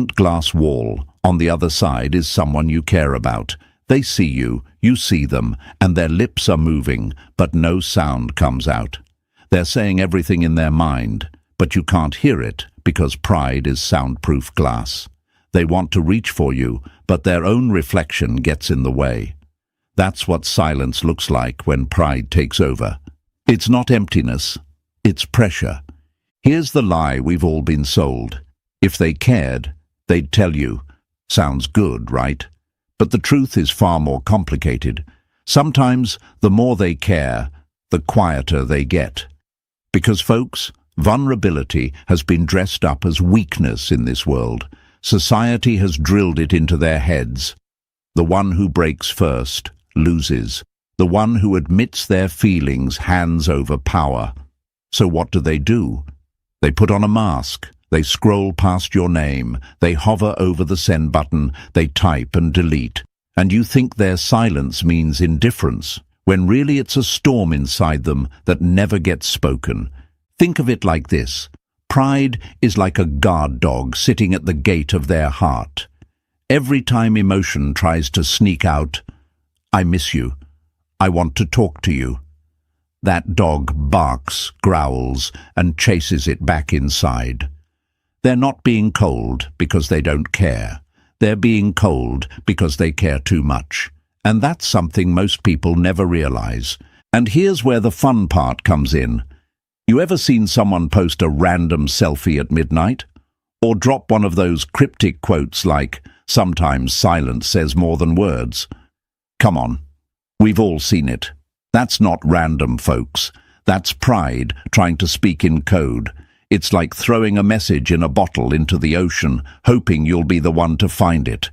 giant glass wall. On the other side is someone you care about. They see you see them, and their lips are moving, but no sound comes out. They're saying everything in their mind, but you can't hear it because pride is soundproof glass. They want to reach for you, but their own reflection gets in the way. That's what silence looks like when pride takes over. It's not emptiness, it's pressure. Here's the lie we've all been sold. If they cared, they'd tell you. Sounds good, right? But the truth is far more complicated. Sometimes, the more they care, the quieter they get. Because, folks, vulnerability has been dressed up as weakness in this world. Society has drilled it into their heads. The one who breaks first loses. The one who admits their feelings hands over power. So what do? They put on a mask. They scroll past your name. They hover over the send button. They type and delete. And you think their silence means indifference, when really it's a storm inside them that never gets spoken. Think of it like this. Pride is like a guard dog sitting at the gate of their heart. Every time emotion tries to sneak out, I miss you. I want to talk to you. That dog barks, growls, and chases it back inside. They're not being cold because they don't care. They're being cold because they care too much. And that's something most people never realize. And here's where the fun part comes in. You ever seen someone post a random selfie at midnight? Or drop one of those cryptic quotes like, "Sometimes silence says more than words"? Come on. We've all seen it. That's not random, folks. That's pride trying to speak in code. It's like throwing a message in a bottle into the ocean, hoping you'll be the one to find it.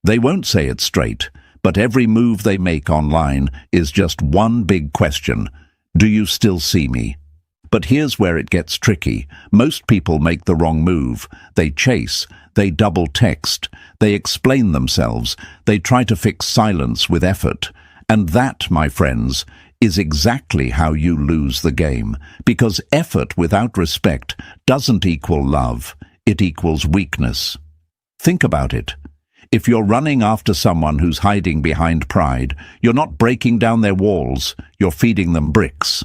They won't say it straight, but every move they make online is just one big question. Do you still see me? But here's where it gets tricky. Most people make the wrong move. They chase, they double text, they explain themselves, they try to fix silence with effort. And that, my friends, is exactly how you lose the game, because effort without respect doesn't equal love, it equals weakness. Think about it. If you're running after someone who's hiding behind pride, you're not breaking down their walls, you're feeding them bricks.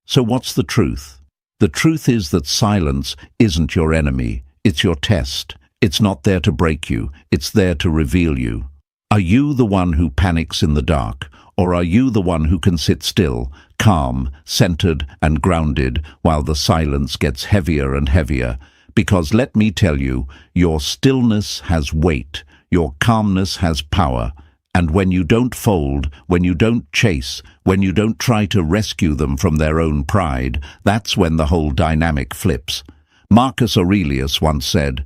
So what's the truth? The truth is that silence isn't your enemy, it's your test. It's not there to break you, it's there to reveal you. Are you the one who panics in the dark? Or are you the one who can sit still, calm, centered and grounded while the silence gets heavier and heavier? Because let me tell you, your stillness has weight, your calmness has power. And when you don't fold, when you don't chase, when you don't try to rescue them from their own pride, that's when the whole dynamic flips. Marcus Aurelius once said,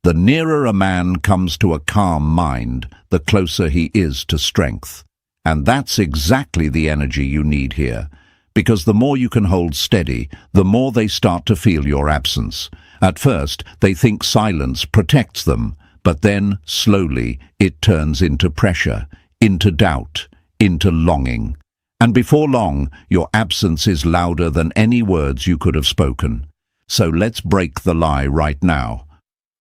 "The nearer a man comes to a calm mind, the closer he is to strength." And that's exactly the energy you need here, because the more you can hold steady, the more they start to feel your absence. At first, they think silence protects them, but then, slowly, it turns into pressure, into doubt, into longing. And before long, your absence is louder than any words you could have spoken. So let's break the lie right now.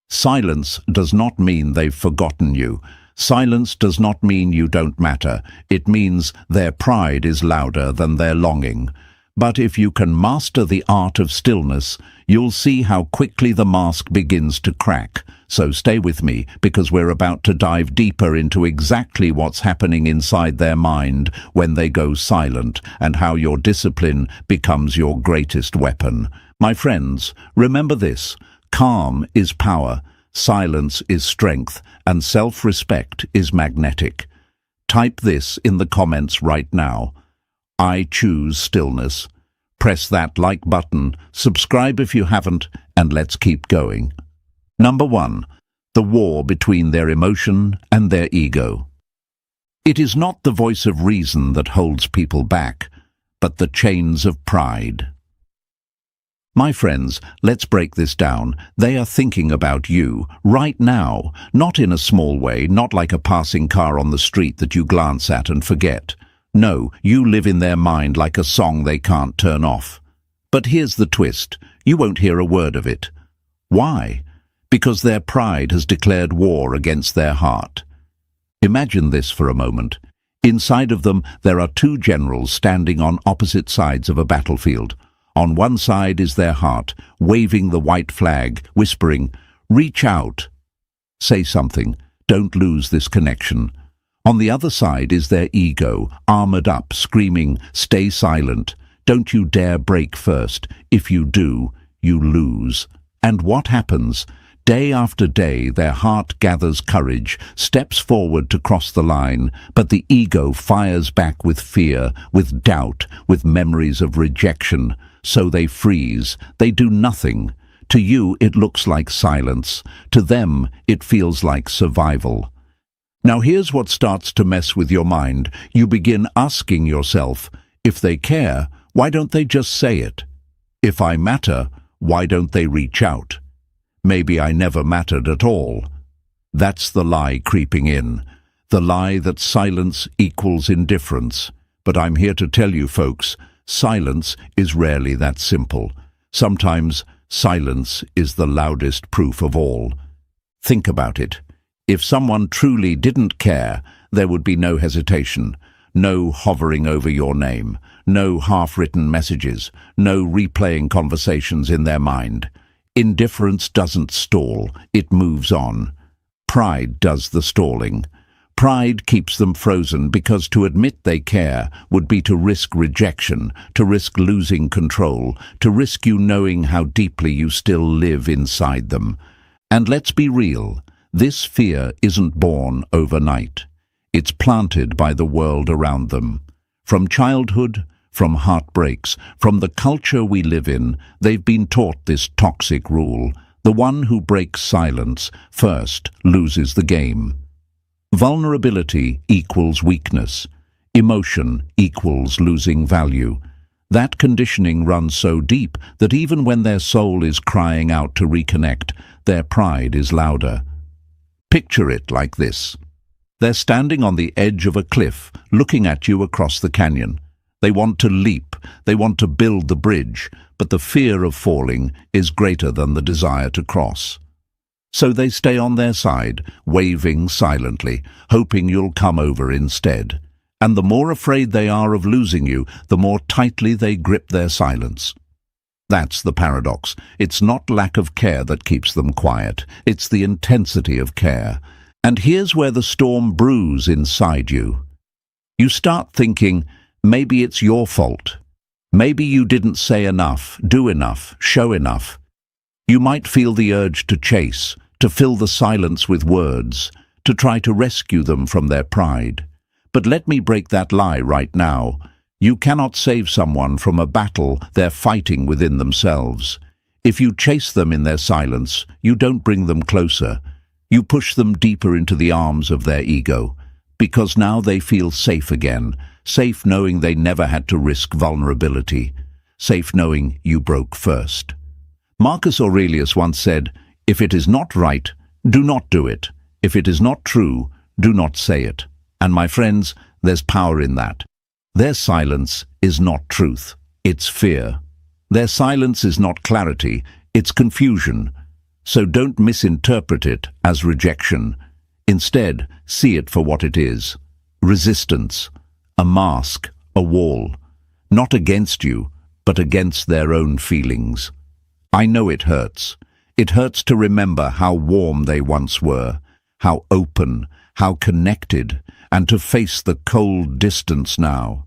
Silence does not mean they've forgotten you. Silence does not mean you don't matter. It means their pride is louder than their longing. But if you can master the art of stillness, you'll see how quickly the mask begins to crack. So stay with me, because we're about to dive deeper into exactly what's happening inside their mind when they go silent, and how your discipline becomes your greatest weapon. My friends, remember this: calm is power, silence is strength, and self-respect is magnetic. Type this in the comments right now. I choose stillness. Press that like button, subscribe if you haven't, and let's keep going. Number 1. The war between their emotion and their ego. It is not the voice of reason that holds people back, but the chains of pride. My friends, let's break this down. They are thinking about you, right now, not in a small way, not like a passing car on the street that you glance at and forget. No, you live in their mind like a song they can't turn off. But here's the twist. You won't hear a word of it. Why? because their pride has declared war against their heart. Imagine this for a moment. Inside of them there are two generals standing on opposite sides of a battlefield. On one side is their heart, waving the white flag, whispering, "Reach out. Say something. Don't lose this connection." On the other side is their ego, armored up, screaming, "Stay silent. Don't you dare break first. If you do, you lose." And what happens? Day after day, their heart gathers courage, steps forward to cross the line, but the ego fires back with fear, with doubt, with memories of rejection. So they freeze. They do nothing. To you, it looks like silence. To them, it feels like survival. Now here's what starts to mess with your mind. You begin asking yourself, if they care, why don't they just say it? If I matter, why don't they reach out? Maybe I never mattered at all. That's the lie creeping in. The lie that silence equals indifference. But I'm here to tell you, folks, silence is rarely that simple. Sometimes silence is the loudest proof of all. Think about it. If someone truly didn't care, there would be no hesitation, no hovering over your name, no half-written messages, no replaying conversations in their mind. Indifference doesn't stall, it moves on. Pride does the stalling. Pride keeps them frozen because to admit they care would be to risk rejection, to risk losing control, to risk you knowing how deeply you still live inside them. And let's be real, this fear isn't born overnight. It's planted by the world around them. From childhood, from heartbreaks, from the culture we live in, they've been taught this toxic rule. The one who breaks silence first loses the game. Vulnerability equals weakness. Emotion equals losing value. That conditioning runs so deep that even when their soul is crying out to reconnect, their pride is louder. Picture it like this. They're standing on the edge of a cliff, looking at you across the canyon. They want to leap, they want to build the bridge, but the fear of falling is greater than the desire to cross. So they stay on their side, waving silently, hoping you'll come over instead. And the more afraid they are of losing you, the more tightly they grip their silence. That's the paradox. It's not lack of care that keeps them quiet. It's the intensity of care. And here's where the storm brews inside you. You start thinking, maybe it's your fault. Maybe you didn't say enough, do enough, show enough. You might feel the urge to chase, to fill the silence with words, to try to rescue them from their pride. But let me break that lie right now. You cannot save someone from a battle they're fighting within themselves. If you chase them in their silence, you don't bring them closer. You push them deeper into the arms of their ego, because now they feel safe again, safe knowing they never had to risk vulnerability, safe knowing you broke first. Marcus Aurelius once said, "If it is not right, do not do it. If it is not true, do not say it." And my friends, there's power in that. Their silence is not truth, it's fear. Their silence is not clarity, it's confusion. So don't misinterpret it as rejection. Instead, see it for what it is. Resistance, a mask, a wall. Not against you, but against their own feelings. I know it hurts. It hurts to remember how warm they once were, how open, how connected, and to face the cold distance now.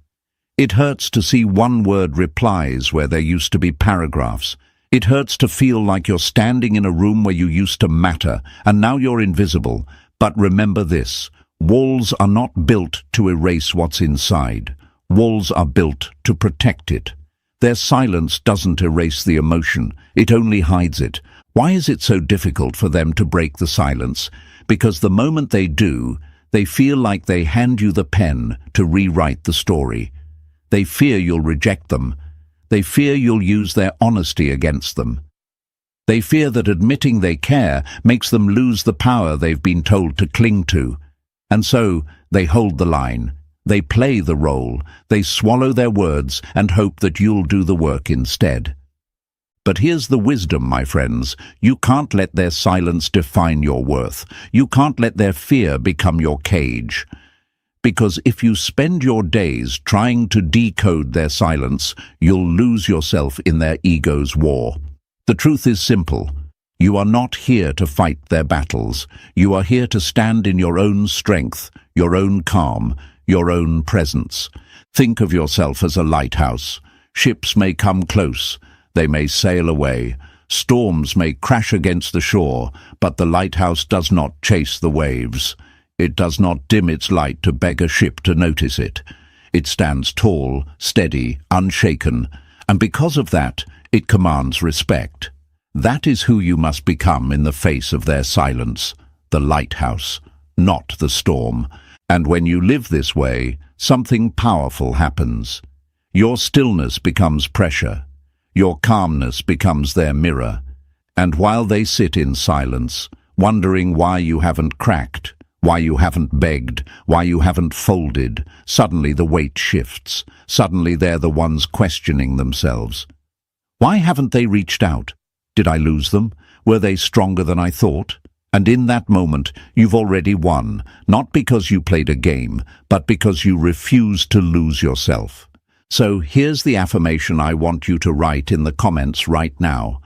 It hurts to see one-word replies where there used to be paragraphs. It hurts to feel like you're standing in a room where you used to matter, and now you're invisible. But remember this, walls are not built to erase what's inside. Walls are built to protect it. Their silence doesn't erase the emotion, it only hides it. Why is it so difficult for them to break the silence? Because the moment they do, they feel like they hand you the pen to rewrite the story. They fear you'll reject them. They fear you'll use their honesty against them. They fear that admitting they care makes them lose the power they've been told to cling to. And so they hold the line. They play the role. They swallow their words and hope that you'll do the work instead. But here's the wisdom, my friends. You can't let their silence define your worth. You can't let their fear become your cage. Because if you spend your days trying to decode their silence, you'll lose yourself in their ego's war. The truth is simple. You are not here to fight their battles. You are here to stand in your own strength, your own calm, your own presence. Think of yourself as a lighthouse. Ships may come close. They may sail away. Storms may crash against the shore, but the lighthouse does not chase the waves. It does not dim its light to beg a ship to notice it. It stands tall, steady, unshaken, and because of that, it commands respect. That is who you must become in the face of their silence, the lighthouse, not the storm. And when you live this way, something powerful happens. Your stillness becomes pressure. Your calmness becomes their mirror. And while they sit in silence, wondering why you haven't cracked, why you haven't begged, why you haven't folded, suddenly the weight shifts. Suddenly they're the ones questioning themselves. Why haven't they reached out? Did I lose them? Were they stronger than I thought? And in that moment, you've already won, not because you played a game, but because you refused to lose yourself. So here's the affirmation I want you to write in the comments right now.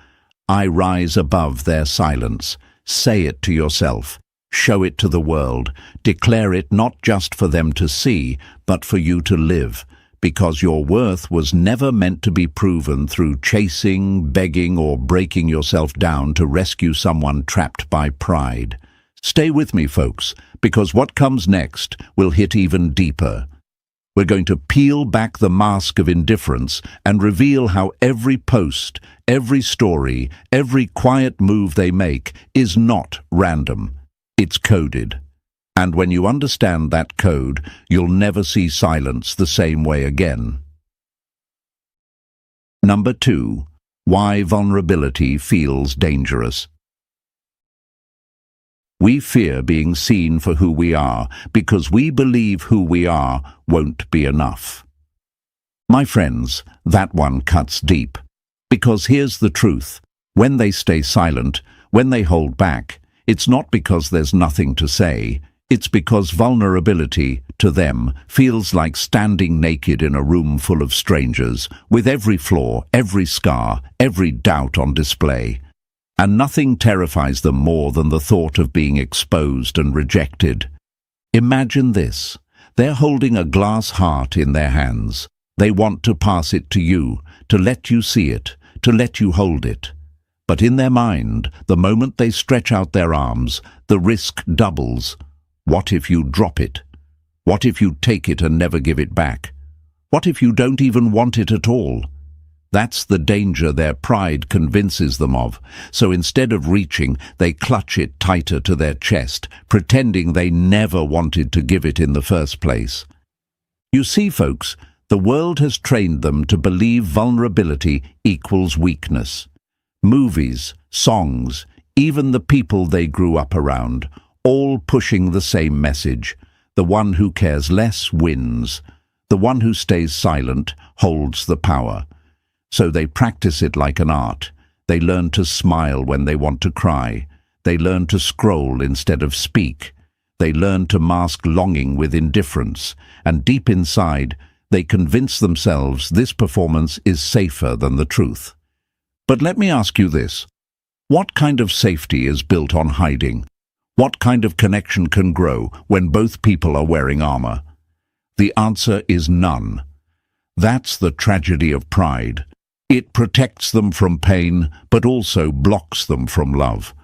I rise above their silence. Say it to yourself. Show it to the world. Declare it not just for them to see, but for you to live. Because your worth was never meant to be proven through chasing, begging, or breaking yourself down to rescue someone trapped by pride. Stay with me, folks, because what comes next will hit even deeper. We're going to peel back the mask of indifference and reveal how every post, every story, every quiet move they make is not random. It's coded. And when you understand that code, you'll never see silence the same way again. Number 2. Why vulnerability feels dangerous. We fear being seen for who we are because we believe who we are won't be enough. My friends, that one cuts deep. Because here's the truth. When they stay silent, when they hold back, it's not because there's nothing to say. It's because vulnerability, to them, feels like standing naked in a room full of strangers, with every flaw, every scar, every doubt on display. And nothing terrifies them more than the thought of being exposed and rejected. Imagine this. They're holding a glass heart in their hands. They want to pass it to you, to let you see it, to let you hold it. But in their mind, the moment they stretch out their arms, the risk doubles. What if you drop it? What if you take it and never give it back? What if you don't even want it at all? That's the danger their pride convinces them of. So instead of reaching, they clutch it tighter to their chest, pretending they never wanted to give it in the first place. You see, folks, the world has trained them to believe vulnerability equals weakness. Movies, songs, even the people they grew up around, all pushing the same message. The one who cares less wins. The one who stays silent holds the power. So they practice it like an art. They learn to smile when they want to cry. They learn to scroll instead of speak. They learn to mask longing with indifference. And deep inside, they convince themselves this performance is safer than the truth. But let me ask you this. What kind of safety is built on hiding? What kind of connection can grow when both people are wearing armor? The answer is none. That's the tragedy of pride. It protects them from pain, but also blocks them from love.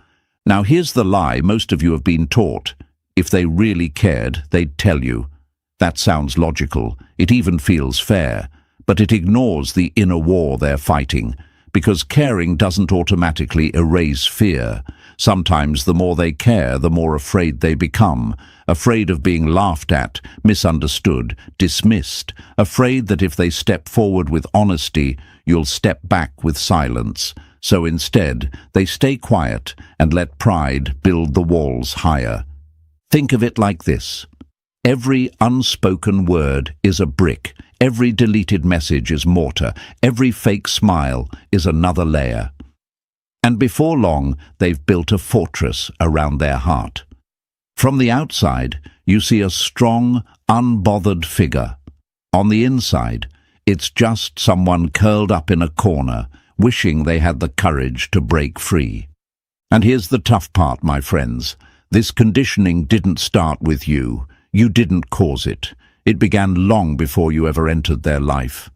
Now here's the lie most of you have been taught. If they really cared, they'd tell you. That sounds logical. It even feels fair. But it ignores the inner war they're fighting. Because caring doesn't automatically erase fear. Sometimes the more they care, the more afraid they become. Afraid of being laughed at, misunderstood, dismissed. Afraid that if they step forward with honesty, you'll step back with silence. So instead, they stay quiet and let pride build the walls higher. Think of it like this. Every unspoken word is a brick. every deleted message is mortar, every fake smile is another layer. And before long, they've built a fortress around their heart. From the outside, you see a strong, unbothered figure. On the inside, it's just someone curled up in a corner, wishing they had the courage to break free. And here's the tough part, my friends. This conditioning didn't start with you. You didn't cause it. It began long before you ever entered their life.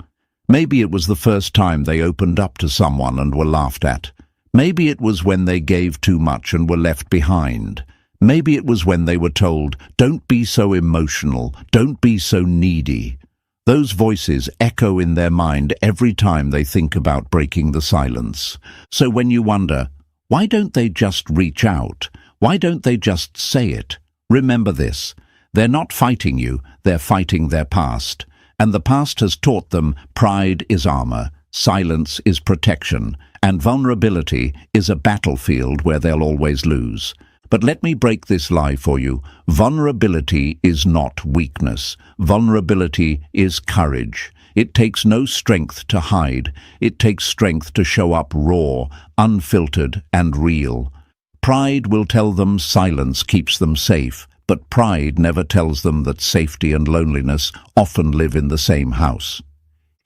Maybe it was the first time they opened up to someone and were laughed at. Maybe it was when they gave too much and were left behind. Maybe it was when they were told, "Don't be so emotional, don't be so needy." Those voices echo in their mind every time they think about breaking the silence. So when you wonder, why don't they just reach out? Why don't they just say it? Remember this. They're not fighting you, they're fighting their past. And the past has taught them pride is armor, silence is protection, and vulnerability is a battlefield where they'll always lose. But let me break this lie for you. Vulnerability is not weakness. Vulnerability is courage. It takes no strength to hide. It takes strength to show up raw, unfiltered, and real. Pride will tell them silence keeps them safe, but pride never tells them that safety and loneliness often live in the same house.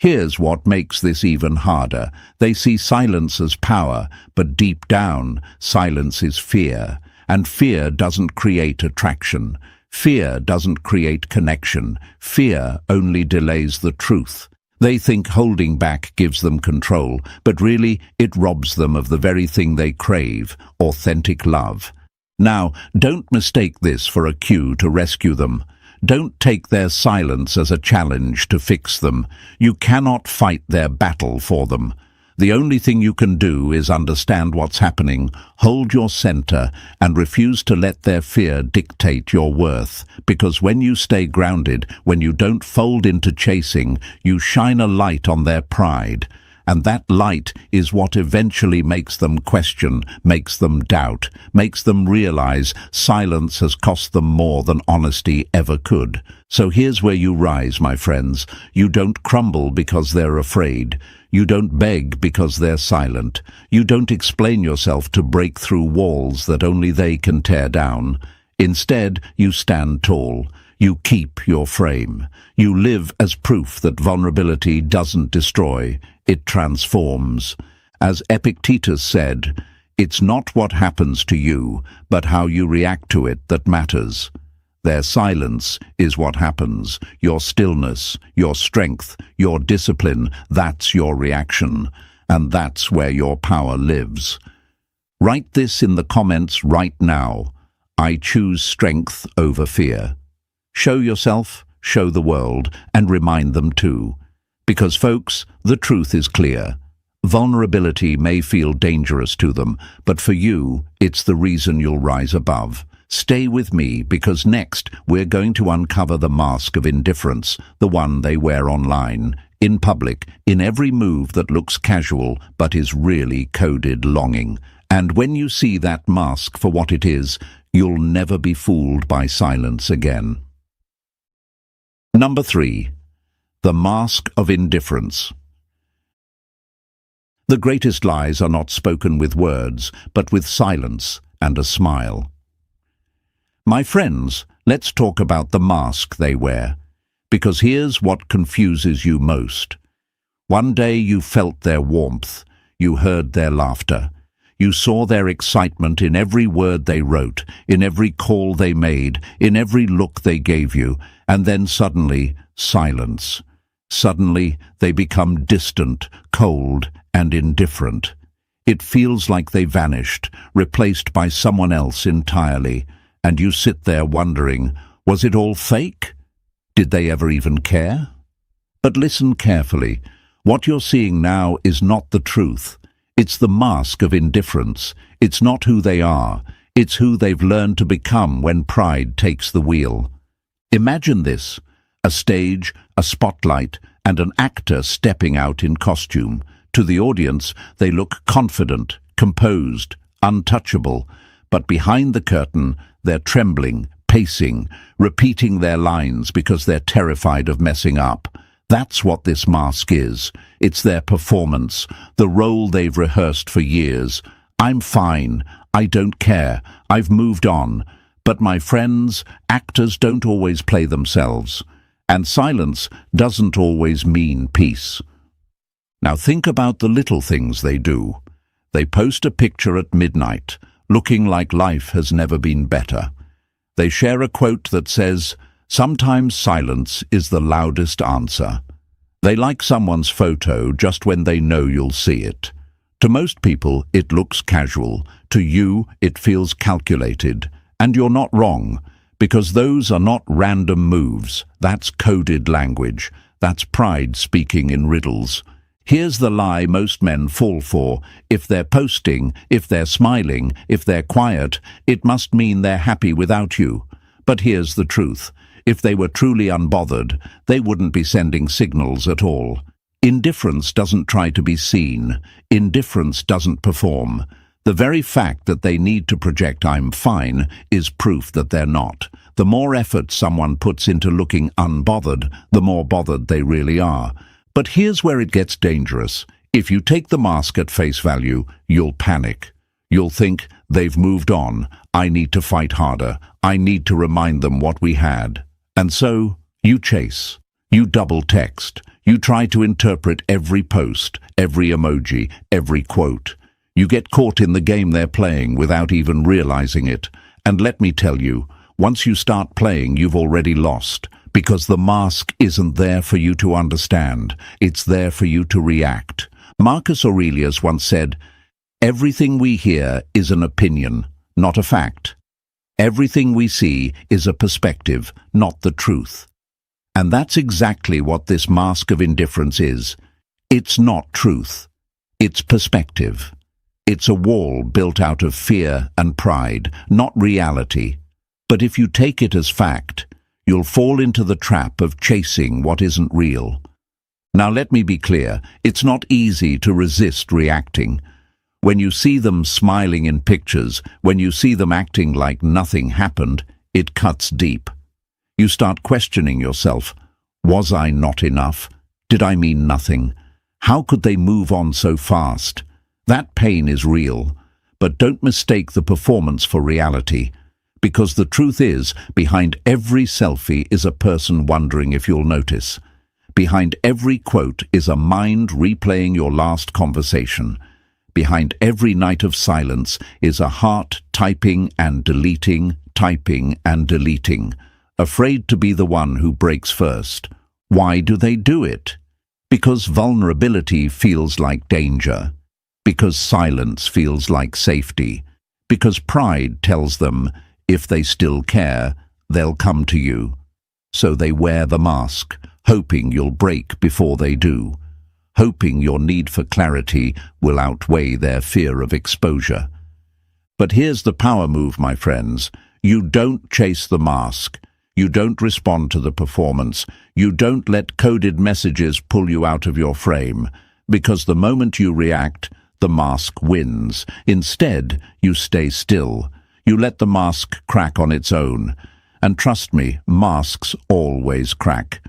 Here's what makes this even harder. They see silence as power, but deep down, silence is fear. And fear doesn't create attraction. Fear doesn't create connection. Fear only delays the truth. They think holding back gives them control, but really it robs them of the very thing they crave, authentic love. Now, don't mistake this for a cue to rescue them. Don't take their silence as a challenge to fix them. You cannot fight their battle for them. The only thing you can do is understand what's happening, hold your center, and refuse to let their fear dictate your worth. Because when you stay grounded, when you don't fold into chasing, you shine a light on their pride. And that light is what eventually makes them question, makes them doubt, makes them realize silence has cost them more than honesty ever could. So here's where you rise, my friends. You don't crumble because they're afraid. You don't beg because they're silent. You don't explain yourself to break through walls that only they can tear down. Instead, you stand tall. You keep your frame. You live as proof that vulnerability doesn't destroy, it transforms. As Epictetus said, it's not what happens to you, but how you react to it that matters. Their silence is what happens. Your stillness, your strength, your discipline, that's your reaction. And that's where your power lives. Write this in the comments right now. I choose strength over fear. Show yourself, show the world, and remind them too. Because, folks, the truth is clear. Vulnerability may feel dangerous to them, but for you, it's the reason you'll rise above. Stay with me, because next we're going to uncover the mask of indifference, the one they wear online, in public, in every move that looks casual but is really coded longing. And when you see that mask for what it is, you'll never be fooled by silence again. Number 3. The mask of indifference. The greatest lies are not spoken with words, but with silence and a smile. My friends, let's talk about the mask they wear, because here's what confuses you most. One day you felt their warmth, you heard their laughter, you saw their excitement in every word they wrote, in every call they made, in every look they gave you, and then suddenly, silence. Suddenly, they become distant, cold, and indifferent. It feels like they vanished, replaced by someone else entirely, and you sit there wondering, was it all fake? Did they ever even care? But listen carefully. What you're seeing now is not the truth. It's the mask of indifference. It's not who they are. It's who they've learned to become when pride takes the wheel. Imagine this: a stage, a spotlight, and an actor stepping out in costume. To the audience, they look confident, composed, untouchable. But behind the curtain, they're trembling, pacing, repeating their lines because they're terrified of messing up. That's what this mask is. It's their performance, the role they've rehearsed for years. I'm fine. I don't care. I've moved on. But my friends, actors don't always play themselves. And silence doesn't always mean peace. Now think about the little things they do. They post a picture at midnight, looking like life has never been better. They share a quote that says, "Sometimes silence is the loudest answer." They like someone's photo just when they know you'll see it. To most people, it looks casual. To you, it feels calculated. And you're not wrong, because those are not random moves. That's coded language. That's pride speaking in riddles. Here's the lie most men fall for. If they're posting, if they're smiling, if they're quiet, it must mean they're happy without you. But here's the truth. If they were truly unbothered, they wouldn't be sending signals at all. Indifference doesn't try to be seen. Indifference doesn't perform. The very fact that they need to project "I'm fine" is proof that they're not. The more effort someone puts into looking unbothered, the more bothered they really are. But here's where it gets dangerous. If you take the mask at face value, you'll panic. You'll think, they've moved on. I need to fight harder. I need to remind them what we had. And so, you chase. You double text. You try to interpret every post, every emoji, every quote. You get caught in the game they're playing without even realizing it. And let me tell you, once you start playing, you've already lost. Because the mask isn't there for you to understand. It's there for you to react. Marcus Aurelius once said, "Everything we hear is an opinion, not a fact. Everything we see is a perspective, not the truth." And that's exactly what this mask of indifference is. It's not truth. It's perspective. It's a wall built out of fear and pride, not reality. But if you take it as fact, you'll fall into the trap of chasing what isn't real. Now let me be clear, it's not easy to resist reacting. When you see them smiling in pictures, when you see them acting like nothing happened, it cuts deep. You start questioning yourself. Was I not enough? Did I mean nothing? How could they move on so fast? That pain is real, but don't mistake the performance for reality. Because the truth is, behind every selfie is a person wondering if you'll notice. Behind every quote is a mind replaying your last conversation. Behind every night of silence is a heart typing and deleting, afraid to be the one who breaks first. Why do they do it? Because vulnerability feels like danger. Because silence feels like safety. Because pride tells them, if they still care, they'll come to you. So they wear the mask, hoping you'll break before they do, hoping your need for clarity will outweigh their fear of exposure. But here's the power move, my friends. You don't chase the mask. You don't respond to the performance. You don't let coded messages pull you out of your frame. Because the moment you react, the mask wins. Instead, you stay still. You let the mask crack on its own. And trust me, masks always crack.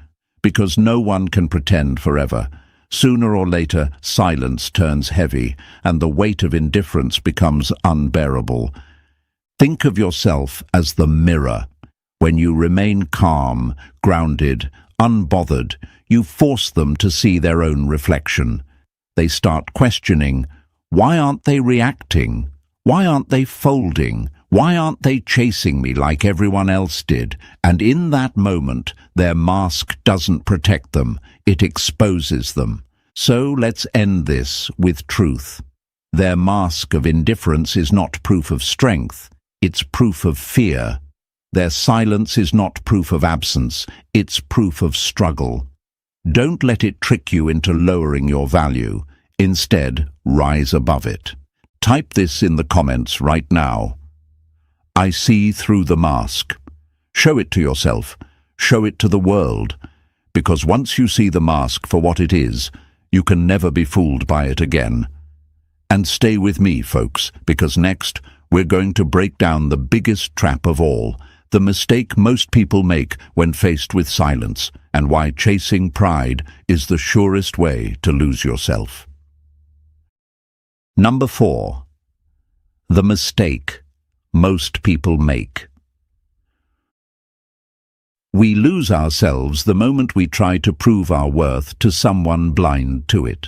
Because no one can pretend forever. Sooner or later, silence turns heavy, and the weight of indifference becomes unbearable. Think of yourself as the mirror. When you remain calm, grounded, unbothered, you force them to see their own reflection. They start questioning, why aren't they reacting? Why aren't they folding? Why aren't they chasing me like everyone else did? And in that moment, their mask doesn't protect them. It exposes them. So let's end this with truth. Their mask of indifference is not proof of strength. It's proof of fear. Their silence is not proof of absence. It's proof of struggle. Don't let it trick you into lowering your value. Instead, rise above it. Type this in the comments right now. I see through the mask. Show it to yourself. Show it to the world. Because once you see the mask for what it is, you can never be fooled by it again. And stay with me, folks, because next we're going to break down the biggest trap of all, the mistake most people make when faced with silence, and why chasing pride is the surest way to lose yourself. Number 4. The mistake most people make. We lose ourselves the moment we try to prove our worth to someone blind to it.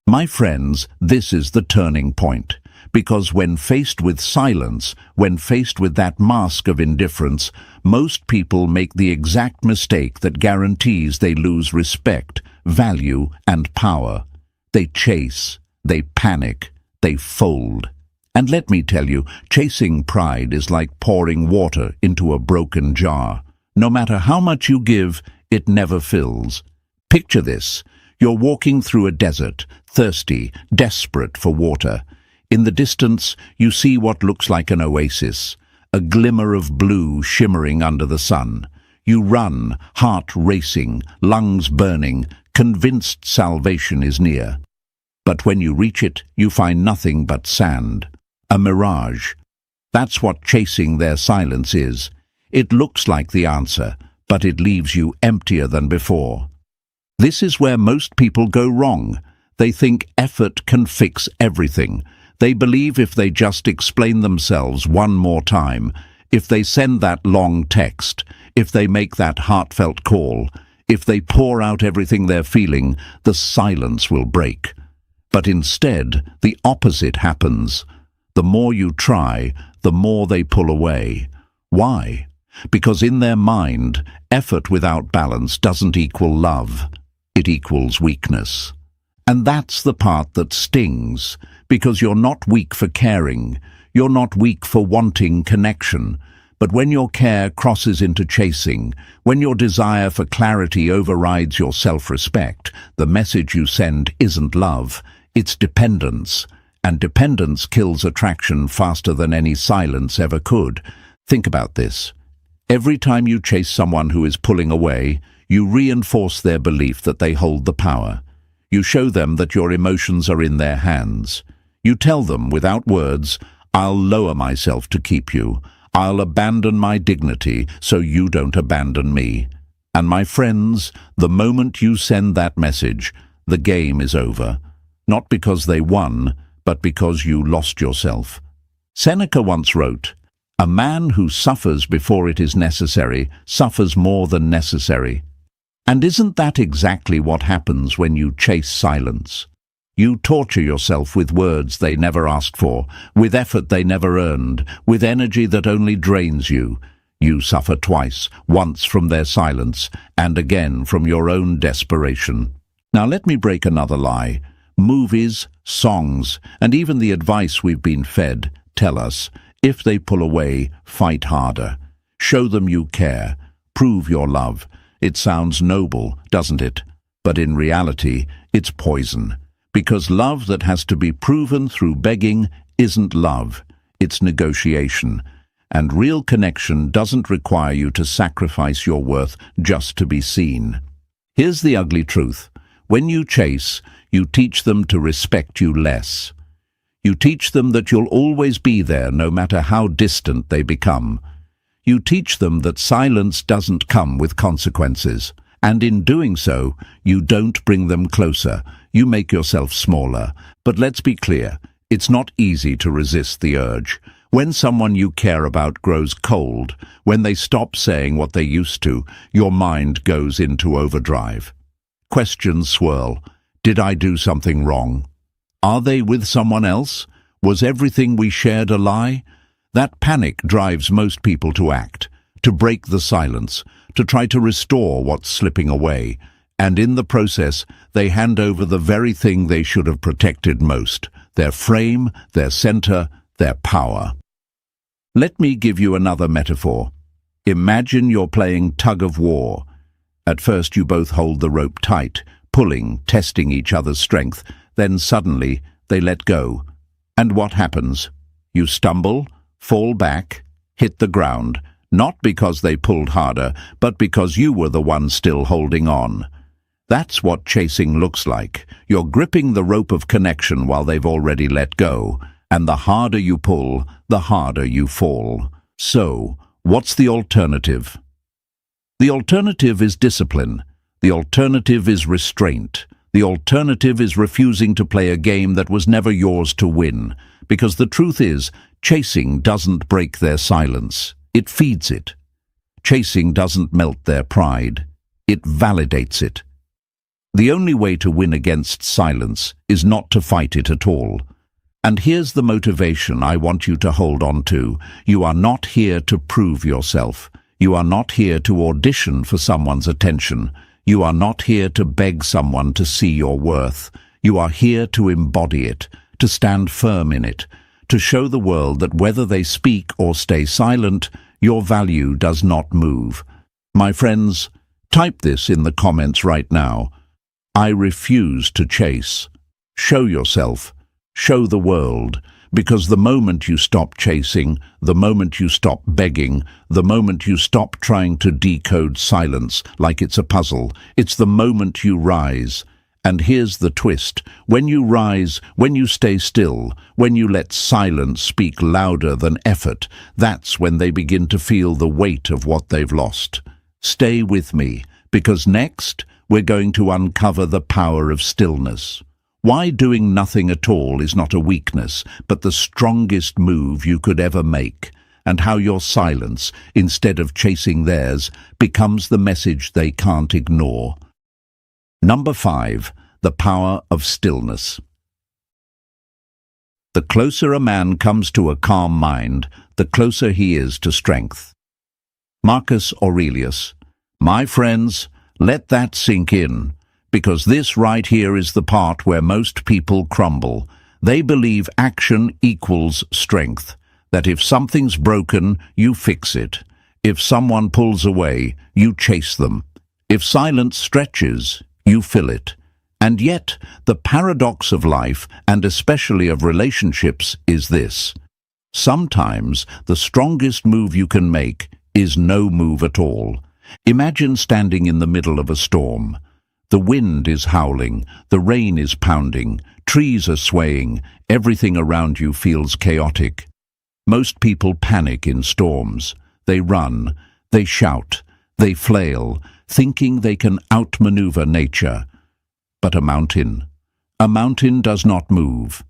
My friends, this is the turning point, because when faced with silence, when faced with that mask of indifference, most people make the exact mistake that guarantees they lose respect, value, and power. They chase, they panic, they fold. And let me tell you, chasing pride is like pouring water into a broken jar. No matter how much you give, it never fills. Picture this. You're walking through a desert, thirsty, desperate for water. In the distance, you see what looks like an oasis, a glimmer of blue shimmering under the sun. You run, heart racing, lungs burning, convinced salvation is near. But when you reach it, you find nothing but sand, a mirage. That's what chasing their silence is. It looks like the answer, but it leaves you emptier than before. This is where most people go wrong. They think effort can fix everything. They believe if they just explain themselves one more time, if they send that long text, if they make that heartfelt call, if they pour out everything they're feeling, the silence will break. But instead, the opposite happens. The more you try, the more they pull away. Why? Because in their mind, effort without balance doesn't equal love. It equals weakness. And that's the part that stings, because you're not weak for caring. You're not weak for wanting connection. But when your care crosses into chasing, when your desire for clarity overrides your self-respect, the message you send isn't love, it's dependence. And dependence kills attraction faster than any silence ever could. Think about this. Every time you chase someone who is pulling away, you reinforce their belief that they hold the power. You show them that your emotions are in their hands. You tell them without words, I'll lower myself to keep you. I'll abandon my dignity so you don't abandon me. And my friends, the moment you send that message, the game is over. Not because they won, but because you lost yourself. Seneca once wrote, "A man who suffers before it is necessary suffers more than necessary." And isn't that exactly what happens when you chase silence? You torture yourself with words they never asked for, with effort they never earned, with energy that only drains you. You suffer twice, once from their silence, and again from your own desperation. Now let me break another lie. Movies, songs, and even the advice we've been fed tell us, if they pull away, fight harder. Show them you care. Prove your love. It sounds noble, doesn't it? But in reality, it's poison. Because love that has to be proven through begging isn't love. It's negotiation. And real connection doesn't require you to sacrifice your worth just to be seen. Here's the ugly truth. When you chase, you teach them to respect you less. You teach them that you'll always be there no matter how distant they become. You teach them that silence doesn't come with consequences. And in doing so, you don't bring them closer. You make yourself smaller. But let's be clear, it's not easy to resist the urge. When someone you care about grows cold, when they stop saying what they used to, your mind goes into overdrive. Questions swirl. Did I do something wrong? Are they with someone else? Was everything we shared a lie? That panic drives most people to act, to break the silence, to try to restore what's slipping away. And in the process, they hand over the very thing they should have protected most, their frame, their center, their power. Let me give you another metaphor. Imagine you're playing tug of war. At first you both hold the rope tight, pulling, testing each other's strength. Then suddenly they let go. And what happens? You stumble, fall back, hit the ground, not because they pulled harder, but because you were the one still holding on. That's what chasing looks like. You're gripping the rope of connection while they've already let go, and the harder you pull, the harder you fall. So, What's the alternative? The alternative is discipline. The alternative is restraint. The alternative is refusing to play a game that was never yours to win. Because the truth is, chasing doesn't break their silence. It feeds it. Chasing doesn't melt their pride. It validates it. The only way to win against silence is not to fight it at all. And here's the motivation I want you to hold on to. You are not here to prove yourself. You are not here to audition for someone's attention. You are not here to beg someone to see your worth. You are here to embody it, to stand firm in it, to show the world that whether they speak or stay silent, your value does not move. My friends, type this in the comments right now. I refuse to chase. Show yourself. Show the world. Because the moment you stop chasing, the moment you stop begging, the moment you stop trying to decode silence like it's a puzzle, it's the moment you rise. And here's the twist. When you rise, when you stay still, when you let silence speak louder than effort, that's when they begin to feel the weight of what they've lost. Stay with me, because next we're going to uncover the power of stillness. Why doing nothing at all is not a weakness, but the strongest move you could ever make, and how your silence, instead of chasing theirs, becomes the message they can't ignore. Number 5, the power of stillness. The closer a man comes to a calm mind, the closer he is to strength. Marcus Aurelius. My friends, let that sink in. Because this right here is the part where most people crumble. They believe action equals strength, that if something's broken, you fix it. If someone pulls away, you chase them. If silence stretches, you fill it. And yet, the paradox of life, and especially of relationships, is this. Sometimes the strongest move you can make is no move at all. Imagine standing in the middle of a storm. The wind is howling, the rain is pounding, trees are swaying, everything around you feels chaotic. Most people panic in storms. They run, they shout, they flail, thinking they can outmaneuver nature. But a mountain does not move.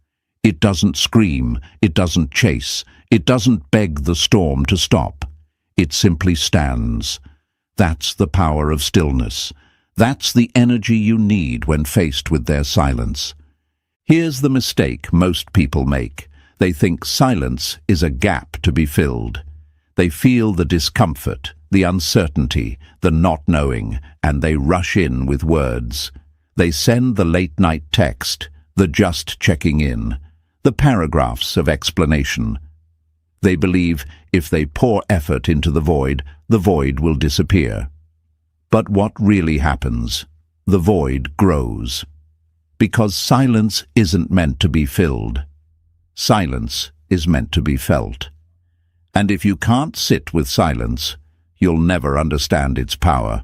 It doesn't scream, it doesn't chase, it doesn't beg the storm to stop. It simply stands. That's the power of stillness. That's the energy you need when faced with their silence. Here's the mistake most people make. They think silence is a gap to be filled. They feel the discomfort, the uncertainty, the not knowing, and they rush in with words. They send the late-night text, the just checking in, the paragraphs of explanation. They believe if they pour effort into the void will disappear. But what really happens? The void grows. Because silence isn't meant to be filled. Silence is meant to be felt. And if you can't sit with silence, you'll never understand its power.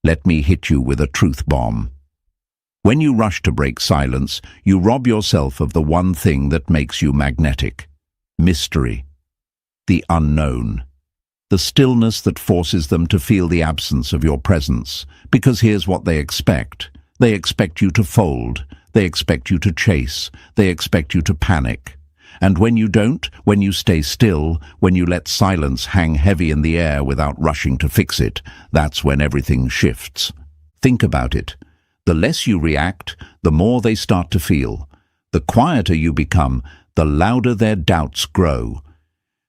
Let me hit you with a truth bomb. When you rush to break silence, you rob yourself of the one thing that makes you magnetic. Mystery. The unknown. The stillness that forces them to feel the absence of your presence. Because here's what they expect. They expect you to fold. They expect you to chase. They expect you to panic. And when you don't, when you stay still, when you let silence hang heavy in the air without rushing to fix it, that's when everything shifts. Think about it. The less you react, the more they start to feel. The quieter you become, the louder their doubts grow.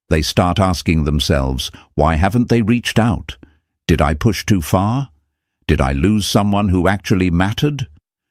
They start asking themselves, why haven't they reached out? Did I push too far? Did I lose someone who actually mattered?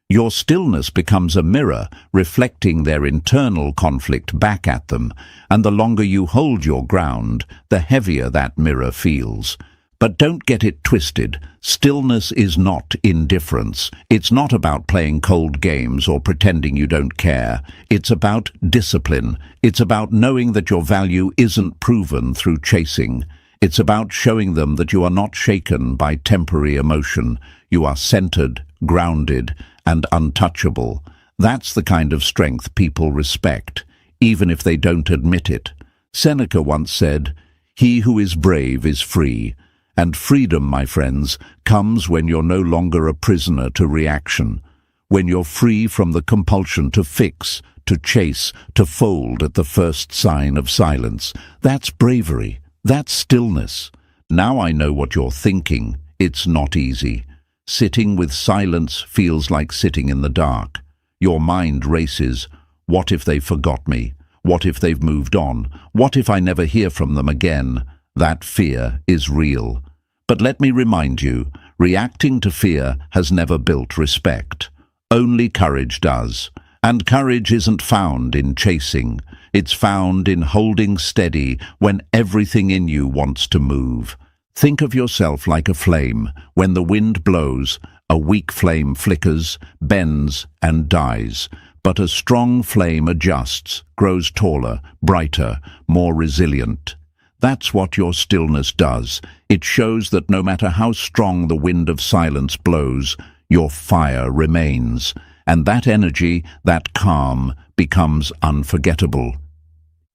Your stillness becomes a mirror, reflecting their internal conflict back at them, and the longer you hold your ground, the heavier that mirror feels. But don't get it twisted. Stillness is not indifference. It's not about playing cold games or pretending you don't care. It's about discipline. It's about knowing that your value isn't proven through chasing. It's about showing them that you are not shaken by temporary emotion. You are centered, grounded, and untouchable. That's the kind of strength people respect, even if they don't admit it. Seneca once said, He who is brave is free. And freedom, my friends, comes when you're no longer a prisoner to reaction, when you're free from the compulsion to fix, to chase, to fold at the first sign of silence. That's bravery. That's stillness. Now I know what you're thinking. It's not easy. Sitting with silence feels like sitting in the dark. Your mind races. What if they forgot me? What if they've moved on? What if I never hear from them again? That fear is real. But let me remind you, reacting to fear has never built respect. Only courage does. And courage isn't found in chasing. It's found in holding steady when everything in you wants to move. Think of yourself like a flame. When the wind blows, a weak flame flickers, bends, and dies. But a strong flame adjusts, grows taller, brighter, more resilient. That's what your stillness does. It shows that no matter how strong the wind of silence blows, your fire remains. And that energy, that calm, becomes unforgettable.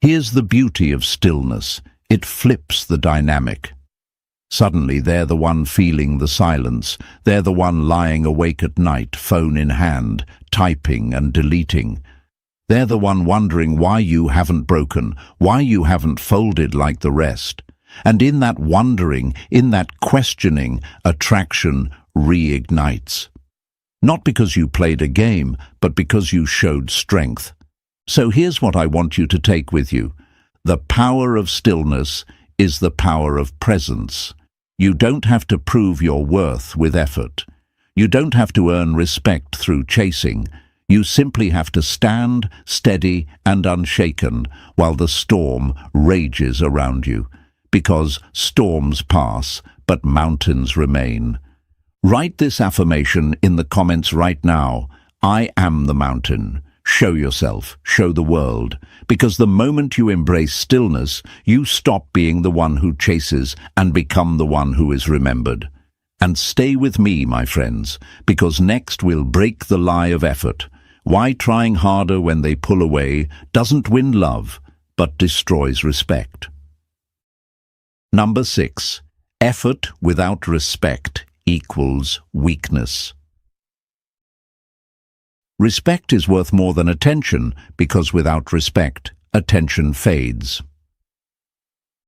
Here's the beauty of stillness. It flips the dynamic. Suddenly they're the one feeling the silence. They're the one lying awake at night, phone in hand, typing and deleting. They're the one wondering why you haven't broken, why you haven't folded like the rest. And in that wondering, in that questioning, attraction reignites. Not because you played a game, but because you showed strength. So here's what I want you to take with you. The power of stillness is the power of presence. You don't have to prove your worth with effort. You don't have to earn respect through chasing. You simply have to stand steady and unshaken while the storm rages around you. Because storms pass, but mountains remain. Write this affirmation in the comments right now. I am the mountain. Show yourself, show the world. Because the moment you embrace stillness, you stop being the one who chases and become the one who is remembered. And stay with me, my friends, because next we'll break the lie of effort. Why trying harder when they pull away doesn't win love, but destroys respect. Number 6. Effort without respect equals weakness. Respect is worth more than attention, because without respect, attention fades.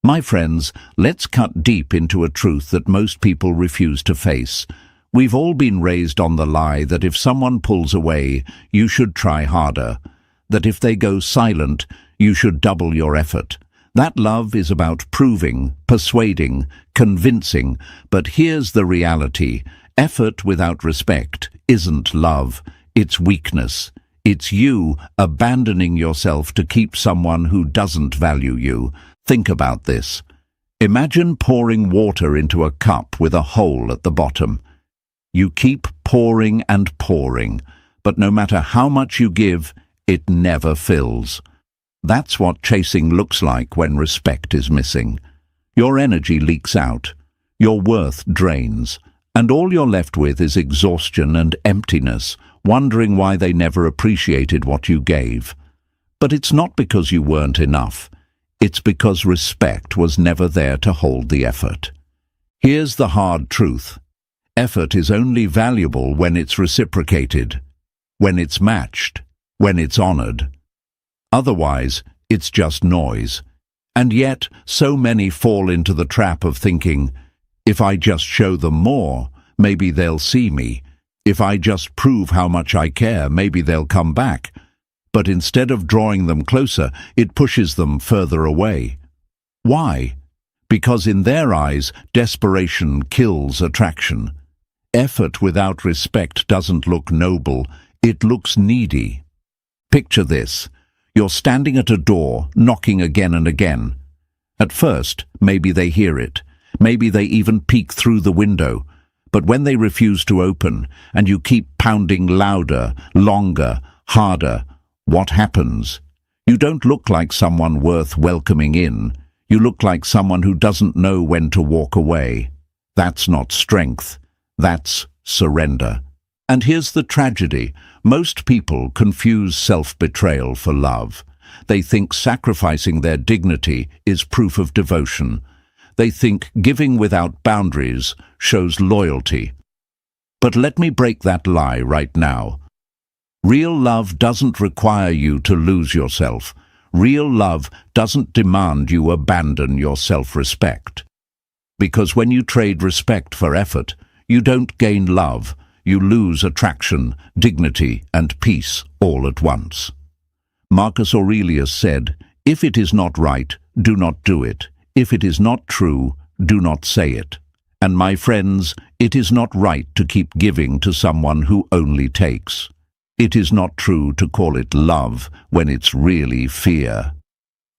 My friends, let's cut deep into a truth that most people refuse to face. We've all been raised on the lie that if someone pulls away, you should try harder. That if they go silent, you should double your effort. That love is about proving, persuading, convincing, but here's the reality. Effort without respect isn't love. It's weakness. It's you abandoning yourself to keep someone who doesn't value you. Think about this. Imagine pouring water into a cup with a hole at the bottom. You keep pouring and pouring, but no matter how much you give, it never fills. That's what chasing looks like when respect is missing. Your energy leaks out, your worth drains, and all you're left with is exhaustion and emptiness, wondering why they never appreciated what you gave. But it's not because you weren't enough. It's because respect was never there to hold the effort. Here's the hard truth. Effort is only valuable when it's reciprocated, when it's matched, when it's honored. Otherwise, it's just noise. And yet, so many fall into the trap of thinking, if I just show them more, maybe they'll see me. If I just prove how much I care, maybe they'll come back. But instead of drawing them closer, it pushes them further away. Why? Because in their eyes, desperation kills attraction. Effort without respect doesn't look noble, it looks needy. Picture this. You're standing at a door, knocking again and again. At first, maybe they hear it. Maybe they even peek through the window. But when they refuse to open, and you keep pounding louder, longer, harder, what happens? You don't look like someone worth welcoming in. You look like someone who doesn't know when to walk away. That's not strength. That's surrender. And here's the tragedy. Most people confuse self-betrayal for love. They think sacrificing their dignity is proof of devotion. They think giving without boundaries shows loyalty. But let me break that lie right now. Real love doesn't require you to lose yourself. Real love doesn't demand you abandon your self-respect. Because when you trade respect for effort, you don't gain love, you lose attraction, dignity, and peace all at once. Marcus Aurelius said, "If it is not right, do not do it. If it is not true, do not say it." And my friends, it is not right to keep giving to someone who only takes. It is not true to call it love when it's really fear.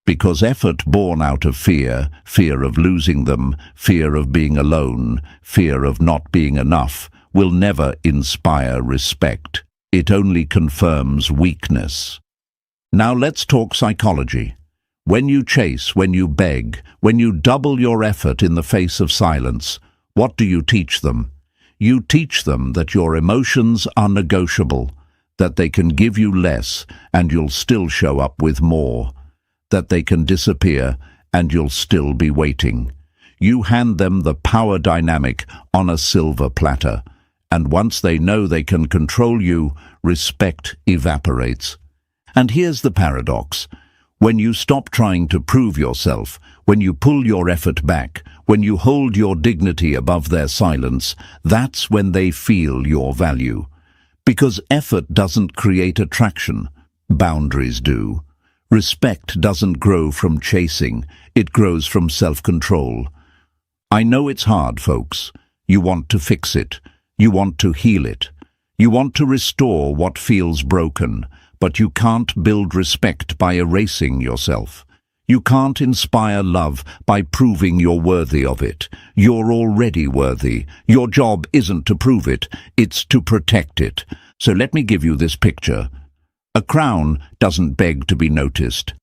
Because effort born out of fear, fear of losing them, fear of being alone, fear of not being enough, will never inspire respect. It only confirms weakness. Now let's talk psychology. When you chase, when you beg, when you double your effort in the face of silence, what do you teach them? You teach them that your emotions are negotiable, that they can give you less and you'll still show up with more, that they can disappear and you'll still be waiting. You hand them the power dynamic on a silver platter, and once they know they can control you, respect evaporates. And here's the paradox. When you stop trying to prove yourself, when you pull your effort back, when you hold your dignity above their silence, that's when they feel your value. Because effort doesn't create attraction, boundaries do. Respect doesn't grow from chasing, it grows from self-control. I know it's hard, folks. You want to fix it. You want to heal it. You want to restore what feels broken, but you can't build respect by erasing yourself. You can't inspire love by proving you're worthy of it. You're already worthy. Your job isn't to prove it, it's to protect it. So let me give you this picture. A crown doesn't beg to be noticed.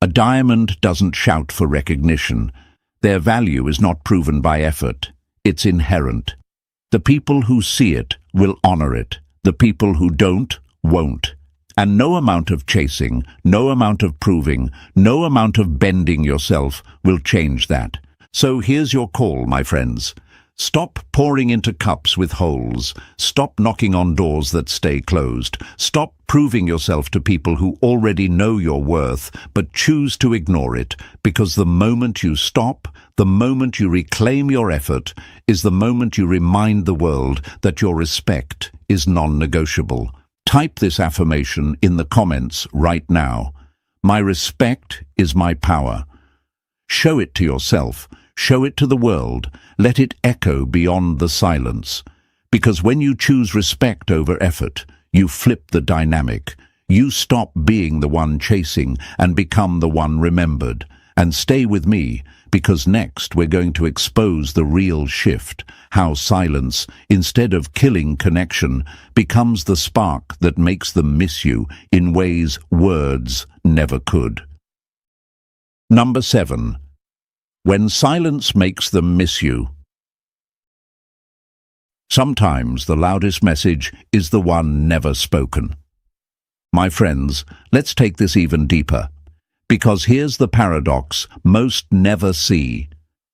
A diamond doesn't shout for recognition. Their value is not proven by effort. It's inherent. The people who see it will honor it. The people who don't, won't. And no amount of chasing, no amount of proving, no amount of bending yourself will change that. So here's your call, my friends. Stop pouring into cups with holes. Stop knocking on doors that stay closed. Stop proving yourself to people who already know your worth, but choose to ignore it, because the moment you stop, the moment you reclaim your effort, is the moment you remind the world that your respect is non-negotiable. Type this affirmation in the comments right now. My respect is my power. Show it to yourself. Show it to the world. Let it echo beyond the silence. Because when you choose respect over effort, you flip the dynamic. You stop being the one chasing and become the one remembered. And stay with me, because next we're going to expose the real shift, how silence, instead of killing connection, becomes the spark that makes them miss you in ways words never could. Number 7. When silence makes them miss you. Sometimes the loudest message is the one never spoken. My friends, let's take this even deeper. Because here's the paradox most never see.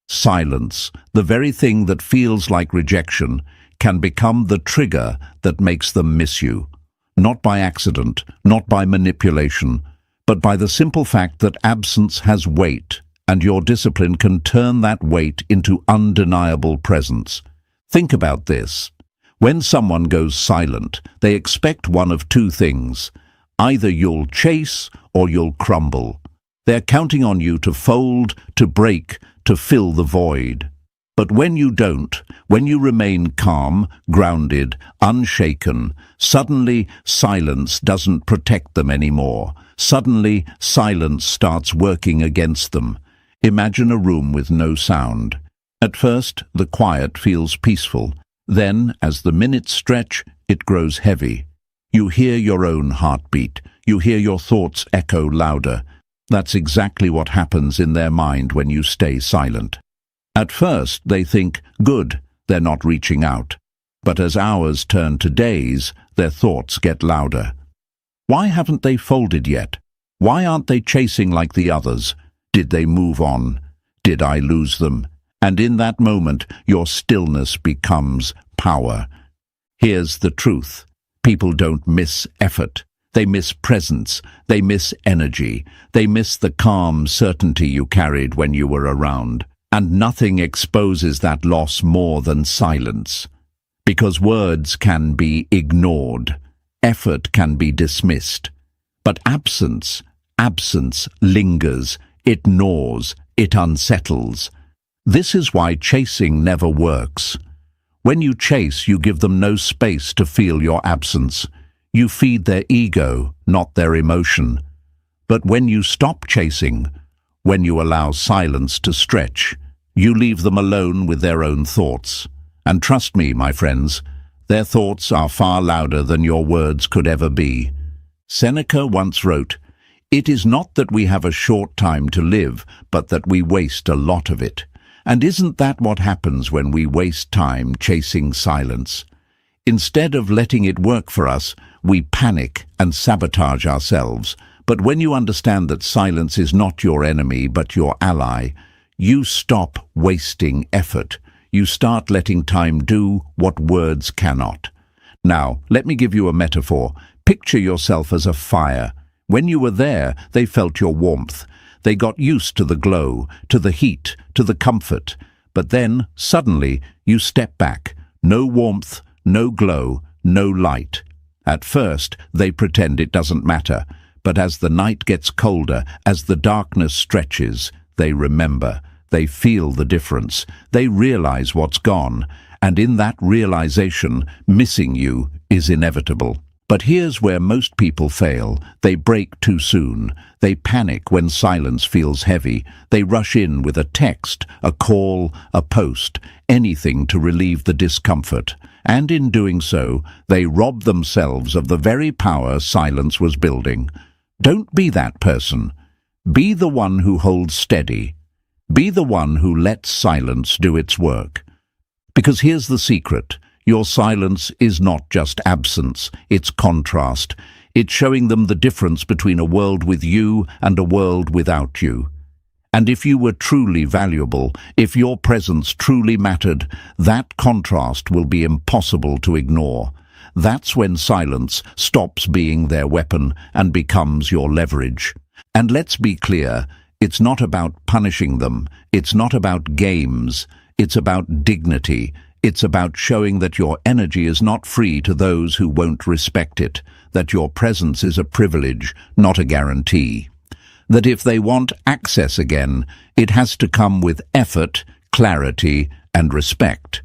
Silence, the very thing that feels like rejection, can become the trigger that makes them miss you. Not by accident, not by manipulation, but by the simple fact that absence has weight, and your discipline can turn that weight into undeniable presence. Think about this. When someone goes silent, they expect one of two things. Either you'll chase or you'll crumble. They're counting on you to fold, to break, to fill the void. But when you don't, when you remain calm, grounded, unshaken, suddenly silence doesn't protect them anymore. Suddenly silence starts working against them. Imagine a room with no sound. At first, the quiet feels peaceful. Then, as the minutes stretch, it grows heavy. You hear your own heartbeat. You hear your thoughts echo louder. That's exactly what happens in their mind when you stay silent. At first, they think, good, they're not reaching out. But as hours turn to days, their thoughts get louder. Why haven't they folded yet? Why aren't they chasing like the others? Did they move on? Did I lose them? And in that moment, your stillness becomes power. Here's the truth. People don't miss effort. They miss presence. They miss energy. They miss the calm certainty you carried when you were around. And nothing exposes that loss more than silence. Because words can be ignored. Effort can be dismissed. But absence lingers. It gnaws. It unsettles. This is why chasing never works. When you chase, you give them no space to feel your absence. You feed their ego, not their emotion. But when you stop chasing, when you allow silence to stretch, you leave them alone with their own thoughts. And trust me, my friends, their thoughts are far louder than your words could ever be. Seneca once wrote, "It is not that we have a short time to live, but that we waste a lot of it." And isn't that what happens when we waste time chasing silence? Instead of letting it work for us, we panic and sabotage ourselves. But when you understand that silence is not your enemy but your ally, you stop wasting effort. You start letting time do what words cannot. Now, let me give you a metaphor. Picture yourself as a fire. When you were there, they felt your warmth. They got used to the glow, to the heat, to the comfort. But then, suddenly, you step back. No warmth, no glow, no light. At first, they pretend it doesn't matter. But as the night gets colder, as the darkness stretches, they remember. They feel the difference. They realize what's gone. And in that realization, missing you is inevitable. But here's where most people fail. They break too soon. They panic when silence feels heavy. They rush in with a text, a call, a post, anything to relieve the discomfort. And in doing so, they rob themselves of the very power silence was building. Don't be that person. Be the one who holds steady. Be the one who lets silence do its work. Because here's the secret. Your silence is not just absence, it's contrast. It's showing them the difference between a world with you and a world without you. And if you were truly valuable, if your presence truly mattered, that contrast will be impossible to ignore. That's when silence stops being their weapon and becomes your leverage. And let's be clear, it's not about punishing them, it's not about games, it's about dignity. It's about showing that your energy is not free to those who won't respect it, that your presence is a privilege, not a guarantee. That if they want access again, it has to come with effort, clarity, and respect.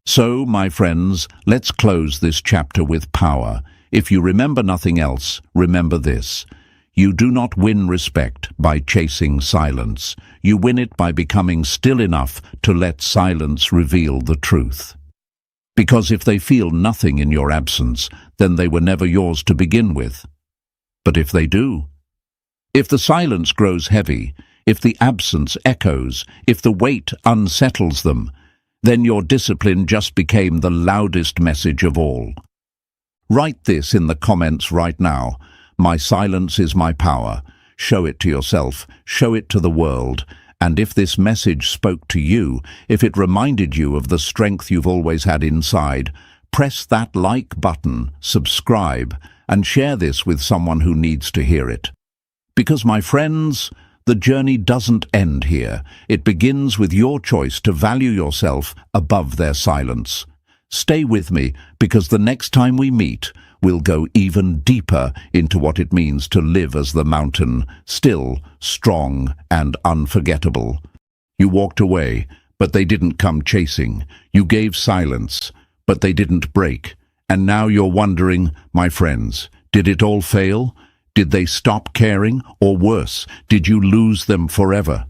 So, my friends, let's close this chapter with power. If you remember nothing else, remember this. You do not win respect by chasing silence. You win it by becoming still enough to let silence reveal the truth. Because if they feel nothing in your absence, then they were never yours to begin with. But if they do, if the silence grows heavy, if the absence echoes, if the weight unsettles them, then your discipline just became the loudest message of all. Write this in the comments right now. My silence is my power. Show it to yourself, show it to the world. And if this message spoke to you, if it reminded you of the strength you've always had inside, press that like button, subscribe, and share this with someone who needs to hear it. Because, my friends, the journey doesn't end here. It begins with your choice to value yourself above their silence. Stay with me, because the next time we meet, we'll go even deeper into what it means to live as the mountain, still, strong, and unforgettable. You walked away, but they didn't come chasing. You gave silence, but they didn't break. And now you're wondering, my friends, did it all fail? Did they stop caring? Or worse, did you lose them forever?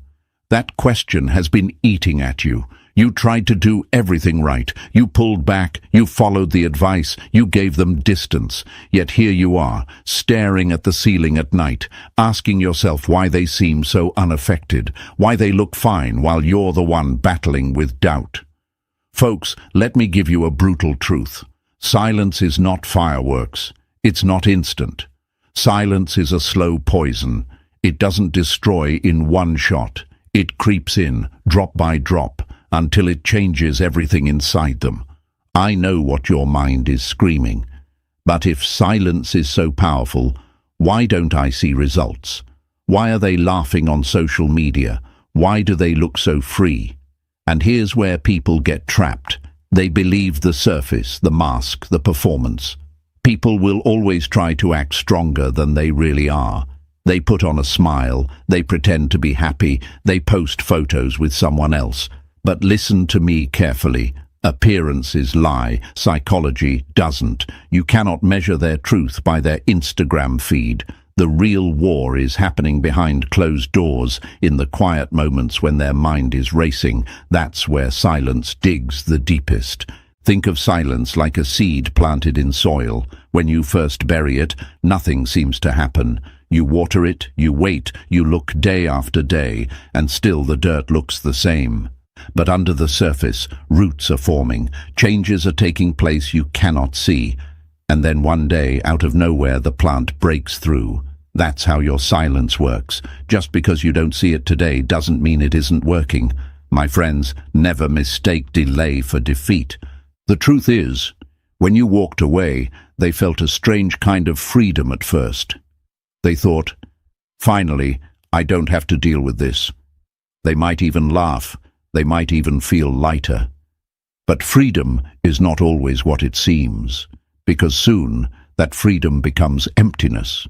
That question has been eating at you. You tried to do everything right. You pulled back, you followed the advice, you gave them distance. Yet here you are, staring at the ceiling at night, asking yourself why they seem so unaffected, why they look fine while you're the one battling with doubt. Folks, let me give you a brutal truth. Silence is not fireworks. It's not instant. Silence is a slow poison. It doesn't destroy in one shot. It creeps in, drop by drop, until it changes everything inside them. I know what your mind is screaming. But if silence is so powerful, why don't I see results? Why are they laughing on social media? Why do they look so free? And here's where people get trapped. They believe the surface, the mask, the performance. People will always try to act stronger than they really are. They put on a smile, they pretend to be happy, they post photos with someone else. But listen to me carefully. Appearances lie, psychology doesn't. You cannot measure their truth by their Instagram feed. The real war is happening behind closed doors, in the quiet moments when their mind is racing. That's where silence digs the deepest. Think of silence like a seed planted in soil. When you first bury it, nothing seems to happen. You water it, you wait, you look day after day, and still the dirt looks the same. But under the surface, roots are forming, changes are taking place you cannot see. And then one day, out of nowhere, the plant breaks through. That's how your silence works. Just because you don't see it today doesn't mean it isn't working. My friends, never mistake delay for defeat. The truth is, when you walked away, they felt a strange kind of freedom at first. They thought, finally, I don't have to deal with this. They might even laugh. They might even feel lighter. But freedom is not always what it seems, because soon that freedom becomes emptiness.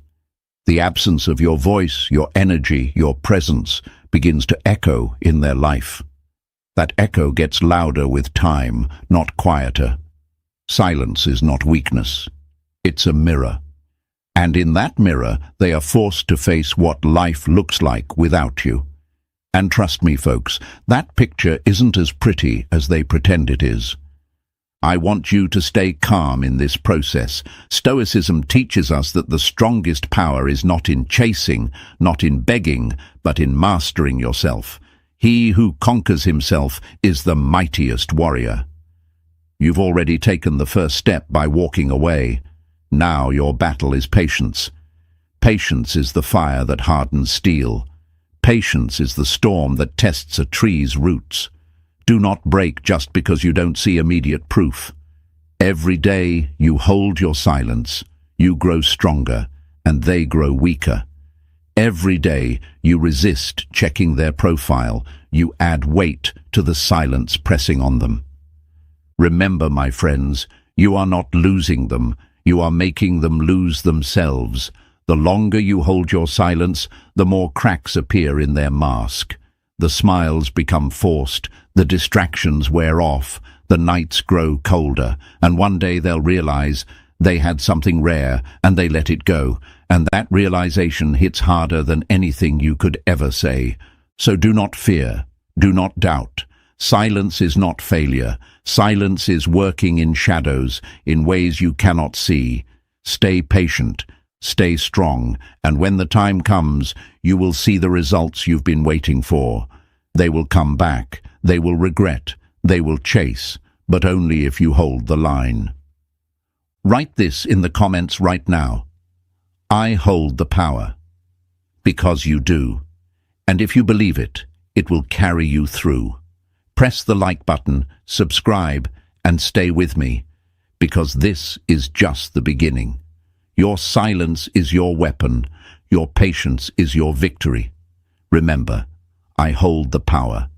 The absence of your voice, your energy, your presence begins to echo in their life. That echo gets louder with time, not quieter. Silence is not weakness. It's a mirror. And in that mirror, they are forced to face what life looks like without you. And trust me, folks, that picture isn't as pretty as they pretend it is. I want you to stay calm in this process. Stoicism teaches us that the strongest power is not in chasing, not in begging, but in mastering yourself. He who conquers himself is the mightiest warrior. You've already taken the first step by walking away. Now your battle is patience. Patience is the fire that hardens steel. Patience is the storm that tests a tree's roots. Do not break just because you don't see immediate proof. Every day you hold your silence, you grow stronger, and they grow weaker. Every day you resist checking their profile, you add weight to the silence pressing on them. Remember, my friends, you are not losing them, you are making them lose themselves. The longer you hold your silence, the more cracks appear in their mask. The smiles become forced, the distractions wear off, the nights grow colder, and one day they'll realize they had something rare and they let it go, and that realization hits harder than anything you could ever say. So do not fear, do not doubt. Silence is not failure. Silence is working in shadows, in ways you cannot see. Stay patient. Stay strong, and when the time comes, you will see the results you've been waiting for. They will come back, they will regret, they will chase, but only if you hold the line. Write this in the comments right now. I hold the power. Because you do. And if you believe it, it will carry you through. Press the like button, subscribe, and stay with me, because this is just the beginning. Your silence is your weapon. Your patience is your victory. Remember, I hold the power.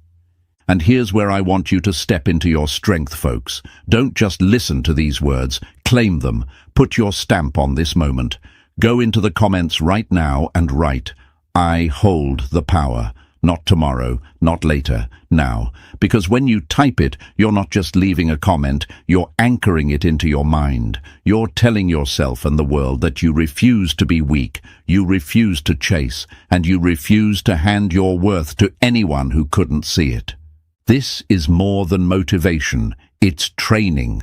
And here's where I want you to step into your strength, folks. Don't just listen to these words. Claim them. Put your stamp on this moment. Go into the comments right now and write, I hold the power. Not tomorrow, not later, now. Because when you type it, you're not just leaving a comment, you're anchoring it into your mind. You're telling yourself and the world that you refuse to be weak, you refuse to chase, and you refuse to hand your worth to anyone who couldn't see it. This is more than motivation, it's training.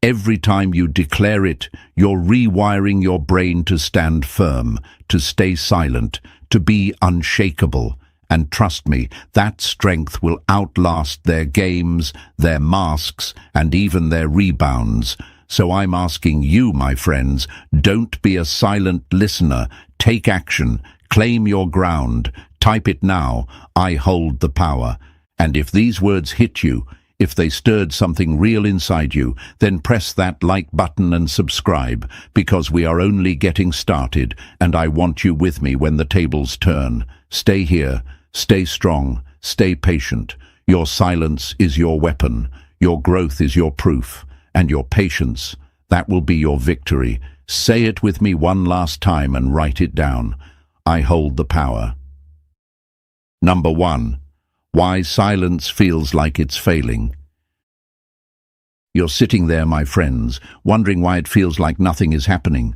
Every time you declare it, you're rewiring your brain to stand firm, to stay silent, to be unshakable. And trust me, that strength will outlast their games, their masks, and even their rebounds. So I'm asking you, my friends, don't be a silent listener. Take action. Claim your ground. Type it now. I hold the power. And if these words hit you, if they stirred something real inside you, then press that like button and subscribe, because we are only getting started, and I want you with me when the tables turn. Stay here. Stay strong. Stay patient. Your silence is your weapon. Your growth is your proof. And your patience, that will be your victory. Say it with me one last time and write it down. I hold the power. Number 1. Why silence feels like it's failing. You're sitting there, my friends, wondering why it feels like nothing is happening.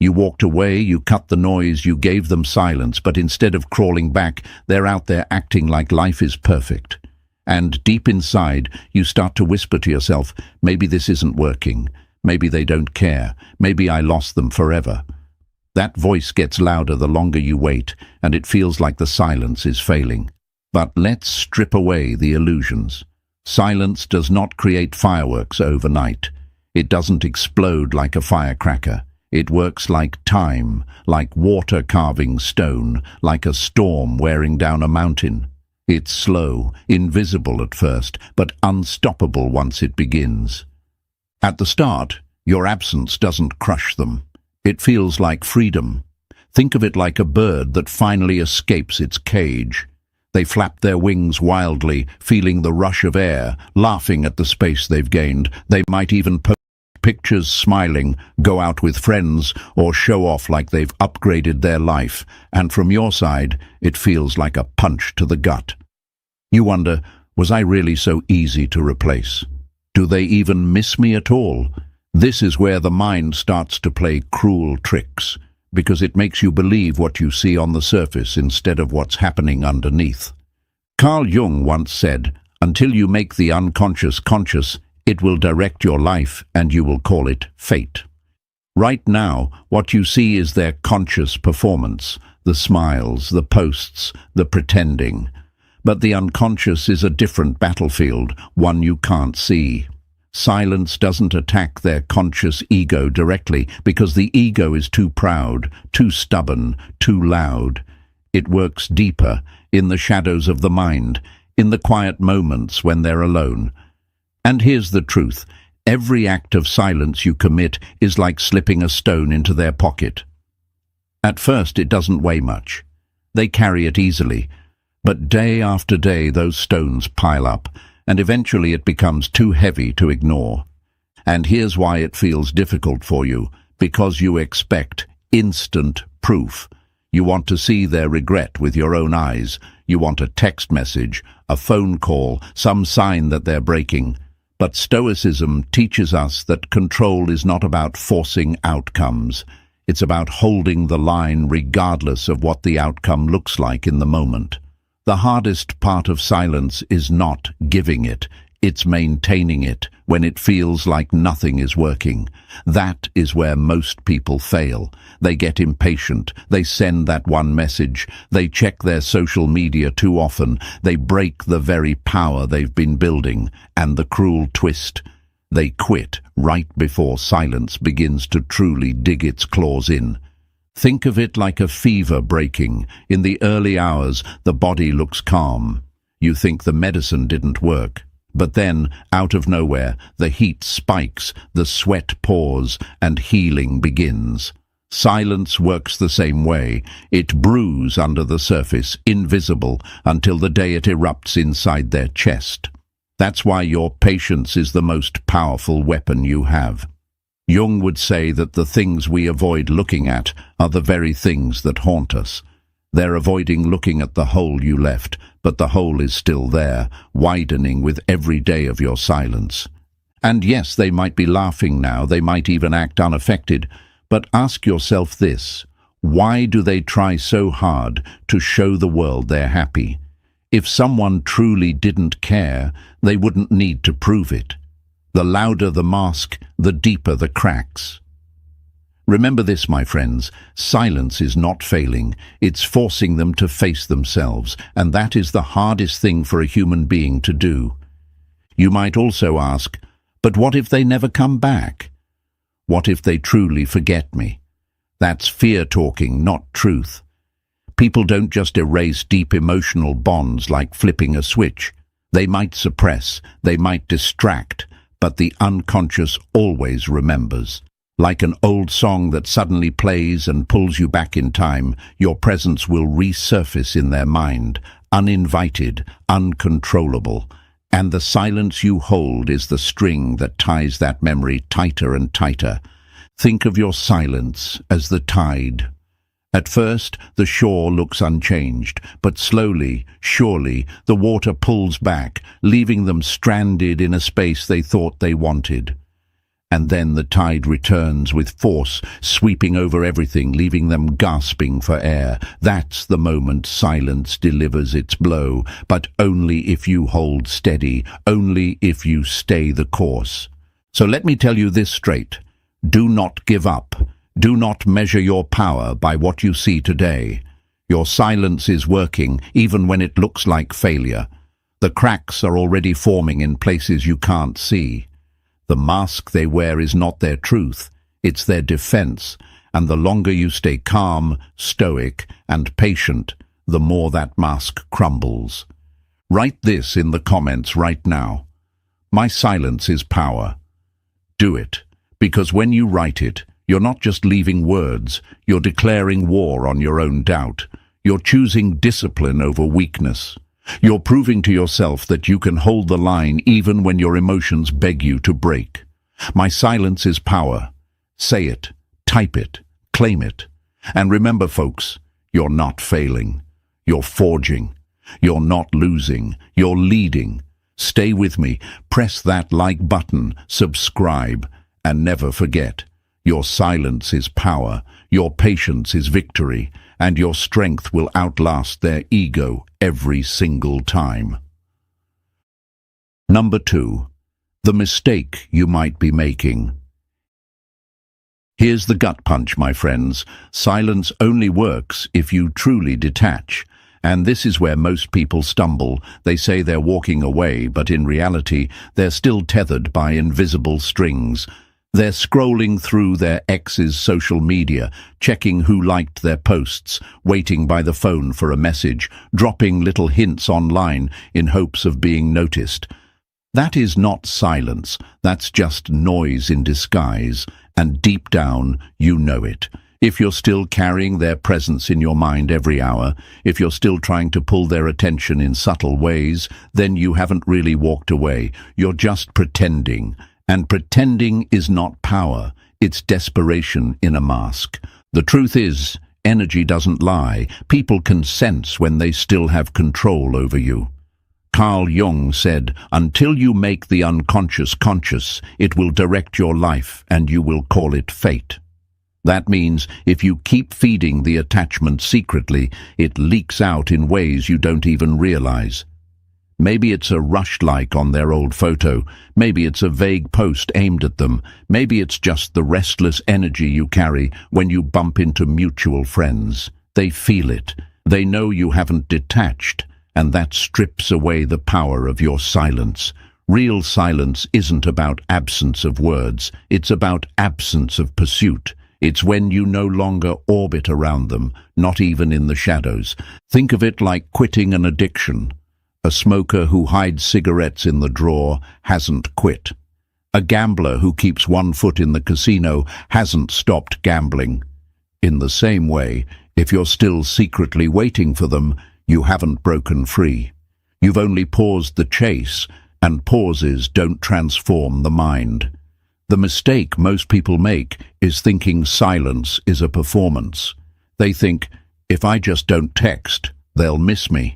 You walked away, you cut the noise, you gave them silence, but instead of crawling back, they're out there acting like life is perfect. And deep inside, you start to whisper to yourself, maybe this isn't working. Maybe they don't care. Maybe I lost them forever. That voice gets louder the longer you wait, and it feels like the silence is failing. But let's strip away the illusions. Silence does not create fireworks overnight. It doesn't explode like a firecracker. It works like time, like water carving stone, like a storm wearing down a mountain. It's slow, invisible at first, but unstoppable once it begins. At the start, your absence doesn't crush them. It feels like freedom. Think of it like a bird that finally escapes its cage. They flap their wings wildly, feeling the rush of air, laughing at the space they've gained. They might even post pictures smiling, go out with friends, or show off like they've upgraded their life. And from your side, it feels like a punch to the gut. You wonder, was I really so easy to replace? Do they even miss me at all? This is where the mind starts to play cruel tricks, because it makes you believe what you see on the surface instead of what's happening underneath. Carl Jung once said, "Until you make the unconscious conscious, it will direct your life and you will call it fate." Right now, what you see is their conscious performance, the smiles, the posts, the pretending. But the unconscious is a different battlefield, one you can't see. Silence doesn't attack their conscious ego directly because the ego is too proud, too stubborn, too loud. It works deeper, in the shadows of the mind, in the quiet moments when they're alone. And here's the truth. Every act of silence you commit is like slipping a stone into their pocket. At first it doesn't weigh much. They carry it easily. But day after day those stones pile up, and eventually it becomes too heavy to ignore. And here's why it feels difficult for you, because you expect instant proof. You want to see their regret with your own eyes. You want a text message, a phone call, some sign that they're breaking. But Stoicism teaches us that control is not about forcing outcomes. It's about holding the line regardless of what the outcome looks like in the moment. The hardest part of silence is not giving it, it's maintaining it when it feels like nothing is working. That is where most people fail. They get impatient, they send that one message, they check their social media too often, they break the very power they've been building, and the cruel twist, they quit right before silence begins to truly dig its claws in. Think of it like a fever breaking. In the early hours, the body looks calm. You think the medicine didn't work. But then, out of nowhere, the heat spikes, the sweat pours, and healing begins. Silence works the same way. It brews under the surface, invisible, until the day it erupts inside their chest. That's why your patience is the most powerful weapon you have. Jung would say that the things we avoid looking at are the very things that haunt us. They're avoiding looking at the hole you left, but the hole is still there, widening with every day of your silence. And yes, they might be laughing now, they might even act unaffected, but ask yourself this: why do they try so hard to show the world they're happy? If someone truly didn't care, they wouldn't need to prove it. The louder the mask, the deeper the cracks. Remember this, my friends, silence is not failing, it's forcing them to face themselves, and that is the hardest thing for a human being to do. You might also ask, but what if they never come back? What if they truly forget me? That's fear talking, not truth. People don't just erase deep emotional bonds like flipping a switch. They might suppress, they might distract, but the unconscious always remembers. Like an old song that suddenly plays and pulls you back in time, your presence will resurface in their mind, uninvited, uncontrollable. And the silence you hold is the string that ties that memory tighter and tighter. Think of your silence as the tide. At first, the shore looks unchanged, but slowly, surely, the water pulls back, leaving them stranded in a space they thought they wanted. And then the tide returns with force, sweeping over everything, leaving them gasping for air. That's the moment silence delivers its blow, but only if you hold steady, only if you stay the course. So let me tell you this straight. Do not give up. Do not measure your power by what you see today. Your silence is working, even when it looks like failure. The cracks are already forming in places you can't see. The mask they wear is not their truth, it's their defense, and the longer you stay calm, stoic, and patient, the more that mask crumbles. Write this in the comments right now. My silence is power. Do it, because when you write it, you're not just leaving words, you're declaring war on your own doubt. You're choosing discipline over weakness. You're proving to yourself that you can hold the line even when your emotions beg you to break. My silence is power. Say it, type it, claim it. And remember, folks, you're not failing. You're forging. You're not losing. You're leading. Stay with me. Press that like button, subscribe, and never forget. Your silence is power, your patience is victory, and your strength will outlast their ego every single time. Number 2. The mistake you might be making. Here's the gut punch, my friends. Silence only works if you truly detach. And this is where most people stumble. They say they're walking away, but in reality, they're still tethered by invisible strings. They're scrolling through their ex's social media, checking who liked their posts, waiting by the phone for a message, dropping little hints online in hopes of being noticed. That is not silence, that's just noise in disguise, and deep down, you know it. If you're still carrying their presence in your mind every hour, if you're still trying to pull their attention in subtle ways, then you haven't really walked away, you're just pretending. And pretending is not power, it's desperation in a mask. The truth is, energy doesn't lie. People can sense when they still have control over you. Carl Jung said, "Until you make the unconscious conscious, it will direct your life and you will call it fate." That means if you keep feeding the attachment secretly, it leaks out in ways you don't even realize. Maybe it's a rushed like on their old photo. Maybe it's a vague post aimed at them. Maybe it's just the restless energy you carry when you bump into mutual friends. They feel it. They know you haven't detached, and that strips away the power of your silence. Real silence isn't about absence of words. It's about absence of pursuit. It's when you no longer orbit around them, not even in the shadows. Think of it like quitting an addiction. A smoker who hides cigarettes in the drawer hasn't quit. A gambler who keeps one foot in the casino hasn't stopped gambling. In the same way, if you're still secretly waiting for them, you haven't broken free. You've only paused the chase, and pauses don't transform the mind. The mistake most people make is thinking silence is a performance. They think, if I just don't text, they'll miss me.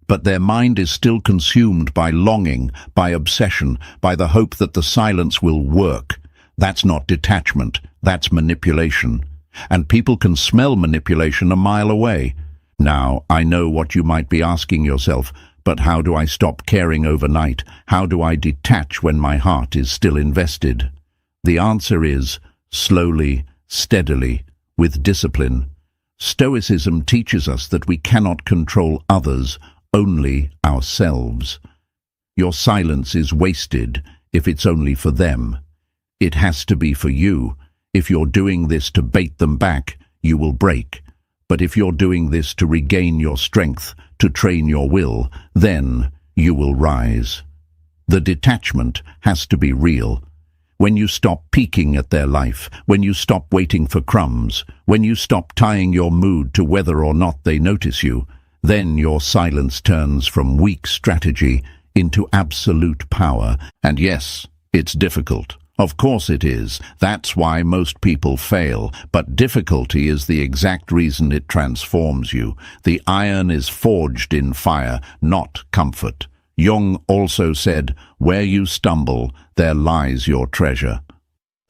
But their mind is still consumed by longing, by obsession, by the hope that the silence will work. That's not detachment, that's manipulation. And people can smell manipulation a mile away. Now, I know what you might be asking yourself, but how do I stop caring overnight? How do I detach when my heart is still invested? The answer is slowly, steadily, with discipline. Stoicism teaches us that we cannot control others, only ourselves. Your silence is wasted if it's only for them. It has to be for you. If you're doing this to bait them back, you will break. But if you're doing this to regain your strength, to train your will, then you will rise. The detachment has to be real. When you stop peeking at their life, when you stop waiting for crumbs, when you stop tying your mood to whether or not they notice you, then your silence turns from weak strategy into absolute power. And yes, it's difficult. Of course it is. That's why most people fail. But difficulty is the exact reason it transforms you. The iron is forged in fire, not comfort. Jung also said, "Where you stumble, there lies your treasure."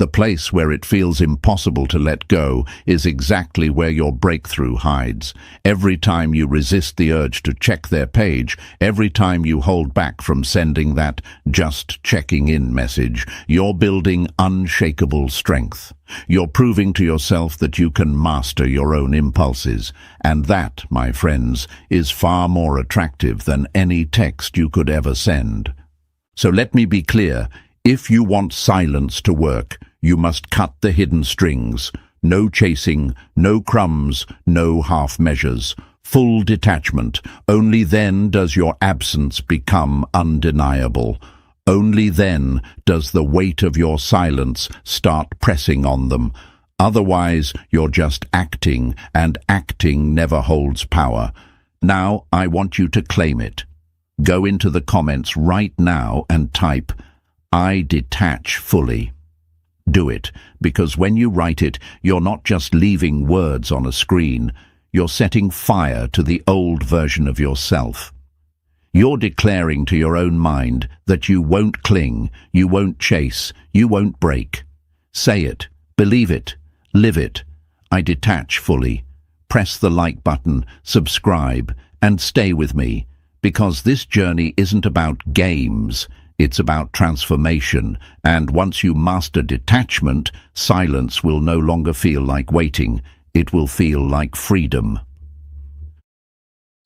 The place where it feels impossible to let go is exactly where your breakthrough hides. Every time you resist the urge to check their page, every time you hold back from sending that "just checking in" message, you're building unshakable strength. You're proving to yourself that you can master your own impulses. And that, my friends, is far more attractive than any text you could ever send. So let me be clear. If you want silence to work, you must cut the hidden strings. No chasing, no crumbs, no half measures. Full detachment. Only then does your absence become undeniable. Only then does the weight of your silence start pressing on them. Otherwise, you're just acting, and acting never holds power. Now, I want you to claim it. Go into the comments right now and type, "I detach fully." Do it, because when you write it, you're not just leaving words on a screen. You're setting fire to the old version of yourself. You're declaring to your own mind that you won't cling, you won't chase, you won't break. Say it, believe it, live it. I detach fully. Press the like button, subscribe, and stay with me, because this journey isn't about games. It's about transformation, and once you master detachment, silence will no longer feel like waiting. It will feel like freedom.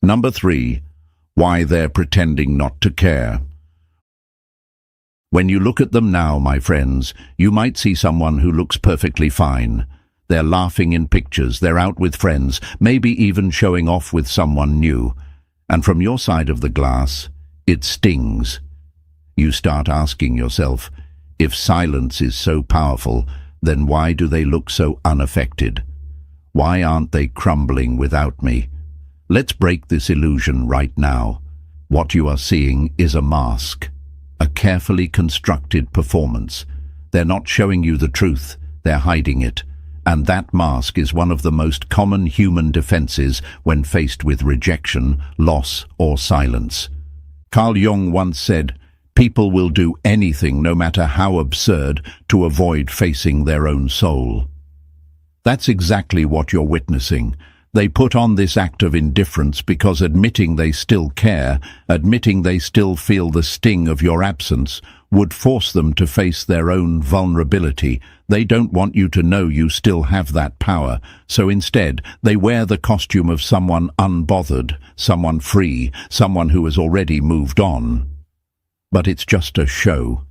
Number 3. Why they're pretending not to care. When you look at them now, my friends, you might see someone who looks perfectly fine. They're laughing in pictures, they're out with friends, maybe even showing off with someone new. And from your side of the glass, it stings. You start asking yourself, if silence is so powerful, then why do they look so unaffected? Why aren't they crumbling without me? Let's break this illusion right now. What you are seeing is a mask, a carefully constructed performance. They're not showing you the truth, they're hiding it. And that mask is one of the most common human defenses when faced with rejection, loss, or silence. Carl Jung once said, "People will do anything, no matter how absurd, to avoid facing their own soul." That's exactly what you're witnessing. They put on this act of indifference because admitting they still care, admitting they still feel the sting of your absence, would force them to face their own vulnerability. They don't want you to know you still have that power, so instead they wear the costume of someone unbothered, someone free, someone who has already moved on. But it's just a show.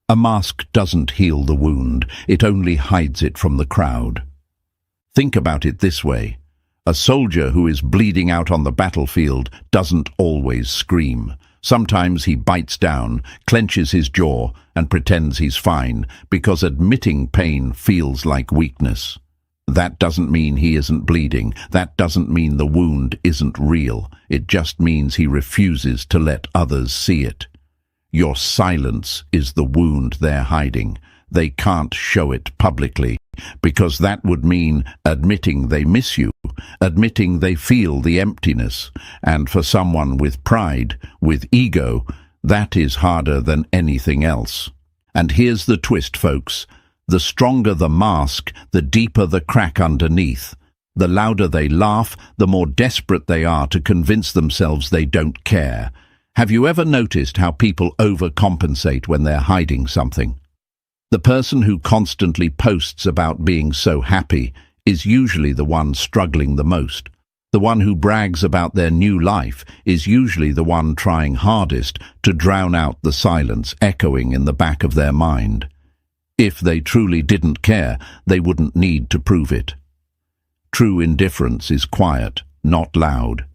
A mask doesn't heal the wound, it only hides it from the crowd. Think about it this way. A soldier who is bleeding out on the battlefield doesn't always scream. Sometimes he bites down, clenches his jaw, and pretends he's fine, because admitting pain feels like weakness. That doesn't mean he isn't bleeding. That doesn't mean the wound isn't real. It just means he refuses to let others see it. Your silence is the wound they're hiding. They can't show it publicly, because that would mean admitting they miss you, admitting they feel the emptiness. And for someone with pride, with ego, that is harder than anything else. And here's the twist, folks. The stronger the mask, the deeper the crack underneath. The louder they laugh, the more desperate they are to convince themselves they don't care. Have you ever noticed how people overcompensate when they're hiding something? The person who constantly posts about being so happy is usually the one struggling the most. The one who brags about their new life is usually the one trying hardest to drown out the silence echoing in the back of their mind. If they truly didn't care, they wouldn't need to prove it. True indifference is quiet, not loud.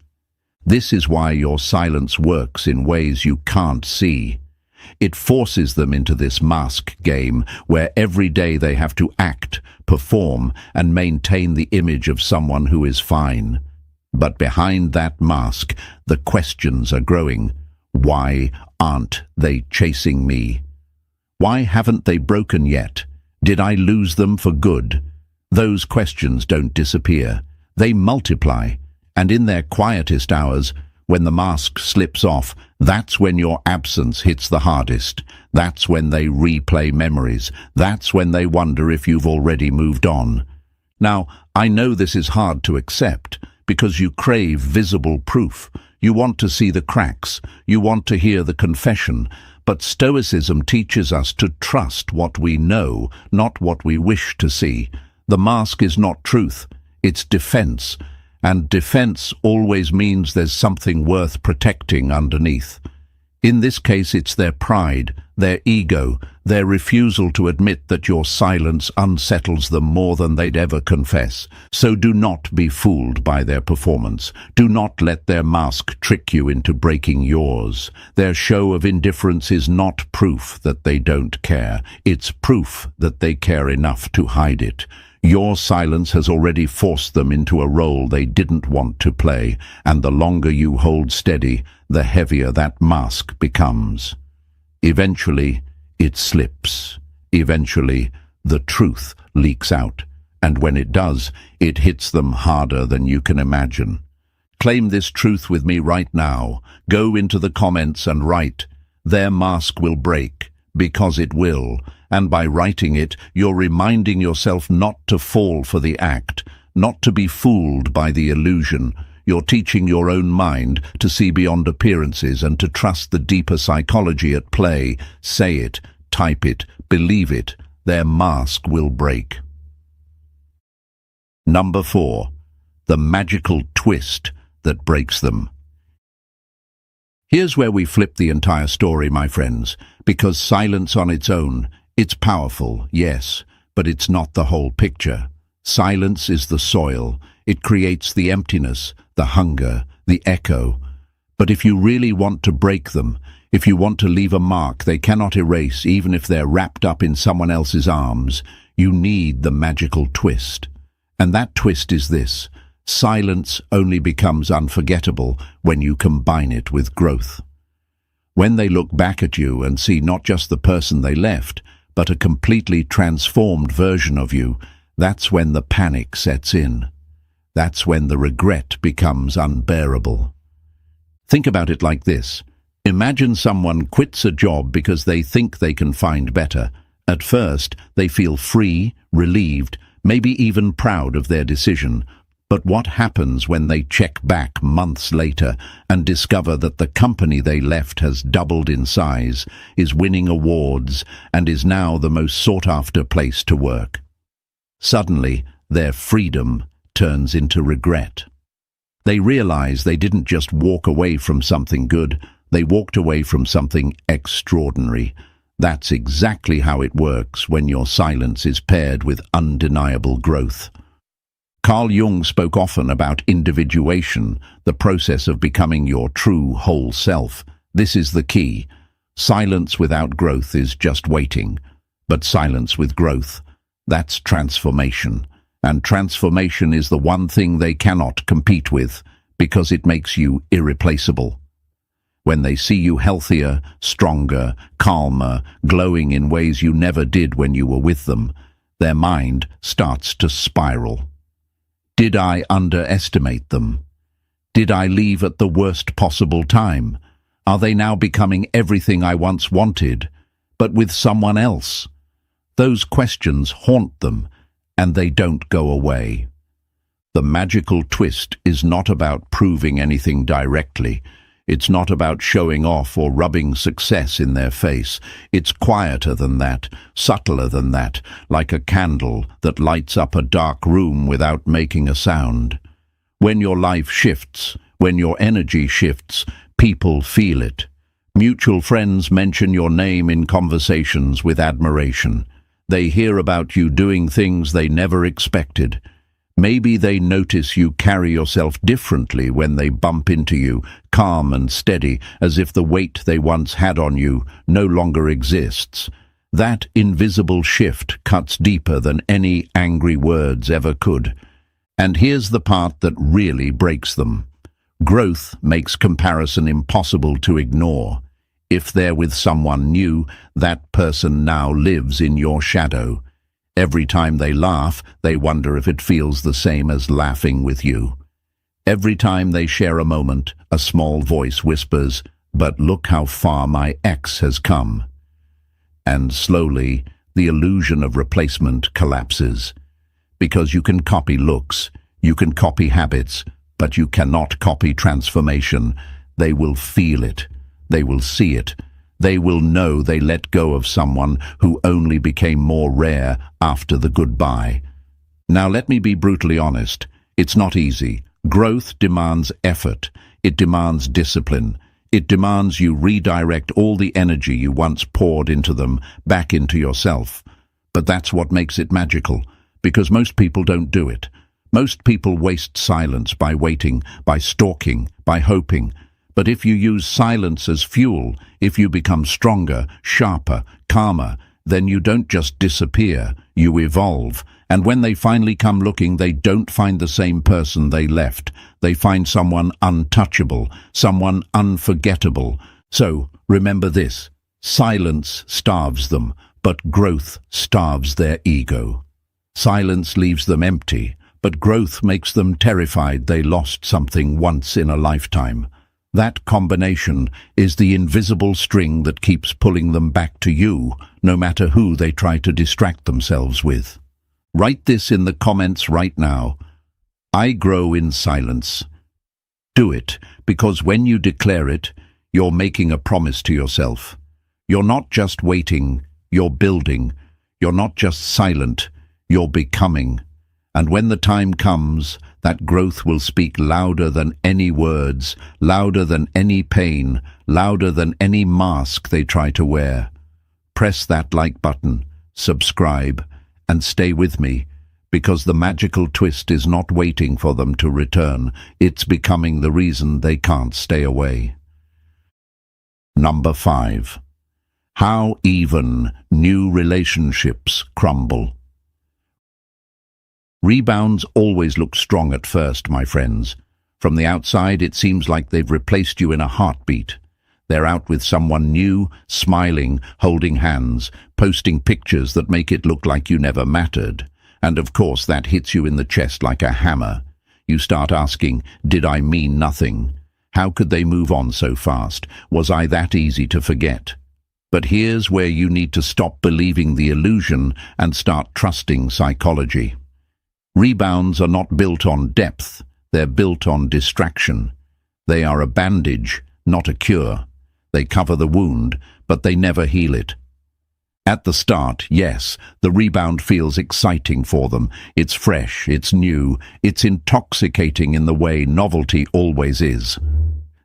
This is why your silence works in ways you can't see. It forces them into this mask game where every day they have to act, perform, and maintain the image of someone who is fine. But behind that mask, the questions are growing. Why aren't they chasing me? Why haven't they broken yet? Did I lose them for good? Those questions don't disappear. They multiply. And in their quietest hours, when the mask slips off, that's when your absence hits the hardest. That's when they replay memories. That's when they wonder if you've already moved on. Now, I know this is hard to accept because you crave visible proof. You want to see the cracks. You want to hear the confession. But Stoicism teaches us to trust what we know, not what we wish to see. The mask is not truth. It's defense. And defense always means there's something worth protecting underneath. In this case, it's their pride, their ego, their refusal to admit that your silence unsettles them more than they'd ever confess. So do not be fooled by their performance. Do not let their mask trick you into breaking yours. Their show of indifference is not proof that they don't care. It's proof that they care enough to hide it. Your silence has already forced them into a role they didn't want to play, and the longer you hold steady, the heavier that mask becomes. Eventually, it slips. Eventually, the truth leaks out, and when it does, it hits them harder than you can imagine. Claim this truth with me right now. Go into the comments and write, "Their mask will break," because it will. And by writing it, you're reminding yourself not to fall for the act, not to be fooled by the illusion. You're teaching your own mind to see beyond appearances and to trust the deeper psychology at play. Say it, type it, believe it. Their mask will break. Number 4. The magical twist that breaks them. Here's where we flip the entire story, my friends, because silence on its own, it's powerful, yes, but it's not the whole picture. Silence is the soil. It creates the emptiness, the hunger, the echo. But if you really want to break them, if you want to leave a mark they cannot erase even if they're wrapped up in someone else's arms, you need the magical twist. And that twist is this: silence only becomes unforgettable when you combine it with growth. When they look back at you and see not just the person they left, but a completely transformed version of you, that's when the panic sets in. That's when the regret becomes unbearable. Think about it like this. Imagine someone quits a job because they think they can find better. At first, they feel free, relieved, maybe even proud of their decision. But what happens when they check back months later and discover that the company they left has doubled in size, is winning awards, and is now the most sought-after place to work? Suddenly, their freedom turns into regret. They realize they didn't just walk away from something good, they walked away from something extraordinary. That's exactly how it works when your silence is paired with undeniable growth. Carl Jung spoke often about individuation, the process of becoming your true whole self. This is the key. Silence without growth is just waiting. But silence with growth, that's transformation. And transformation is the one thing they cannot compete with, because it makes you irreplaceable. When they see you healthier, stronger, calmer, glowing in ways you never did when you were with them, their mind starts to spiral. Did I underestimate them? Did I leave at the worst possible time? Are they now becoming everything I once wanted, but with someone else? Those questions haunt them, and they don't go away. The magical twist is not about proving anything directly. It's not about showing off or rubbing success in their face. It's quieter than that, subtler than that, like a candle that lights up a dark room without making a sound. When your life shifts, when your energy shifts, people feel it. Mutual friends mention your name in conversations with admiration. They hear about you doing things they never expected. Maybe they notice you carry yourself differently when they bump into you, calm and steady, as if the weight they once had on you no longer exists. That invisible shift cuts deeper than any angry words ever could. And here's the part that really breaks them. Growth makes comparison impossible to ignore. If they're with someone new, that person now lives in your shadow. Every time they laugh, they wonder if it feels the same as laughing with you. Every time they share a moment, a small voice whispers, "But look how far my ex has come." And slowly, the illusion of replacement collapses. Because you can copy looks, you can copy habits, but you cannot copy transformation. They will feel it. They will see it. They will know they let go of someone who only became more rare after the goodbye. Now let me be brutally honest. It's not easy. Growth demands effort. It demands discipline. It demands you redirect all the energy you once poured into them back into yourself. But that's what makes it magical, because most people don't do it. Most people waste silence by waiting, by stalking, by hoping. But if you use silence as fuel, if you become stronger, sharper, calmer, then you don't just disappear, you evolve. And when they finally come looking, they don't find the same person they left. They find someone untouchable, someone unforgettable. So, remember this: silence starves them, but growth starves their ego. Silence leaves them empty, but growth makes them terrified they lost something once in a lifetime. That combination is the invisible string that keeps pulling them back to you, no matter who they try to distract themselves with. Write this in the comments right now. I grow in silence. Do it, because when you declare it, you're making a promise to yourself. You're not just waiting, you're building. You're not just silent, you're becoming. And when the time comes, that growth will speak louder than any words, louder than any pain, louder than any mask they try to wear. Press that like button, subscribe, and stay with me, because the magical twist is not waiting for them to return. It's becoming the reason they can't stay away. Number 5. How even new relationships crumble. Rebounds always look strong at first, my friends. From the outside, it seems like they've replaced you in a heartbeat. They're out with someone new, smiling, holding hands, posting pictures that make it look like you never mattered. And of course, that hits you in the chest like a hammer. You start asking, did I mean nothing? How could they move on so fast? Was I that easy to forget? But here's where you need to stop believing the illusion and start trusting psychology. Rebounds are not built on depth, they're built on distraction. They are a bandage, not a cure. They cover the wound, but they never heal it. At the start, yes, the rebound feels exciting for them. It's fresh, it's new, it's intoxicating in the way novelty always is.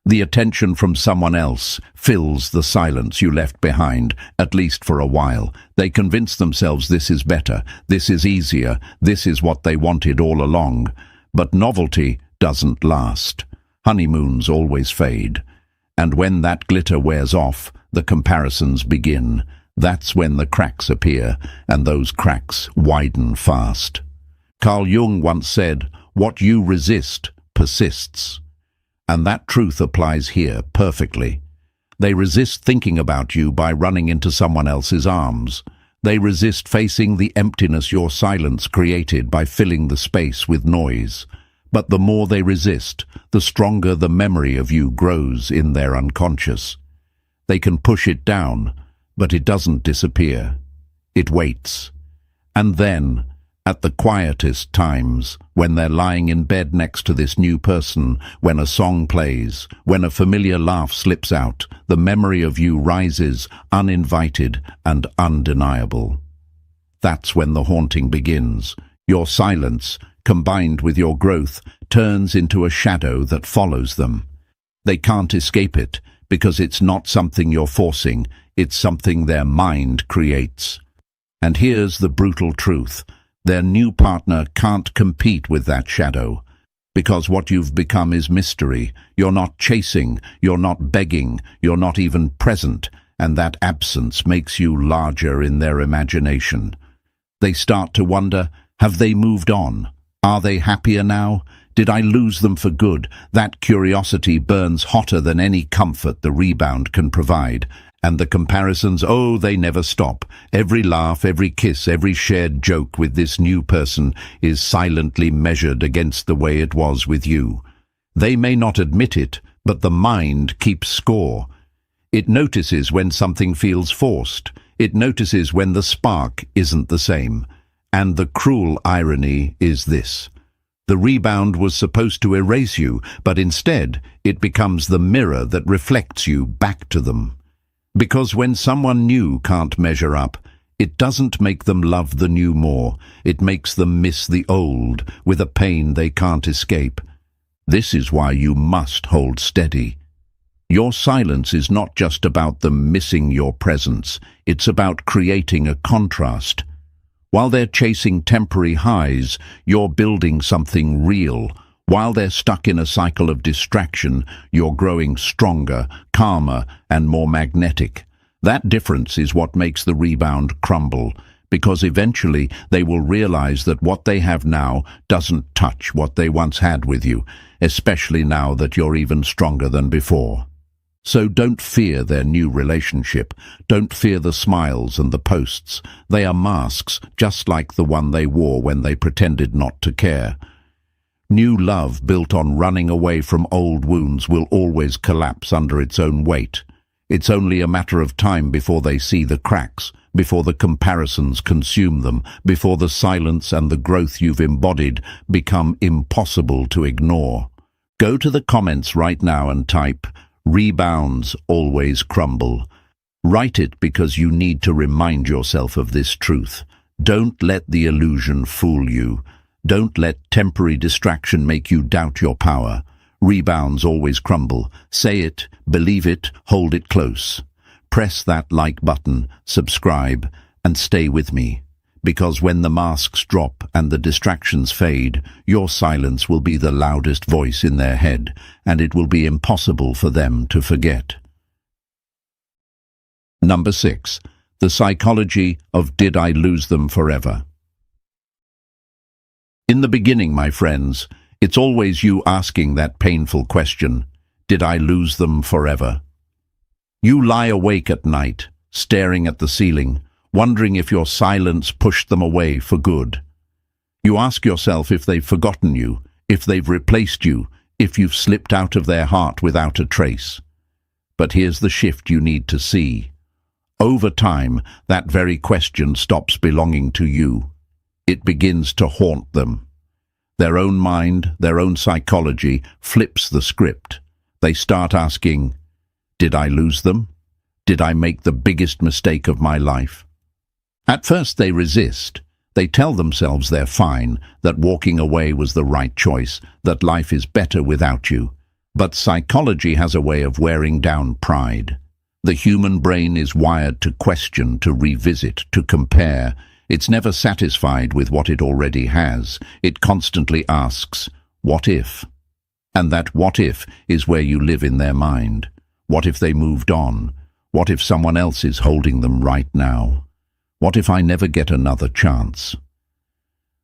The attention from someone else fills the silence you left behind, at least for a while. They convince themselves this is better, this is easier, this is what they wanted all along. But novelty doesn't last. Honeymoons always fade. And when that glitter wears off, the comparisons begin. That's when the cracks appear, and those cracks widen fast. Carl Jung once said, "What you resist persists." And that truth applies here perfectly. They resist thinking about you by running into someone else's arms. They resist facing the emptiness your silence created by filling the space with noise. But the more they resist, the stronger the memory of you grows in their unconscious. They can push it down, but it doesn't disappear. It waits. And then, at the quietest times, when they're lying in bed next to this new person, when a song plays, when a familiar laugh slips out, the memory of you rises, uninvited and undeniable. That's when the haunting begins. Your silence, combined with your growth, turns into a shadow that follows them. They can't escape it, because it's not something you're forcing, it's something their mind creates. And here's the brutal truth. Their new partner can't compete with that shadow. Because what you've become is mystery. You're not chasing, you're not begging, you're not even present, and that absence makes you larger in their imagination. They start to wonder, have they moved on? Are they happier now? Did I lose them for good? That curiosity burns hotter than any comfort the rebound can provide. And the comparisons, oh, they never stop. Every laugh, every kiss, every shared joke with this new person is silently measured against the way it was with you. They may not admit it, but the mind keeps score. It notices when something feels forced. It notices when the spark isn't the same. And the cruel irony is this. The rebound was supposed to erase you, but instead it becomes the mirror that reflects you back to them. Because when someone new can't measure up, it doesn't make them love the new more. It makes them miss the old with a pain they can't escape. This is why you must hold steady. Your silence is not just about them missing your presence. It's about creating a contrast. While they're chasing temporary highs, you're building something real. While they're stuck in a cycle of distraction, you're growing stronger, calmer, and more magnetic. That difference is what makes the rebound crumble, because eventually they will realize that what they have now doesn't touch what they once had with you, especially now that you're even stronger than before. So don't fear their new relationship. Don't fear the smiles and the posts. They are masks, just like the one they wore when they pretended not to care. New love built on running away from old wounds will always collapse under its own weight. It's only a matter of time before they see the cracks, before the comparisons consume them, before the silence and the growth you've embodied become impossible to ignore. Go to the comments right now and type, "Rebounds always crumble." Write it because you need to remind yourself of this truth. Don't let the illusion fool you. Don't let temporary distraction make you doubt your power. Rebounds always crumble. Say it, believe it, hold it close. Press that like button, subscribe, and stay with me. Because when the masks drop and the distractions fade, your silence will be the loudest voice in their head, and it will be impossible for them to forget. Number 6. The psychology of did I lose them forever? In the beginning, my friends, it's always you asking that painful question, did I lose them forever? You lie awake at night, staring at the ceiling, wondering if your silence pushed them away for good. You ask yourself if they've forgotten you, if they've replaced you, if you've slipped out of their heart without a trace. But here's the shift you need to see. Over time, that very question stops belonging to you. It begins to haunt them. Their own mind, their own psychology flips the script. They start asking, did I lose them? Did I make the biggest mistake of my life? At first they resist. They tell themselves they're fine, that walking away was the right choice, that life is better without you. But psychology has a way of wearing down pride. The human brain is wired to question, to revisit, to compare. It's never satisfied with what it already has. It constantly asks, what if? And that what if is where you live in their mind. What if they moved on? What if someone else is holding them right now? What if I never get another chance?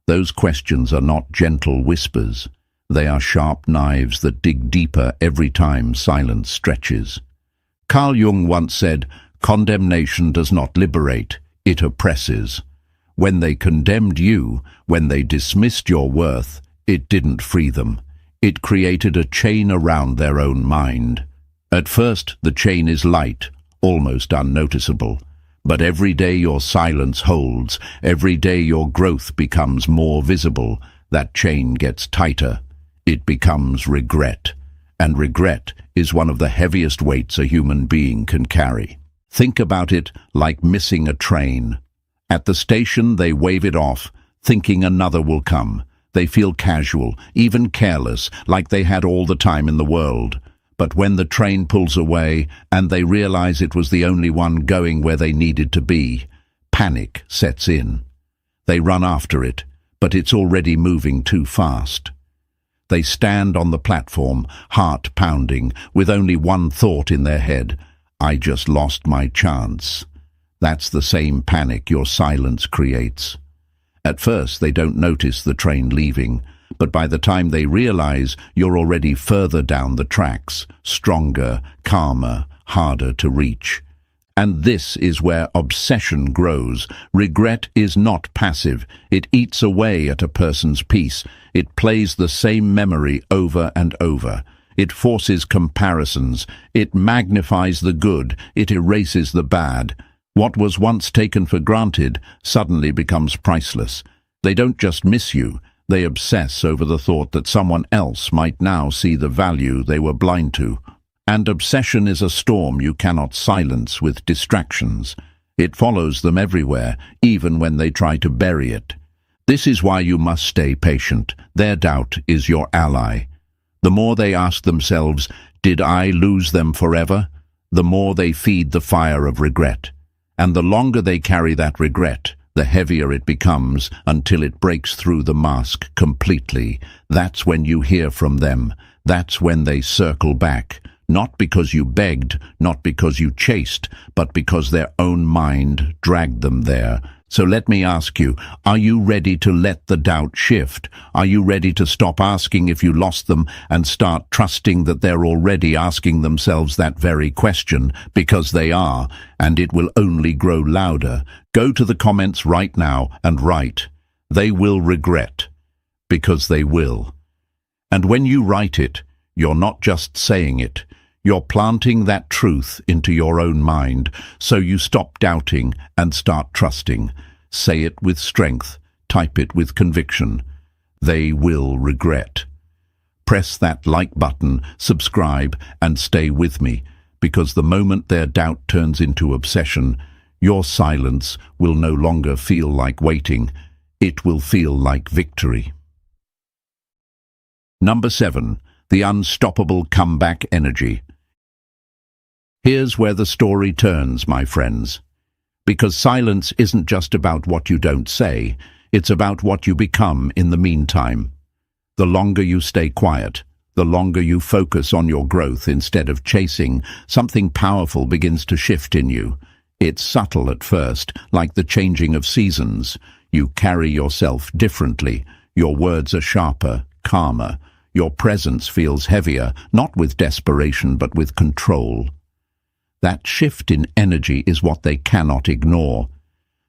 Those questions are not gentle whispers. They are sharp knives that dig deeper every time silence stretches. Carl Jung once said, condemnation does not liberate, it oppresses. When they condemned you, when they dismissed your worth, it didn't free them. It created a chain around their own mind. At first, the chain is light, almost unnoticeable. But every day your silence holds, every day your growth becomes more visible, that chain gets tighter. It becomes regret. And regret is one of the heaviest weights a human being can carry. Think about it like missing a train. At the station, they wave it off, thinking another will come. They feel casual, even careless, like they had all the time in the world. But when the train pulls away and they realize it was the only one going where they needed to be, panic sets in. They run after it, but it's already moving too fast. They stand on the platform, heart pounding, with only one thought in their head: I just lost my chance. That's the same panic your silence creates. At first they don't notice the train leaving, but by the time they realize, you're already further down the tracks, stronger, calmer, harder to reach. And this is where obsession grows. Regret is not passive. It eats away at a person's peace. It plays the same memory over and over. It forces comparisons. It magnifies the good. It erases the bad. What was once taken for granted suddenly becomes priceless. They don't just miss you. They obsess over the thought that someone else might now see the value they were blind to. And obsession is a storm you cannot silence with distractions. It follows them everywhere, even when they try to bury it. This is why you must stay patient. Their doubt is your ally. The more they ask themselves, did I lose them forever? The more they feed the fire of regret. And the longer they carry that regret, the heavier it becomes until it breaks through the mask completely. That's when you hear from them. That's when they circle back. Not because you begged, not because you chased, but because their own mind dragged them there. So let me ask you, are you ready to let the doubt shift? Are you ready to stop asking if you lost them and start trusting that they're already asking themselves that very question? Because they are, and it will only grow louder. Go to the comments right now and write, "They will regret," because they will. And when you write it, you're not just saying it. You're planting that truth into your own mind, so you stop doubting and start trusting. Say it with strength, type it with conviction. They will regret. Press that like button, subscribe, and stay with me, because the moment their doubt turns into obsession, your silence will no longer feel like waiting. It will feel like victory. Number 7. The unstoppable comeback energy. Here's where the story turns, my friends. Because silence isn't just about what you don't say, it's about what you become in the meantime. The longer you stay quiet, the longer you focus on your growth instead of chasing, something powerful begins to shift in you. It's subtle at first, like the changing of seasons. You carry yourself differently. Your words are sharper, calmer. Your presence feels heavier, not with desperation but with control. That shift in energy is what they cannot ignore.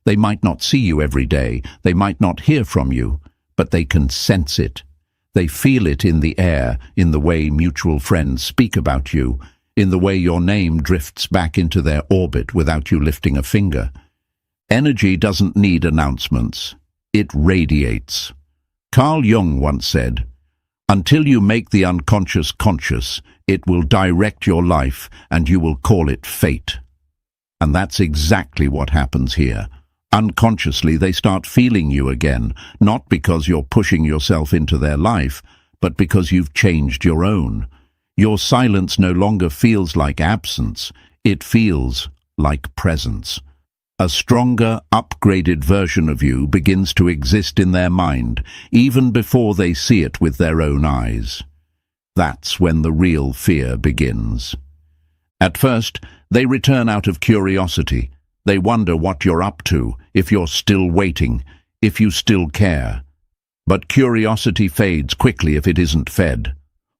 They might not see you every day, they might not hear from you, but they can sense it. They feel it in the air, in the way mutual friends speak about you, in the way your name drifts back into their orbit without you lifting a finger. Energy doesn't need announcements. It radiates. Carl Jung once said, "Until you make the unconscious conscious, it will direct your life and you will call it fate." And that's exactly what happens here. Unconsciously, they start feeling you again, not because you're pushing yourself into their life, but because you've changed your own. Your silence no longer feels like absence, it feels like presence. A stronger, upgraded version of you begins to exist in their mind, even before they see it with their own eyes. That's when the real fear begins. At first, they return out of curiosity. They wonder what you're up to, if you're still waiting, if you still care. But curiosity fades quickly if it isn't fed.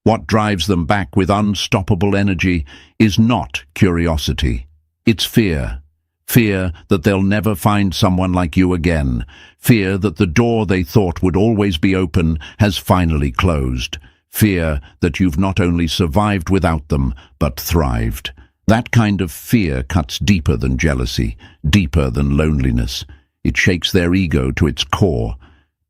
What drives them back with unstoppable energy is not curiosity. It's fear. Fear that they'll never find someone like you again. Fear that the door they thought would always be open has finally closed. Fear that you've not only survived without them, but thrived. That kind of fear cuts deeper than jealousy, deeper than loneliness. It shakes their ego to its core.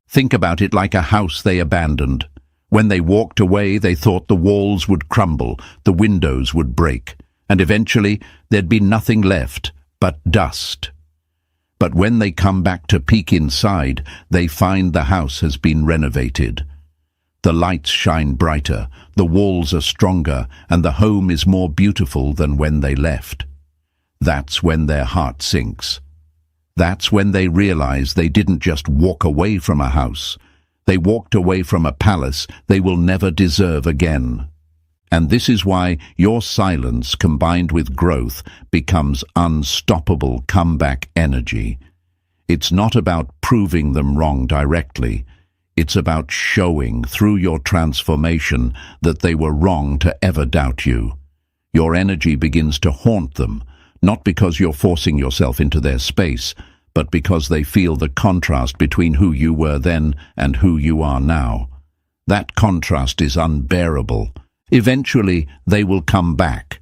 Think about it like a house they abandoned. When they walked away, they thought the walls would crumble, the windows would break, and eventually there'd be nothing left but dust. But when they come back to peek inside, they find the house has been renovated. The lights shine brighter, the walls are stronger, and the home is more beautiful than when they left. That's when their heart sinks. That's when they realize they didn't just walk away from a house. They walked away from a palace they will never deserve again. And this is why your silence combined with growth becomes unstoppable comeback energy. It's not about proving them wrong directly. It's about showing through your transformation that they were wrong to ever doubt you. Your energy begins to haunt them, not because you're forcing yourself into their space, but because they feel the contrast between who you were then and who you are now. That contrast is unbearable. Eventually, they will come back.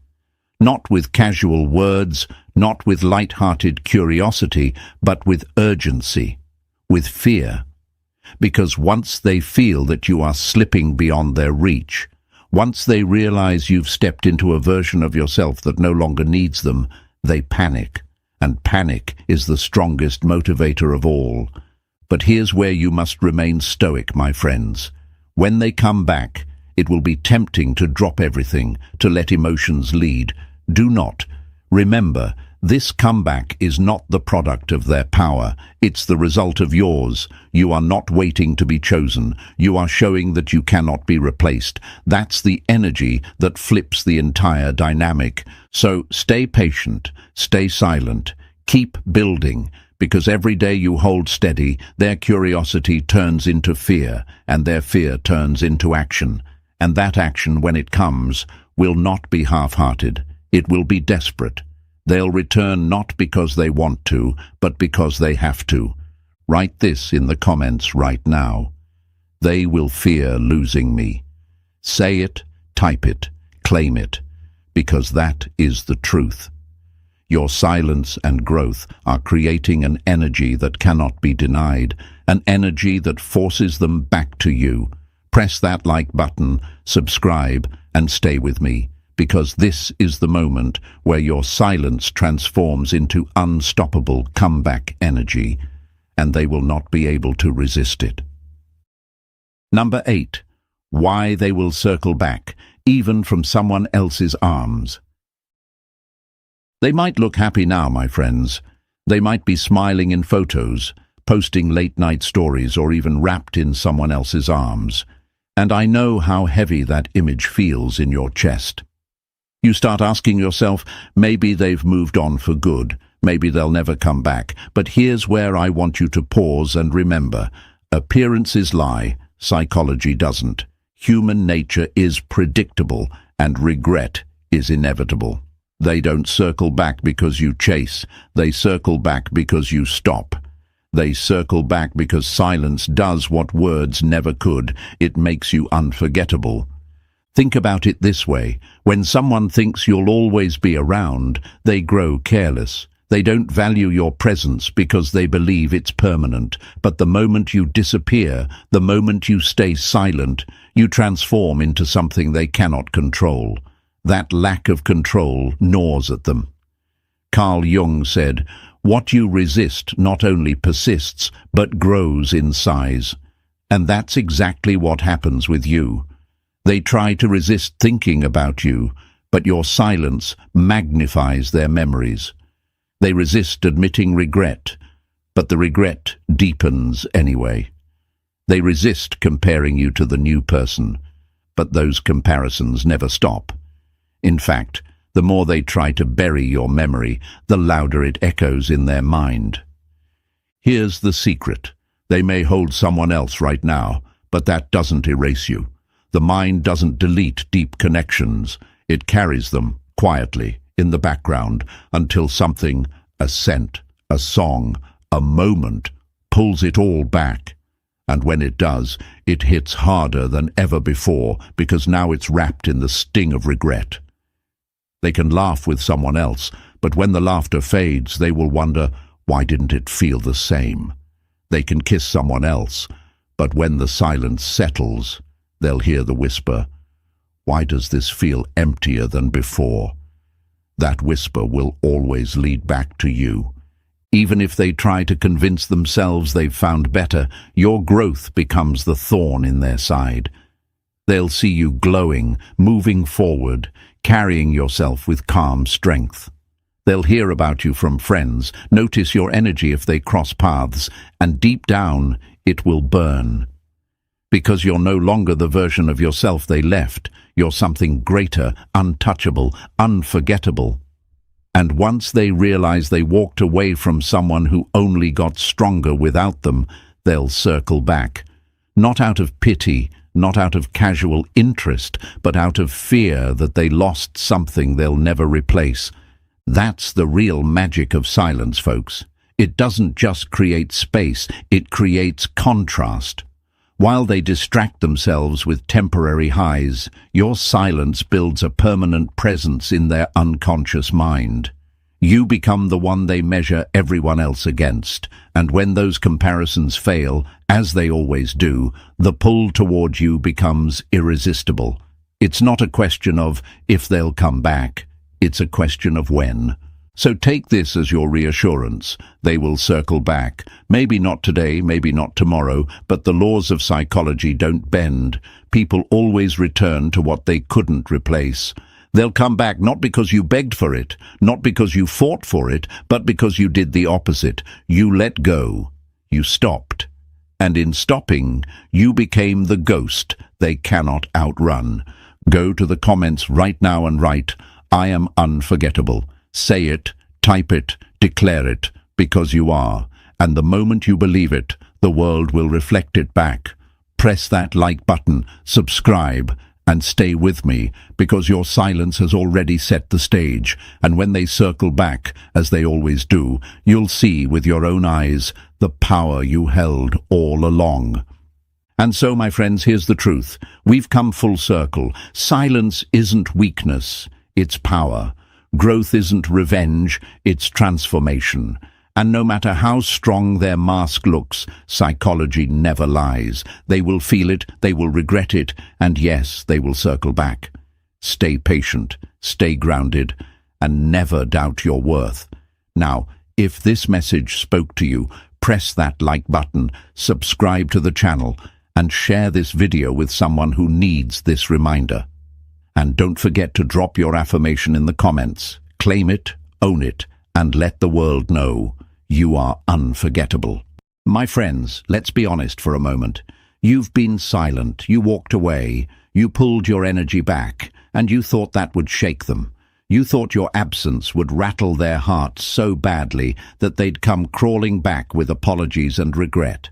Not with casual words, not with light-hearted curiosity, but with urgency, with fear. Because once they feel that you are slipping beyond their reach, once they realize you've stepped into a version of yourself that no longer needs them, they panic. And panic is the strongest motivator of all. But here's where you must remain stoic, my friends. When they come back, it will be tempting to drop everything, to let emotions lead. Do not. Remember, this comeback is not the product of their power. It's the result of yours. You are not waiting to be chosen. You are showing that you cannot be replaced. That's the energy that flips the entire dynamic. So stay patient, stay silent, keep building, because every day you hold steady, their curiosity turns into fear, and their fear turns into action. And that action, when it comes, will not be half-hearted. It will be desperate. They'll return not because they want to, but because they have to. Write this in the comments right now. They will fear losing me. Say it, type it, claim it, because that is the truth. Your silence and growth are creating an energy that cannot be denied, an energy that forces them back to you. Press that like button, subscribe, and stay with me, because this is the moment where your silence transforms into unstoppable comeback energy, and they will not be able to resist it. Number 8. Why they will circle back, even from someone else's arms. They might look happy now, my friends. They might be smiling in photos, posting late-night stories, or even wrapped in someone else's arms. And I know how heavy that image feels in your chest. You start asking yourself, maybe they've moved on for good, maybe they'll never come back. But here's where I want you to pause and remember, appearances lie, psychology doesn't. Human nature is predictable, and regret is inevitable. They don't circle back because you chase, they circle back because you stop. They circle back because silence does what words never could. It makes you unforgettable. Think about it this way. When someone thinks you'll always be around, they grow careless. They don't value your presence because they believe it's permanent. But the moment you disappear, the moment you stay silent, you transform into something they cannot control. That lack of control gnaws at them. Carl Jung said, "What you resist not only persists, but grows in size." And that's exactly what happens with you. They try to resist thinking about you, but your silence magnifies their memories. They resist admitting regret, but the regret deepens anyway. They resist comparing you to the new person, but those comparisons never stop. In fact, the more they try to bury your memory, the louder it echoes in their mind. Here's the secret. They may hold someone else right now, but that doesn't erase you. The mind doesn't delete deep connections. It carries them quietly in the background until something, a scent, a song, a moment, pulls it all back. And when it does, it hits harder than ever before because now it's wrapped in the sting of regret. They can laugh with someone else, but when the laughter fades, they will wonder, why didn't it feel the same? They can kiss someone else, but when the silence settles, they'll hear the whisper, why does this feel emptier than before? That whisper will always lead back to you. Even if they try to convince themselves they've found better, your growth becomes the thorn in their side. They'll see you glowing, moving forward, carrying yourself with calm strength. They'll hear about you from friends, notice your energy if they cross paths, and deep down, it will burn. Because you're no longer the version of yourself they left. You're something greater, untouchable, unforgettable. And once they realize they walked away from someone who only got stronger without them, they'll circle back. Not out of pity, not out of casual interest, but out of fear that they lost something they'll never replace. That's the real magic of silence, folks. It doesn't just create space, it creates contrast. While they distract themselves with temporary highs, your silence builds a permanent presence in their unconscious mind. You become the one they measure everyone else against, and when those comparisons fail, as they always do, the pull towards you becomes irresistible. It's not a question of if they'll come back, it's a question of when. So take this as your reassurance. They will circle back. Maybe not today, maybe not tomorrow, but the laws of psychology don't bend. People always return to what they couldn't replace. They'll come back not because you begged for it, not because you fought for it, but because you did the opposite. You let go. You stopped. And in stopping, you became the ghost they cannot outrun. Go to the comments right now and write, "I am unforgettable." Say it, type it, declare it, because you are. And the moment you believe it, the world will reflect it back. Press that like button, subscribe, and stay with me, because your silence has already set the stage. And when they circle back, as they always do, you'll see with your own eyes the power you held all along. And so, my friends, here's the truth. We've come full circle. Silence isn't weakness, it's power. Growth isn't revenge, it's transformation. And no matter how strong their mask looks, psychology never lies. They will feel it, they will regret it, and yes, they will circle back. Stay patient, stay grounded, and never doubt your worth. Now, if this message spoke to you, press that like button, subscribe to the channel, and share this video with someone who needs this reminder. And don't forget to drop your affirmation in the comments. Claim it, own it, and let the world know you are unforgettable. My friends, let's be honest for a moment. You've been silent, you walked away, you pulled your energy back, and you thought that would shake them. You thought your absence would rattle their hearts so badly that they'd come crawling back with apologies and regret.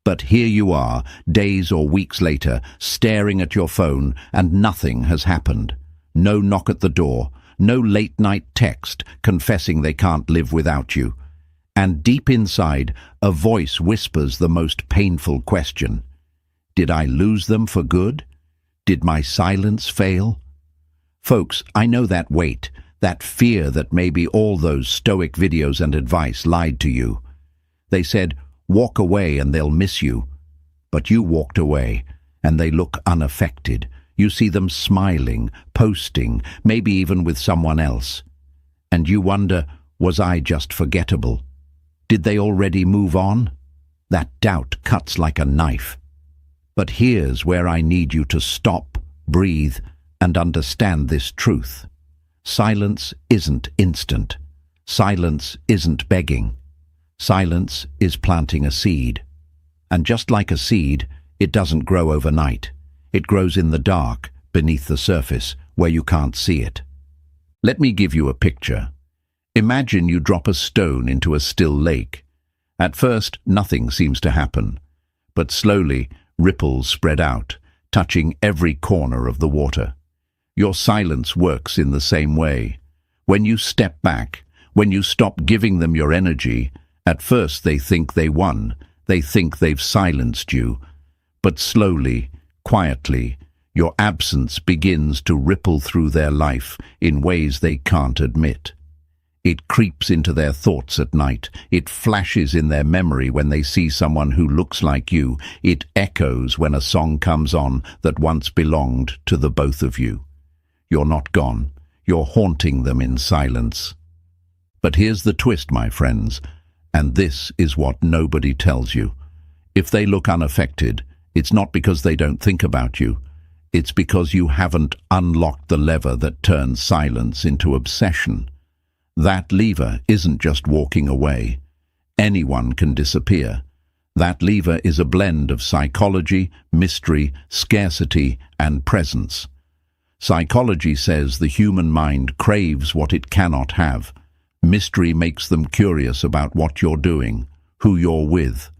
But here you are, days or weeks later, staring at your phone, and nothing has happened. No knock at the door, no late-night text confessing they can't live without you. And deep inside, a voice whispers the most painful question. Did I lose them for good? Did my silence fail? Folks, I know that weight, that fear that maybe all those Stoic videos and advice lied to you. They said, walk away and they'll miss you. But you walked away, and they look unaffected. You see them smiling, posting, maybe even with someone else. And you wonder, was I just forgettable? Did they already move on? That doubt cuts like a knife. But here's where I need you to stop, breathe, and understand this truth. Silence isn't instant. Silence isn't begging. Silence is planting a seed. And just like a seed, it doesn't grow overnight. It grows in the dark, beneath the surface, where you can't see it. Let me give you a picture. Imagine you drop a stone into a still lake. At first, nothing seems to happen. But slowly, ripples spread out, touching every corner of the water. Your silence works in the same way. When you step back, when you stop giving them your energy, at first they think they won. They think they've silenced you. But slowly, quietly, your absence begins to ripple through their life in ways they can't admit. It creeps into their thoughts at night. It flashes in their memory when they see someone who looks like you. It echoes when a song comes on that once belonged to the both of you. You're not gone. You're haunting them in silence. But here's the twist, my friends, and this is what nobody tells you. If they look unaffected, it's not because they don't think about you. It's because you haven't unlocked the lever that turns silence into obsession. That lever isn't just walking away. Anyone can disappear. That lever is a blend of psychology, mystery, scarcity, and presence. Psychology says the human mind craves what it cannot have. Mystery makes them curious about what you're doing, who you're with.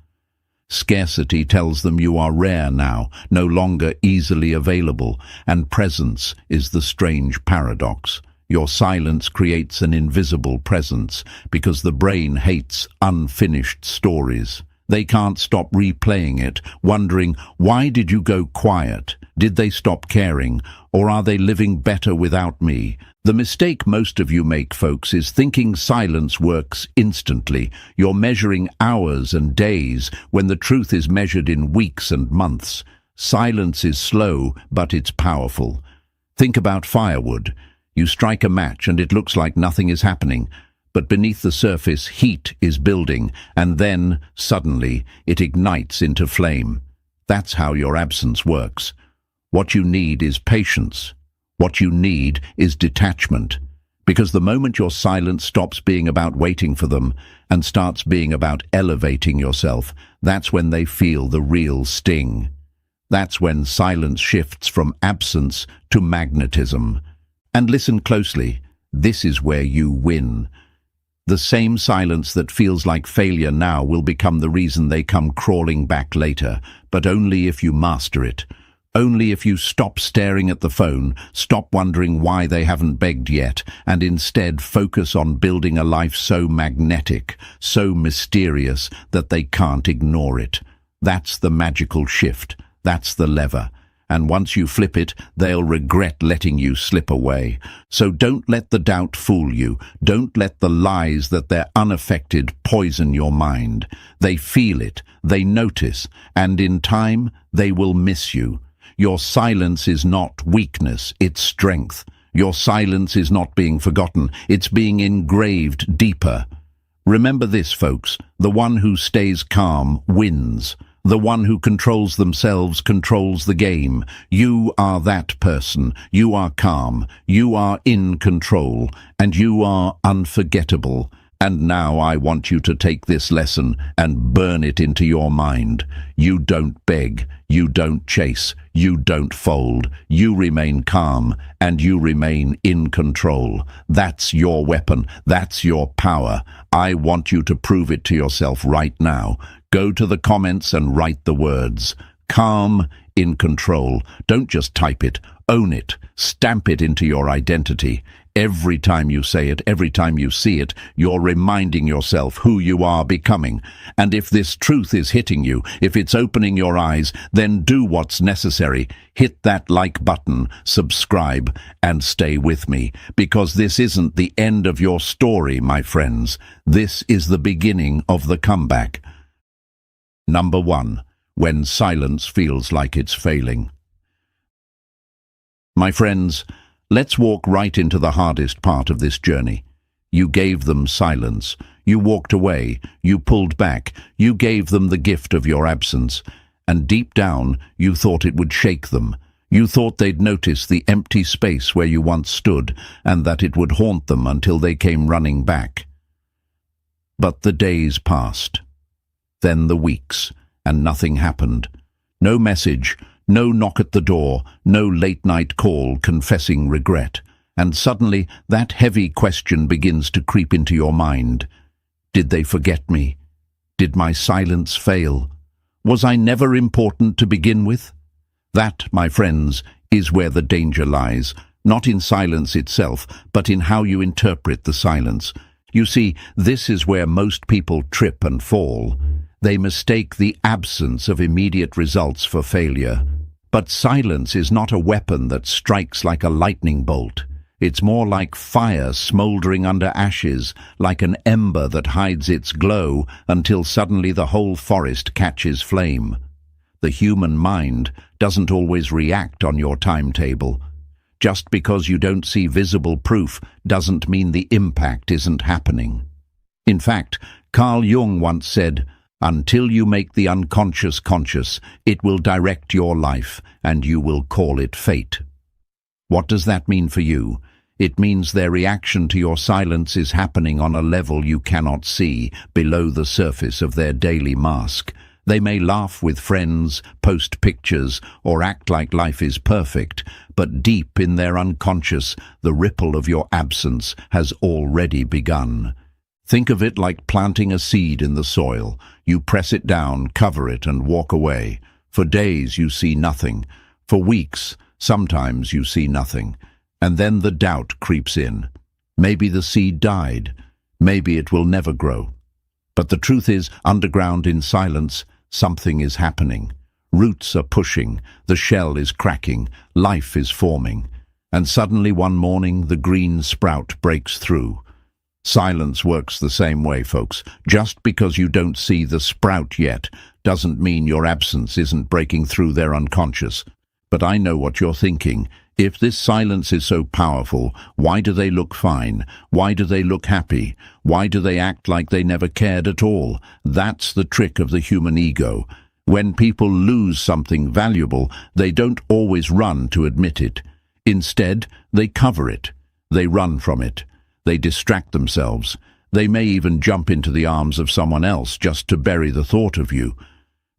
Scarcity tells them you are rare now, no longer easily available, and presence is the strange paradox. Your silence creates an invisible presence because the brain hates unfinished stories. They can't stop replaying it, wondering, why did you go quiet? Did they stop caring? Or are they living better without me? The mistake most of you make, folks, is thinking silence works instantly. You're measuring hours and days when the truth is measured in weeks and months. Silence is slow, but it's powerful. Think about firewood. You strike a match and it looks like nothing is happening. But beneath the surface, heat is building, and then, suddenly, it ignites into flame. That's how your absence works. What you need is patience. What you need is detachment. Because the moment your silence stops being about waiting for them and starts being about elevating yourself, that's when they feel the real sting. That's when silence shifts from absence to magnetism. And listen closely, this is where you win. The same silence that feels like failure now will become the reason they come crawling back later, but only if you master it. Only if you stop staring at the phone, stop wondering why they haven't begged yet, and instead focus on building a life so magnetic, so mysterious, that they can't ignore it. That's the magical shift. That's the lever. And once you flip it, they'll regret letting you slip away. So don't let the doubt fool you. Don't let the lies that they're unaffected poison your mind. They feel it, they notice, and in time, they will miss you. Your silence is not weakness, it's strength. Your silence is not being forgotten, it's being engraved deeper. Remember this, folks, the one who stays calm wins. The one who controls themselves controls the game. You are that person. You are calm. You are in control. And you are unforgettable. And now I want you to take this lesson and burn it into your mind. You don't beg. You don't chase. You don't fold. You remain calm. And you remain in control. That's your weapon. That's your power. I want you to prove it to yourself right now. Go to the comments and write the words. Calm, in control. Don't just type it. Own it. Stamp it into your identity. Every time you say it, every time you see it, you're reminding yourself who you are becoming. And if this truth is hitting you, if it's opening your eyes, then do what's necessary. Hit that like button, subscribe, and stay with me. Because this isn't the end of your story, my friends. This is the beginning of the comeback. Number 1. When silence feels like it's failing. My friends, let's walk right into the hardest part of this journey. You gave them silence. You walked away. You pulled back. You gave them the gift of your absence. And deep down, you thought it would shake them. You thought they'd notice the empty space where you once stood, and that it would haunt them until they came running back. But the days passed. Then the weeks, and nothing happened. No message, no knock at the door, no late-night call confessing regret. And suddenly that heavy question begins to creep into your mind. Did they forget me? Did my silence fail? Was I never important to begin with? That, my friends, is where the danger lies, not in silence itself, but in how you interpret the silence. You see, this is where most people trip and fall. They mistake the absence of immediate results for failure. But silence is not a weapon that strikes like a lightning bolt. It's more like fire smoldering under ashes, like an ember that hides its glow until suddenly the whole forest catches flame. The human mind doesn't always react on your timetable. Just because you don't see visible proof doesn't mean the impact isn't happening. In fact, Carl Jung once said, "Until you make the unconscious conscious, it will direct your life, and you will call it fate." What does that mean for you? It means their reaction to your silence is happening on a level you cannot see, below the surface of their daily mask. They may laugh with friends, post pictures, or act like life is perfect, but deep in their unconscious, the ripple of your absence has already begun. Think of it like planting a seed in the soil. You press it down, cover it, and walk away. For days you see nothing. For weeks, sometimes you see nothing. And then the doubt creeps in. Maybe the seed died. Maybe it will never grow. But the truth is, underground in silence, something is happening. Roots are pushing, the shell is cracking, life is forming. And suddenly one morning the green sprout breaks through. Silence works the same way, folks. Just because you don't see the sprout yet doesn't mean your absence isn't breaking through their unconscious. But I know what you're thinking. If this silence is so powerful, why do they look fine? Why do they look happy? Why do they act like they never cared at all? That's the trick of the human ego. When people lose something valuable, they don't always run to admit it. Instead, they cover it. They run from it. They distract themselves. They may even jump into the arms of someone else just to bury the thought of you.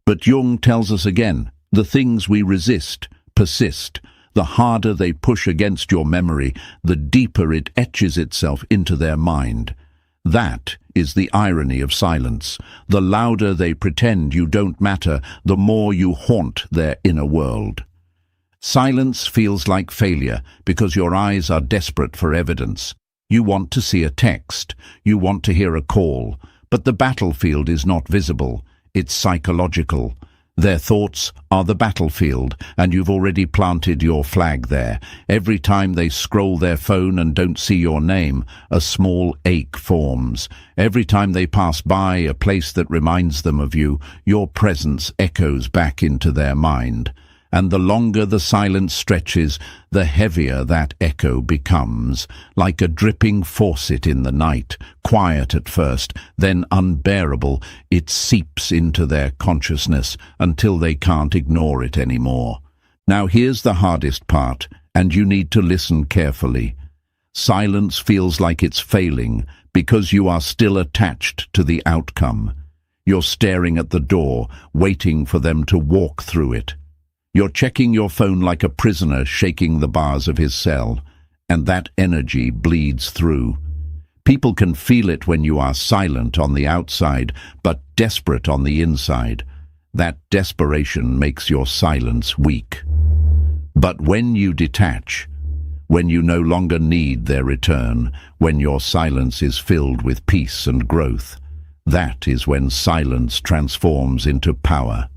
But Jung tells us again, the things we resist persist. The harder they push against your memory, the deeper it etches itself into their mind. That is the irony of silence. The louder they pretend you don't matter, the more you haunt their inner world. Silence feels like failure because your eyes are desperate for evidence. You want to see a text. You want to hear a call. But the battlefield is not visible. It's psychological. Their thoughts are the battlefield, and you've already planted your flag there. Every time they scroll their phone and don't see your name, a small ache forms. Every time they pass by a place that reminds them of you, your presence echoes back into their mind. And the longer the silence stretches, the heavier that echo becomes, like a dripping faucet in the night, quiet at first, then unbearable. It seeps into their consciousness until they can't ignore it anymore. Now here's the hardest part, and you need to listen carefully. Silence feels like it's failing because you are still attached to the outcome. You're staring at the door, waiting for them to walk through it. You're checking your phone like a prisoner shaking the bars of his cell, and that energy bleeds through. People can feel it when you are silent on the outside, but desperate on the inside. That desperation makes your silence weak. But when you detach, when you no longer need their return, when your silence is filled with peace and growth, that is when silence transforms into power.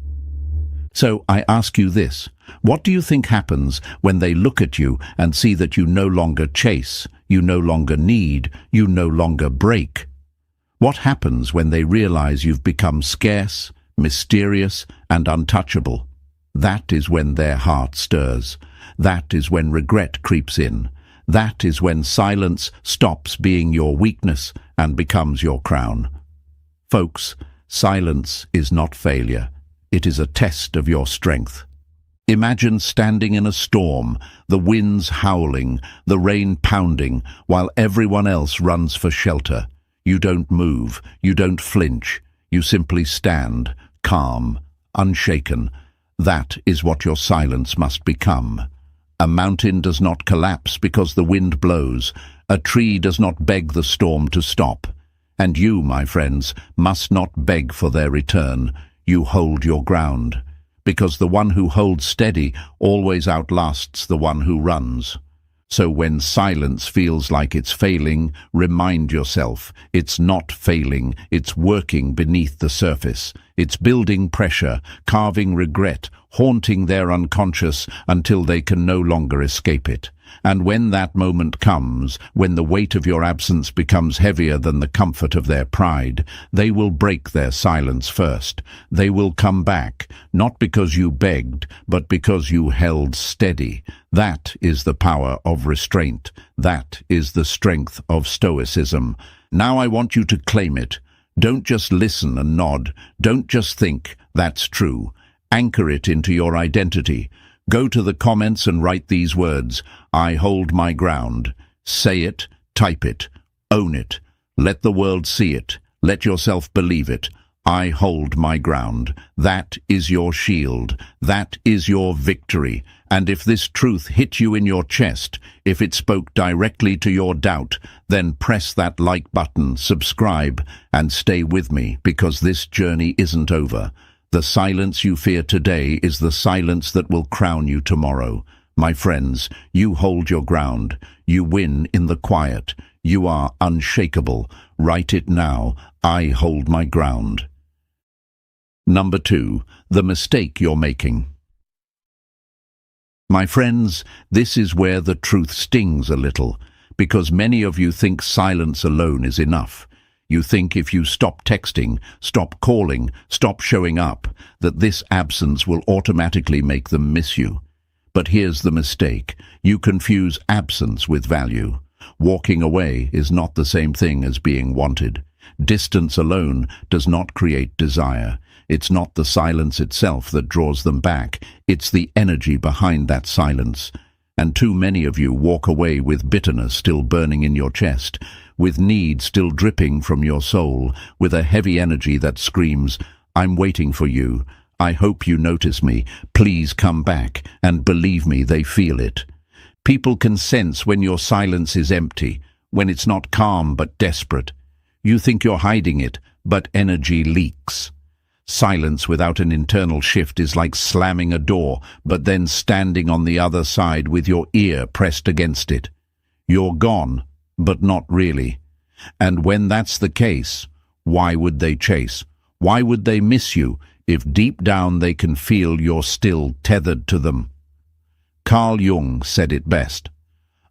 So I ask you this, what do you think happens when they look at you and see that you no longer chase, you no longer need, you no longer break? What happens when they realize you've become scarce, mysterious, and untouchable? That is when their heart stirs. That is when regret creeps in. That is when silence stops being your weakness and becomes your crown. Folks, silence is not failure. It is a test of your strength. Imagine standing in a storm, the winds howling, the rain pounding, while everyone else runs for shelter. You don't move, you don't flinch, you simply stand, calm, unshaken. That is what your silence must become. A mountain does not collapse because the wind blows. A tree does not beg the storm to stop. And you, my friends, must not beg for their return. You hold your ground, because the one who holds steady always outlasts the one who runs. So when silence feels like it's failing, remind yourself, it's not failing, it's working beneath the surface. It's building pressure, carving regret, haunting their unconscious until they can no longer escape it. And when that moment comes, when the weight of your absence becomes heavier than the comfort of their pride, they will break their silence first. They will come back, not because you begged, but because you held steady. That is the power of restraint. That is the strength of Stoicism. Now I want you to claim it. Don't just listen and nod. Don't just think, that's true. Anchor it into your identity. Go to the comments and write these words, I hold my ground. Say it, type it, own it. Let the world see it. Let yourself believe it. I hold my ground. That is your shield. That is your victory. And if this truth hit you in your chest, if it spoke directly to your doubt, then press that like button, subscribe, and stay with me, because this journey isn't over. The silence you fear today is the silence that will crown you tomorrow. My friends, you hold your ground. You win in the quiet. You are unshakable. Write it now. I hold my ground. Number 2, the mistake you're making. My friends, this is where the truth stings a little, because many of you think silence alone is enough. You think if you stop texting, stop calling, stop showing up, that this absence will automatically make them miss you. But here's the mistake. You confuse absence with value. Walking away is not the same thing as being wanted. Distance alone does not create desire. It's not the silence itself that draws them back. It's the energy behind that silence. And too many of you walk away with bitterness still burning in your chest, with need still dripping from your soul, with a heavy energy that screams, I'm waiting for you. I hope you notice me. Please come back. And believe me, they feel it. People can sense when your silence is empty, when it's not calm but desperate. You think you're hiding it, but energy leaks. Silence without an internal shift is like slamming a door, but then standing on the other side with your ear pressed against it. You're gone, but not really. And when that's the case, why would they chase? Why would they miss you if deep down they can feel you're still tethered to them? Carl Jung said it best.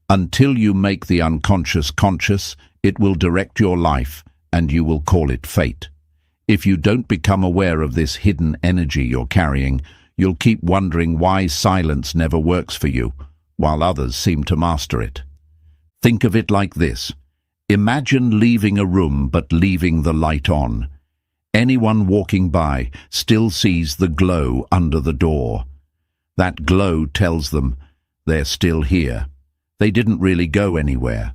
Until you make the unconscious conscious, it will direct your life, and you will call it fate. If you don't become aware of this hidden energy you're carrying, you'll keep wondering why silence never works for you, while others seem to master it. Think of it like this. Imagine leaving a room but leaving the light on. Anyone walking by still sees the glow under the door. That glow tells them they're still here. They didn't really go anywhere.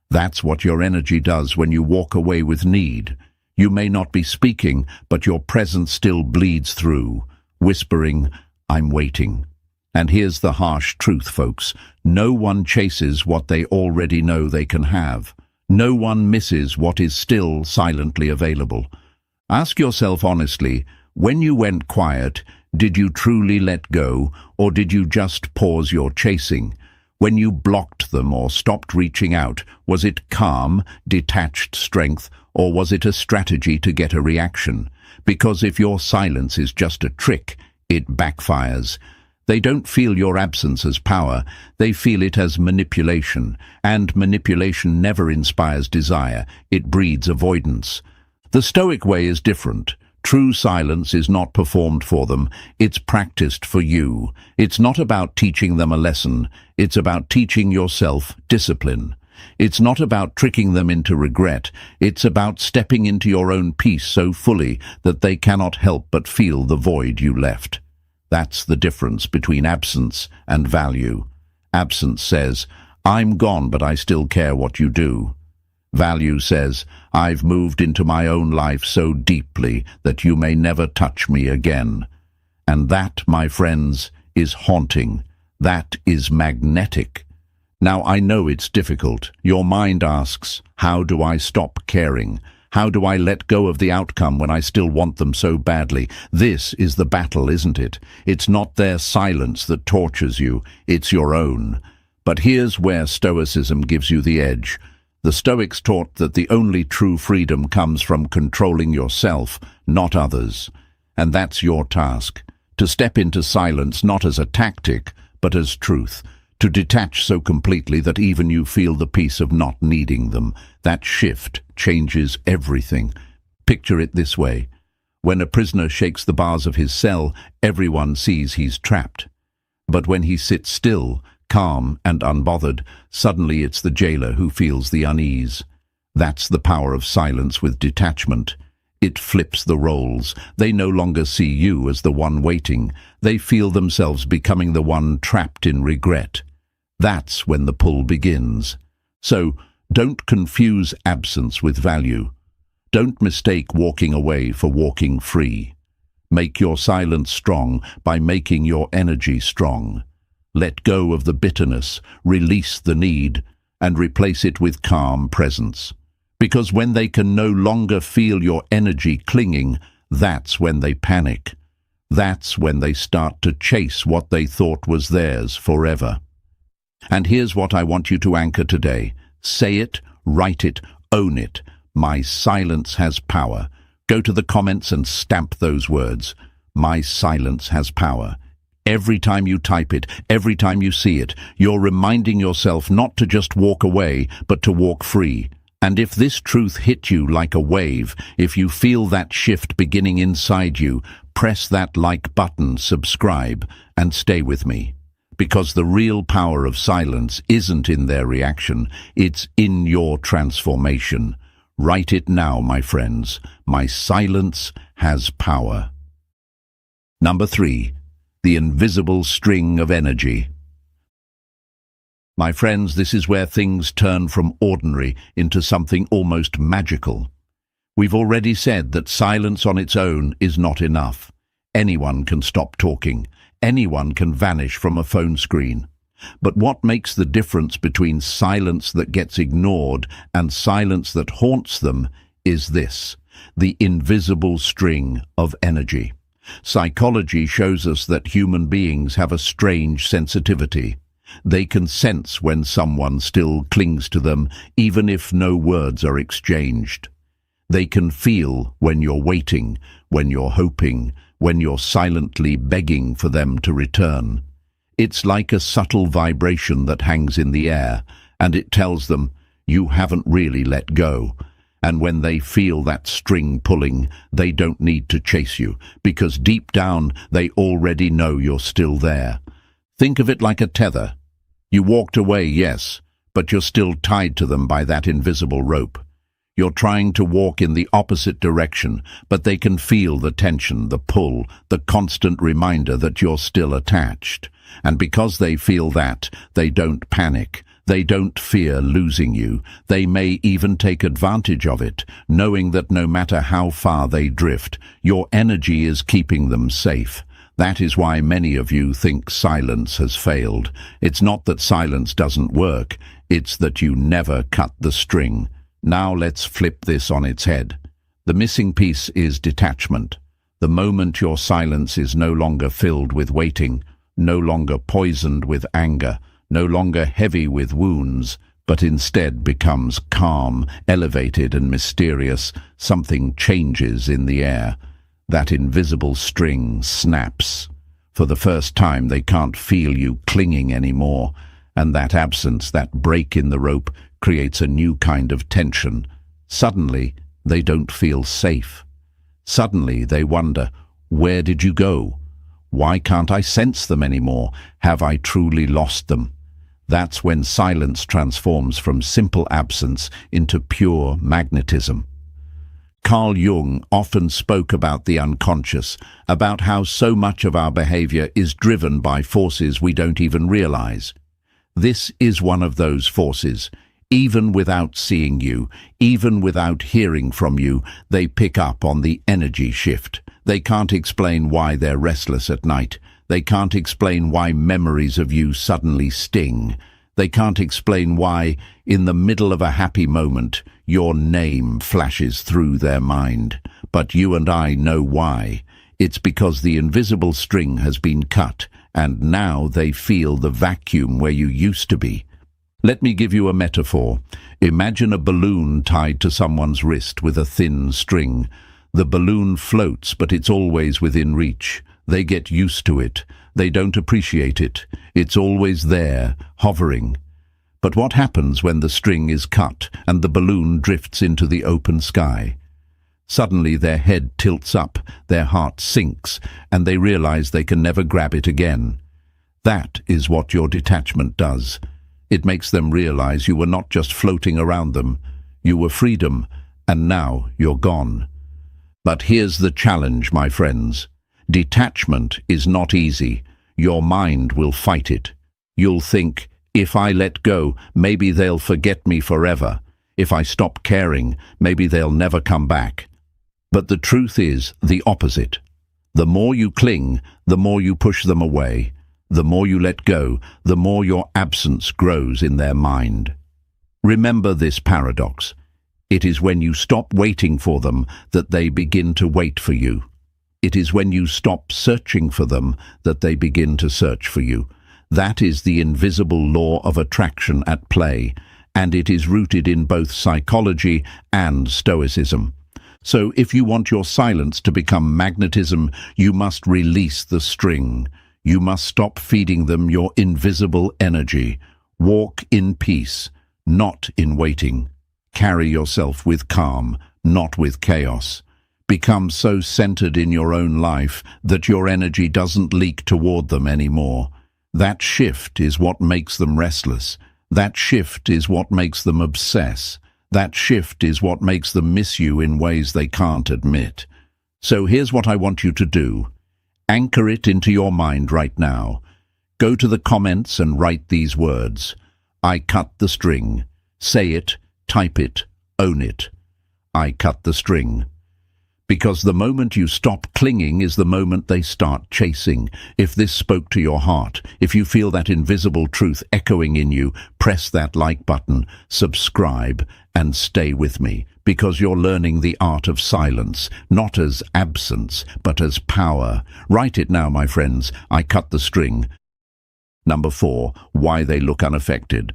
That's what your energy does when you walk away with need. You may not be speaking, but your presence still bleeds through, whispering, I'm waiting. And here's the harsh truth, folks. No one chases what they already know they can have. No one misses what is still silently available. Ask yourself honestly, when you went quiet, did you truly let go, or did you just pause your chasing? When you blocked them or stopped reaching out, was it calm, detached strength, or was it a strategy to get a reaction? Because if your silence is just a trick, it backfires. They don't feel your absence as power, they feel it as manipulation, and manipulation never inspires desire, it breeds avoidance. The Stoic way is different. True silence is not performed for them, it's practiced for you. It's not about teaching them a lesson, it's about teaching yourself discipline. It's not about tricking them into regret, it's about stepping into your own peace so fully that they cannot help but feel the void you left. That's the difference between absence and value. Absence says, I'm gone but I still care what you do. Value says, I've moved into my own life so deeply that you may never touch me again. And that, my friends, is haunting. That is magnetic. Now, I know it's difficult. Your mind asks, how do I stop caring? How do I let go of the outcome when I still want them so badly? This is the battle, isn't it? It's not their silence that tortures you, it's your own. But here's where Stoicism gives you the edge. The Stoics taught that the only true freedom comes from controlling yourself, not others. And that's your task, to step into silence not as a tactic, but as truth, to detach so completely that even you feel the peace of not needing them. That shift changes everything. Picture it this way. When a prisoner shakes the bars of his cell, everyone sees he's trapped. But when he sits still, calm and unbothered, suddenly it's the jailer who feels the unease. That's the power of silence with detachment. It flips the roles. They no longer see you as the one waiting. They feel themselves becoming the one trapped in regret. That's when the pull begins. So, don't confuse absence with value. Don't mistake walking away for walking free. Make your silence strong by making your energy strong. Let go of the bitterness, release the need, and replace it with calm presence. Because when they can no longer feel your energy clinging, that's when they panic. That's when they start to chase what they thought was theirs forever. And here's what I want you to anchor today. Say it, write it, own it. My silence has power. Go to the comments and stamp those words. My silence has power. Every time you type it, every time you see it, you're reminding yourself not to just walk away, but to walk free. And if this truth hit you like a wave, if you feel that shift beginning inside you, press that like button, subscribe, and stay with me. Because the real power of silence isn't in their reaction, it's in your transformation. Write it now, my friends. My silence has power. Number 3. The invisible string of energy. My friends, this is where things turn from ordinary into something almost magical. We've already said that silence on its own is not enough. Anyone can stop talking. Anyone can vanish from a phone screen. But what makes the difference between silence that gets ignored and silence that haunts them is this: the invisible string of energy. Psychology shows us that human beings have a strange sensitivity. They can sense when someone still clings to them, even if no words are exchanged. They can feel when you're waiting, when you're hoping, when you're silently begging for them to return. It's like a subtle vibration that hangs in the air, and it tells them, you haven't really let go. And when they feel that string pulling, they don't need to chase you, because deep down they already know you're still there. Think of it like a tether. You walked away, yes, but you're still tied to them by that invisible rope. You're trying to walk in the opposite direction, but they can feel the tension, the pull, the constant reminder that you're still attached. And because they feel that, they don't panic. They don't fear losing you. They may even take advantage of it, knowing that no matter how far they drift, your energy is keeping them safe. That is why many of you think silence has failed. It's not that silence doesn't work, it's that you never cut the string. Now let's flip this on its head. The missing piece is detachment. The moment your silence is no longer filled with waiting, no longer poisoned with anger, no longer heavy with wounds, but instead becomes calm, elevated and mysterious, something changes in the air. That invisible string snaps. For the first time they can't feel you clinging anymore, and that absence, that break in the rope, creates a new kind of tension. Suddenly, they don't feel safe. Suddenly they wonder, where did you go? Why can't I sense them anymore? Have I truly lost them? That's when silence transforms from simple absence into pure magnetism. Carl Jung often spoke about the unconscious, about how so much of our behavior is driven by forces we don't even realize. This is one of those forces. Even without seeing you, even without hearing from you, they pick up on the energy shift. They can't explain why they're restless at night. They can't explain why memories of you suddenly sting. They can't explain why, in the middle of a happy moment, your name flashes through their mind. But you and I know why. It's because the invisible string has been cut, and now they feel the vacuum where you used to be. Let me give you a metaphor. Imagine a balloon tied to someone's wrist with a thin string. The balloon floats, but it's always within reach. They get used to it. They don't appreciate it. It's always there, hovering. But what happens when the string is cut and the balloon drifts into the open sky? Suddenly their head tilts up, their heart sinks, and they realize they can never grab it again. That is what your detachment does. It makes them realize you were not just floating around them. You were freedom, and now you're gone. But here's the challenge, my friends. Detachment is not easy. Your mind will fight it. You'll think, If I let go, maybe they'll forget me forever. If I stop caring, maybe they'll never come back. But the truth is the opposite. The more you cling, the more you push them away. The more you let go, the more your absence grows in their mind. Remember this paradox. It is when you stop waiting for them that they begin to wait for you. It is when you stop searching for them that they begin to search for you. That is the invisible law of attraction at play, and it is rooted in both psychology and Stoicism. So if you want your silence to become magnetism, you must release the string. You must stop feeding them your invisible energy. Walk in peace, not in waiting. Carry yourself with calm, not with chaos. Become so centered in your own life that your energy doesn't leak toward them anymore. That shift is what makes them restless. That shift is what makes them obsess. That shift is what makes them miss you in ways they can't admit. So here's what I want you to do. Anchor it into your mind right now. Go to the comments and write these words. I cut the string. Say it, type it, own it. I cut the string. Because the moment you stop clinging is the moment they start chasing. If this spoke to your heart, if you feel that invisible truth echoing in you, press that like button, subscribe, and stay with me, because you're learning the art of silence, not as absence, but as power. Write it now, my friends. I cut the string. Number 4, why they look unaffected.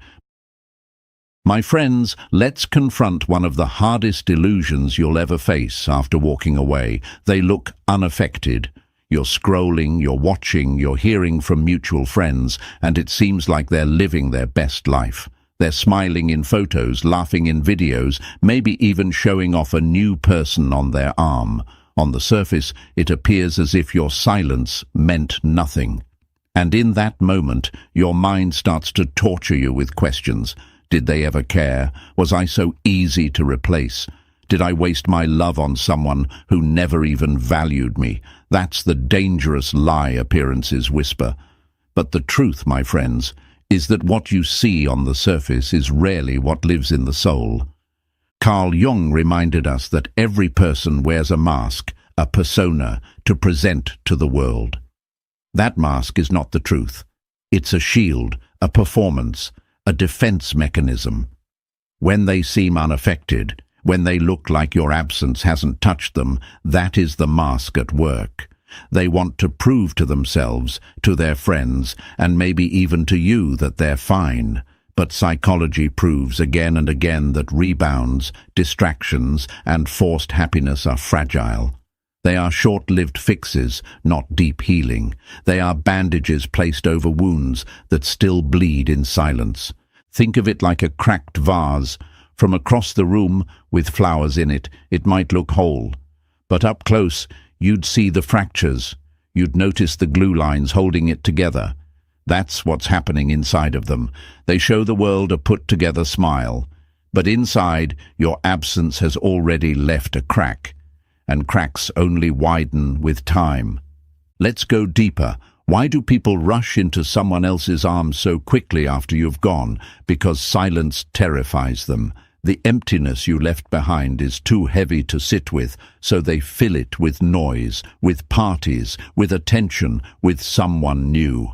My friends, let's confront one of the hardest illusions you'll ever face after walking away. They look unaffected. You're scrolling, you're watching, you're hearing from mutual friends, and it seems like they're living their best life. They're smiling in photos, laughing in videos, maybe even showing off a new person on their arm. On the surface, it appears as if your silence meant nothing. And in that moment, your mind starts to torture you with questions. Did they ever care? Was I so easy to replace? Did I waste my love on someone who never even valued me? That's the dangerous lie appearances whisper. But the truth, my friends, is that what you see on the surface is rarely what lives in the soul. Carl Jung reminded us that every person wears a mask, a persona, to present to the world. That mask is not the truth. It's a shield, a performance, a defense mechanism. When they seem unaffected, when they look like your absence hasn't touched them, that is the mask at work. They want to prove to themselves, to their friends, and maybe even to you that they're fine. But psychology proves again and again that rebounds, distractions, and forced happiness are fragile. They are short-lived fixes, not deep healing. They are bandages placed over wounds that still bleed in silence. Think of it like a cracked vase. From across the room, with flowers in it, it might look whole. But up close, you'd see the fractures. You'd notice the glue lines holding it together. That's what's happening inside of them. They show the world a put-together smile. But inside, your absence has already left a crack. And cracks only widen with time. Let's go deeper. Why do people rush into someone else's arms so quickly after you've gone? Because silence terrifies them. The emptiness you left behind is too heavy to sit with, so they fill it with noise, with parties, with attention, with someone new.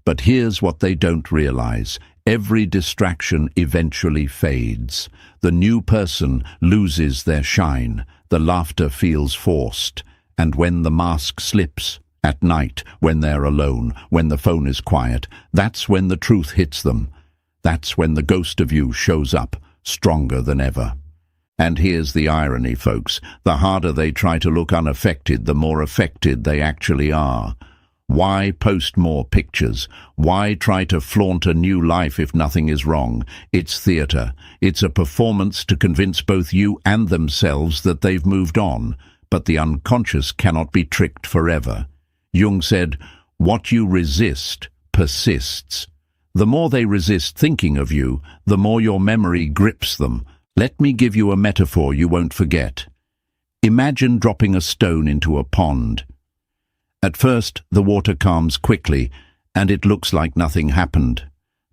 But here's what they don't realize. Every distraction eventually fades. The new person loses their shine. The laughter feels forced. And when the mask slips, at night, when they're alone, when the phone is quiet, that's when the truth hits them. That's when the ghost of you shows up, stronger than ever. And here's the irony, folks. The harder they try to look unaffected, the more affected they actually are. Why post more pictures? Why try to flaunt a new life if nothing is wrong? It's theater. It's a performance to convince both you and themselves that they've moved on. But the unconscious cannot be tricked forever. Jung said, "What you resist persists." The more they resist thinking of you, the more your memory grips them. Let me give you a metaphor you won't forget. Imagine dropping a stone into a pond. At first, the water calms quickly, and it looks like nothing happened.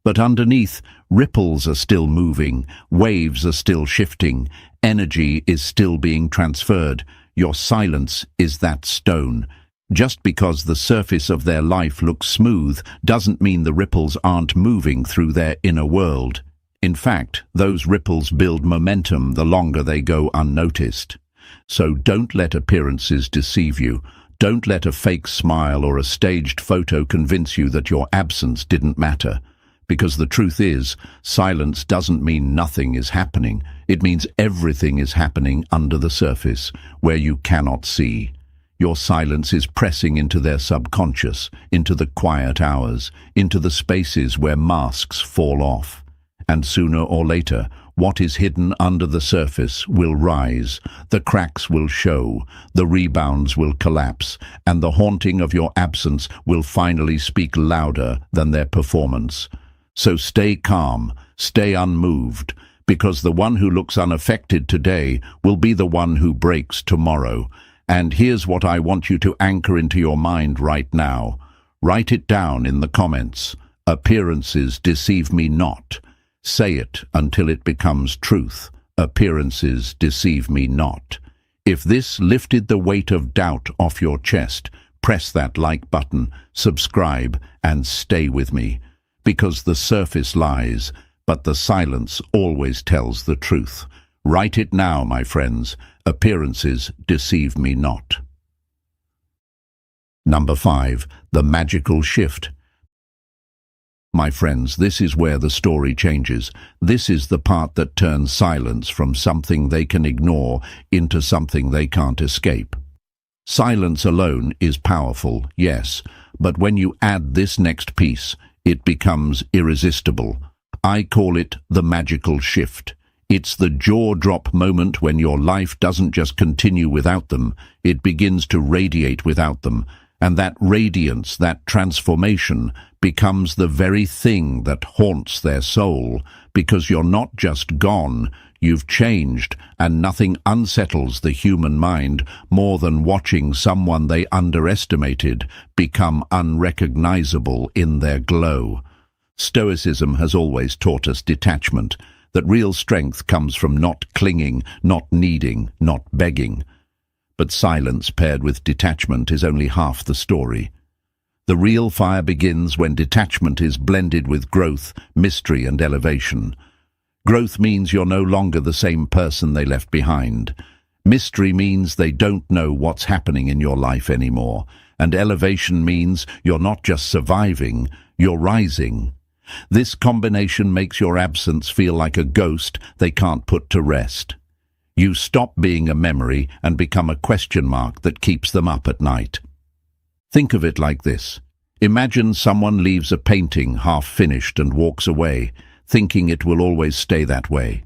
But underneath, ripples are still moving, waves are still shifting, energy is still being transferred. Your silence is that stone. Just because the surface of their life looks smooth doesn't mean the ripples aren't moving through their inner world. In fact, those ripples build momentum the longer they go unnoticed. So don't let appearances deceive you. Don't let a fake smile or a staged photo convince you that your absence didn't matter. Because the truth is, silence doesn't mean nothing is happening. It means everything is happening under the surface, where you cannot see. Your silence is pressing into their subconscious, into the quiet hours, into the spaces where masks fall off. And sooner or later, what is hidden under the surface will rise, the cracks will show, the rebounds will collapse, and the haunting of your absence will finally speak louder than their performance. So stay calm, stay unmoved, because the one who looks unaffected today will be the one who breaks tomorrow. And here's what I want you to anchor into your mind right now. Write it down in the comments. Appearances deceive me not. Say it until it becomes truth. Appearances deceive me not. If this lifted the weight of doubt off your chest, press that like button, subscribe, and stay with me. Because the surface lies, but the silence always tells the truth. Write it now, my friends. Appearances deceive me not. Number 5. The magical shift. My friends, this is where the story changes. This is the part that turns silence from something they can ignore into something they can't escape. Silence alone is powerful, yes, but when you add this next piece, it becomes irresistible. I call it the magical shift. It's the jaw-drop moment when your life doesn't just continue without them, it begins to radiate without them. And that radiance, that transformation, becomes the very thing that haunts their soul, because you're not just gone, you've changed, and nothing unsettles the human mind more than watching someone they underestimated become unrecognizable in their glow. Stoicism has always taught us detachment, that real strength comes from not clinging, not needing, not begging. But silence paired with detachment is only half the story. The real fire begins when detachment is blended with growth, mystery, and elevation. Growth means you're no longer the same person they left behind. Mystery means they don't know what's happening in your life anymore. And elevation means you're not just surviving, you're rising. This combination makes your absence feel like a ghost they can't put to rest. You stop being a memory and become a question mark that keeps them up at night. Think of it like this. Imagine someone leaves a painting half-finished and walks away, thinking it will always stay that way.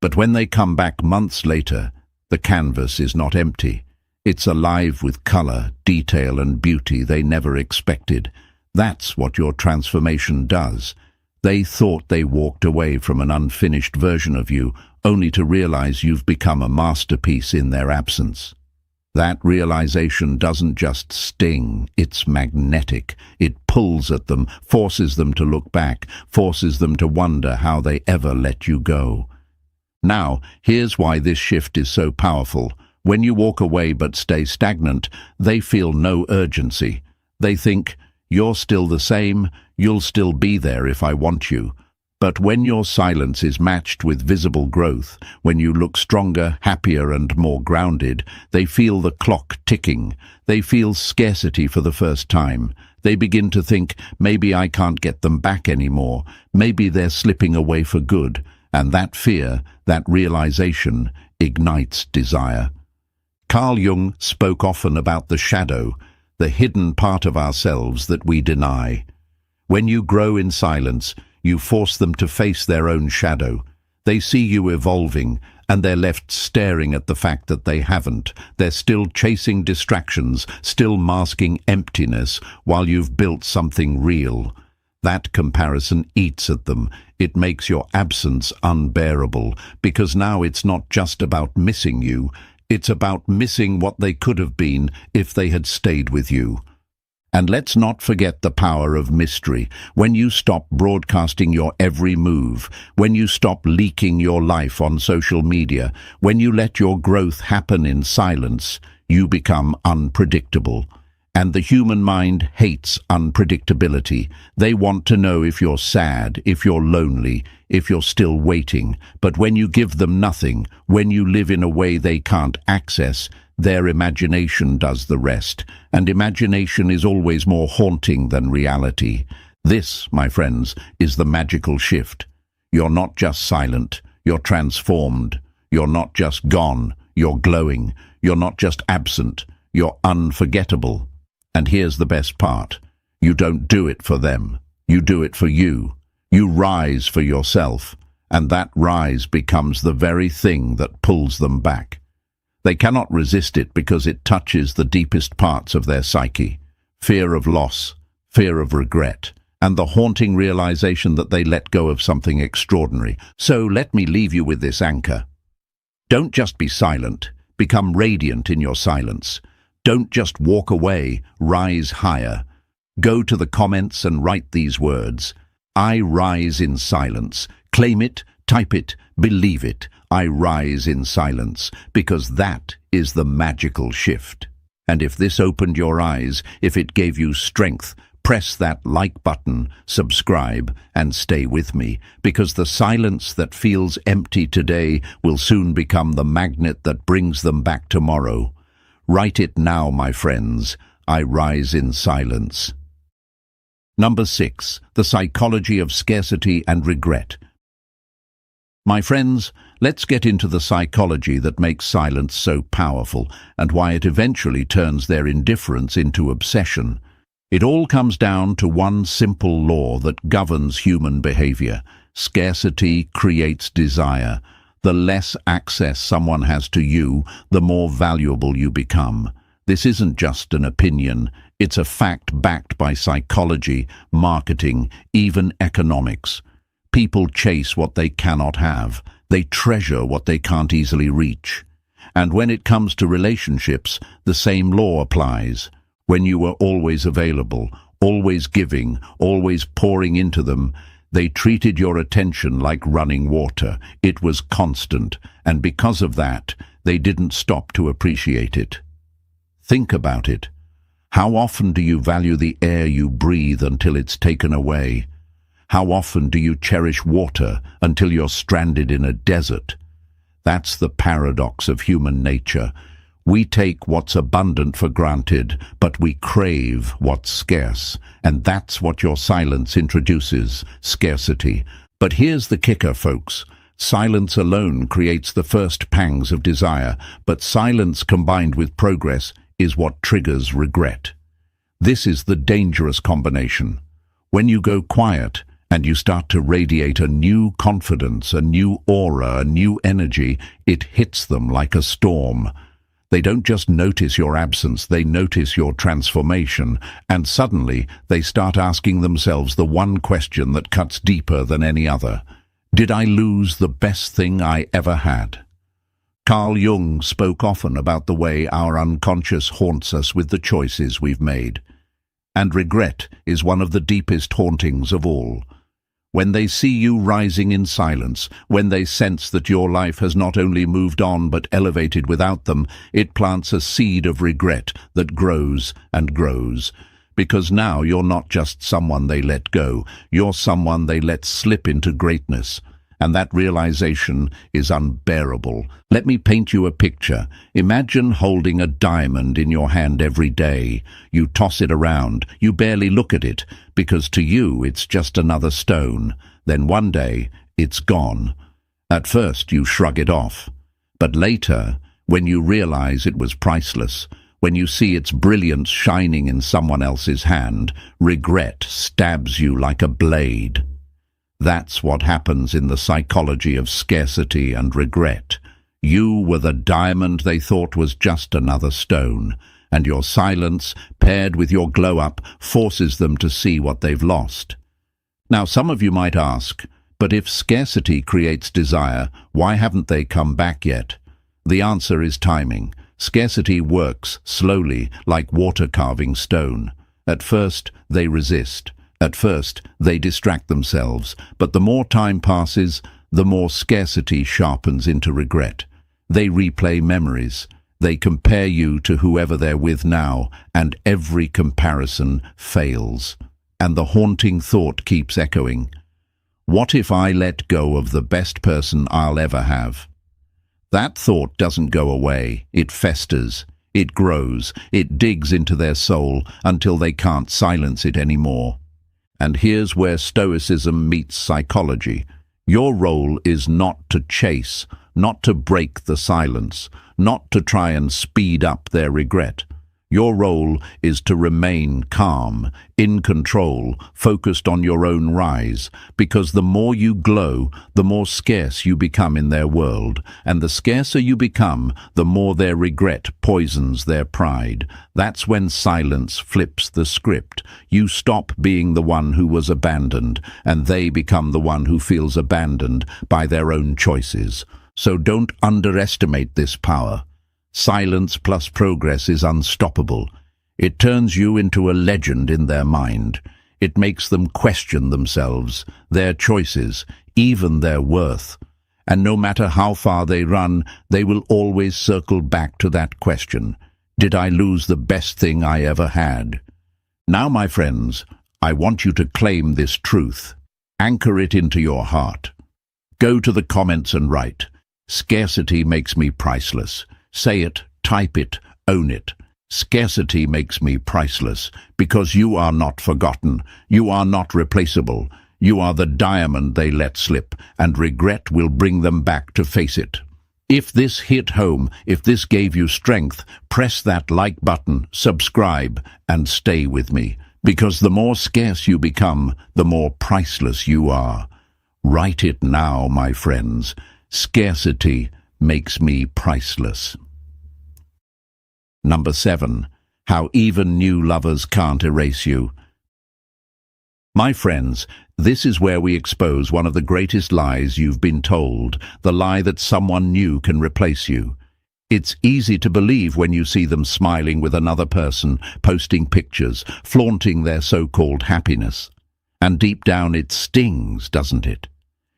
But when they come back months later, the canvas is not empty. It's alive with color, detail, and beauty they never expected. That's what your transformation does. They thought they walked away from an unfinished version of you, only to realize you've become a masterpiece in their absence. That realization doesn't just sting, it's magnetic. It pulls at them, forces them to look back, forces them to wonder how they ever let you go. Now, here's why this shift is so powerful. When you walk away but stay stagnant, they feel no urgency. They think, you're still the same, you'll still be there if I want you. But when your silence is matched with visible growth, when you look stronger, happier, and more grounded, they feel the clock ticking. They feel scarcity for the first time. They begin to think, maybe I can't get them back anymore. Maybe they're slipping away for good. And that fear, that realization, ignites desire. Carl Jung spoke often about the shadow, the hidden part of ourselves that we deny. When you grow in silence, you force them to face their own shadow. They see you evolving, and they're left staring at the fact that they haven't. They're still chasing distractions, still masking emptiness, while you've built something real. That comparison eats at them. It makes your absence unbearable, because now it's not just about missing you, it's about missing what they could have been if they had stayed with you. And let's not forget the power of mystery. When you stop broadcasting your every move, when you stop leaking your life on social media, when you let your growth happen in silence, you become unpredictable. And the human mind hates unpredictability. They want to know if you're sad, if you're lonely, if you're still waiting. But when you give them nothing, when you live in a way they can't access, their imagination does the rest. And imagination is always more haunting than reality. This, my friends, is the magical shift. You're not just silent, you're transformed. You're not just gone, you're glowing. You're not just absent, you're unforgettable. And here's the best part. You don't do it for them. You do it for you. You rise for yourself, and that rise becomes the very thing that pulls them back. They cannot resist it because it touches the deepest parts of their psyche. Fear of loss, fear of regret, and the haunting realization that they let go of something extraordinary. So let me leave you with this anchor. Don't just be silent. Become radiant in your silence. Don't just walk away, rise higher. Go to the comments and write these words. I rise in silence. Claim it, type it, believe it. I rise in silence, because that is the magical shift. And if this opened your eyes, if it gave you strength, press that like button, subscribe, and stay with me, because the silence that feels empty today will soon become the magnet that brings them back tomorrow. Write it now, my friends. I rise in silence. Number 6. The psychology of scarcity and regret. My friends, let's get into the psychology that makes silence so powerful and why it eventually turns their indifference into obsession. It all comes down to one simple law that governs human behavior. Scarcity creates desire. The less access someone has to you, the more valuable you become. This isn't just an opinion. It's a fact backed by psychology, marketing, even economics. People chase what they cannot have. They treasure what they can't easily reach. And when it comes to relationships, the same law applies. When you were always available, always giving, always pouring into them, they treated your attention like running water. It was constant, and because of that, they didn't stop to appreciate it. Think about it. How often do you value the air you breathe until it's taken away? How often do you cherish water until you're stranded in a desert? That's the paradox of human nature. We take what's abundant for granted, but we crave what's scarce. And that's what your silence introduces, scarcity. But here's the kicker, folks. Silence alone creates the first pangs of desire, but silence combined with progress is what triggers regret. This is the dangerous combination. When you go quiet and you start to radiate a new confidence, a new aura, a new energy, it hits them like a storm. They don't just notice your absence, they notice your transformation, and suddenly they start asking themselves the one question that cuts deeper than any other. Did I lose the best thing I ever had? Carl Jung spoke often about the way our unconscious haunts us with the choices we've made. And regret is one of the deepest hauntings of all. When they see you rising in silence, when they sense that your life has not only moved on but elevated without them, it plants a seed of regret that grows and grows. Because now you're not just someone they let go, you're someone they let slip into greatness. And that realization is unbearable. Let me paint you a picture. Imagine holding a diamond in your hand every day. You toss it around. You barely look at it, because to you it's just another stone. Then one day, it's gone. At first, you shrug it off. But later, when you realize it was priceless, when you see its brilliance shining in someone else's hand, regret stabs you like a blade. That's what happens in the psychology of scarcity and regret. You were the diamond they thought was just another stone, and your silence, paired with your glow-up, forces them to see what they've lost. Now, some of you might ask, but if scarcity creates desire, why haven't they come back yet? The answer is timing. Scarcity works slowly, like water carving stone. At first, they resist. At first, they distract themselves. But the more time passes, the more scarcity sharpens into regret. They replay memories. They compare you to whoever they're with now, and every comparison fails. And the haunting thought keeps echoing. What if I let go of the best person I'll ever have? That thought doesn't go away. It festers. It grows. It digs into their soul until they can't silence it anymore. And here's where Stoicism meets psychology. Your role is not to chase, not to break the silence, not to try and speed up their regret. Your role is to remain calm, in control, focused on your own rise, because the more you glow, the more scarce you become in their world, and the scarcer you become, the more their regret poisons their pride. That's when silence flips the script. You stop being the one who was abandoned, and they become the one who feels abandoned by their own choices. So don't underestimate this power. Silence plus progress is unstoppable. It turns you into a legend in their mind. It makes them question themselves, their choices, even their worth. And no matter how far they run, they will always circle back to that question. Did I lose the best thing I ever had? Now, my friends, I want you to claim this truth. Anchor it into your heart. Go to the comments and write, "Scarcity makes me priceless." Say it, type it, own it. Scarcity makes me priceless, because you are not forgotten. You are not replaceable. You are the diamond they let slip, and regret will bring them back to face it. If this hit home, if this gave you strength, press that like button, subscribe, and stay with me, because the more scarce you become, the more priceless you are. Write it now, my friends. Scarcity makes me priceless. Number 7. How even new lovers can't erase you. My friends, this is where we expose one of the greatest lies you've been told, the lie that someone new can replace you. It's easy to believe when you see them smiling with another person, posting pictures, flaunting their so-called happiness. And deep down it stings, doesn't it?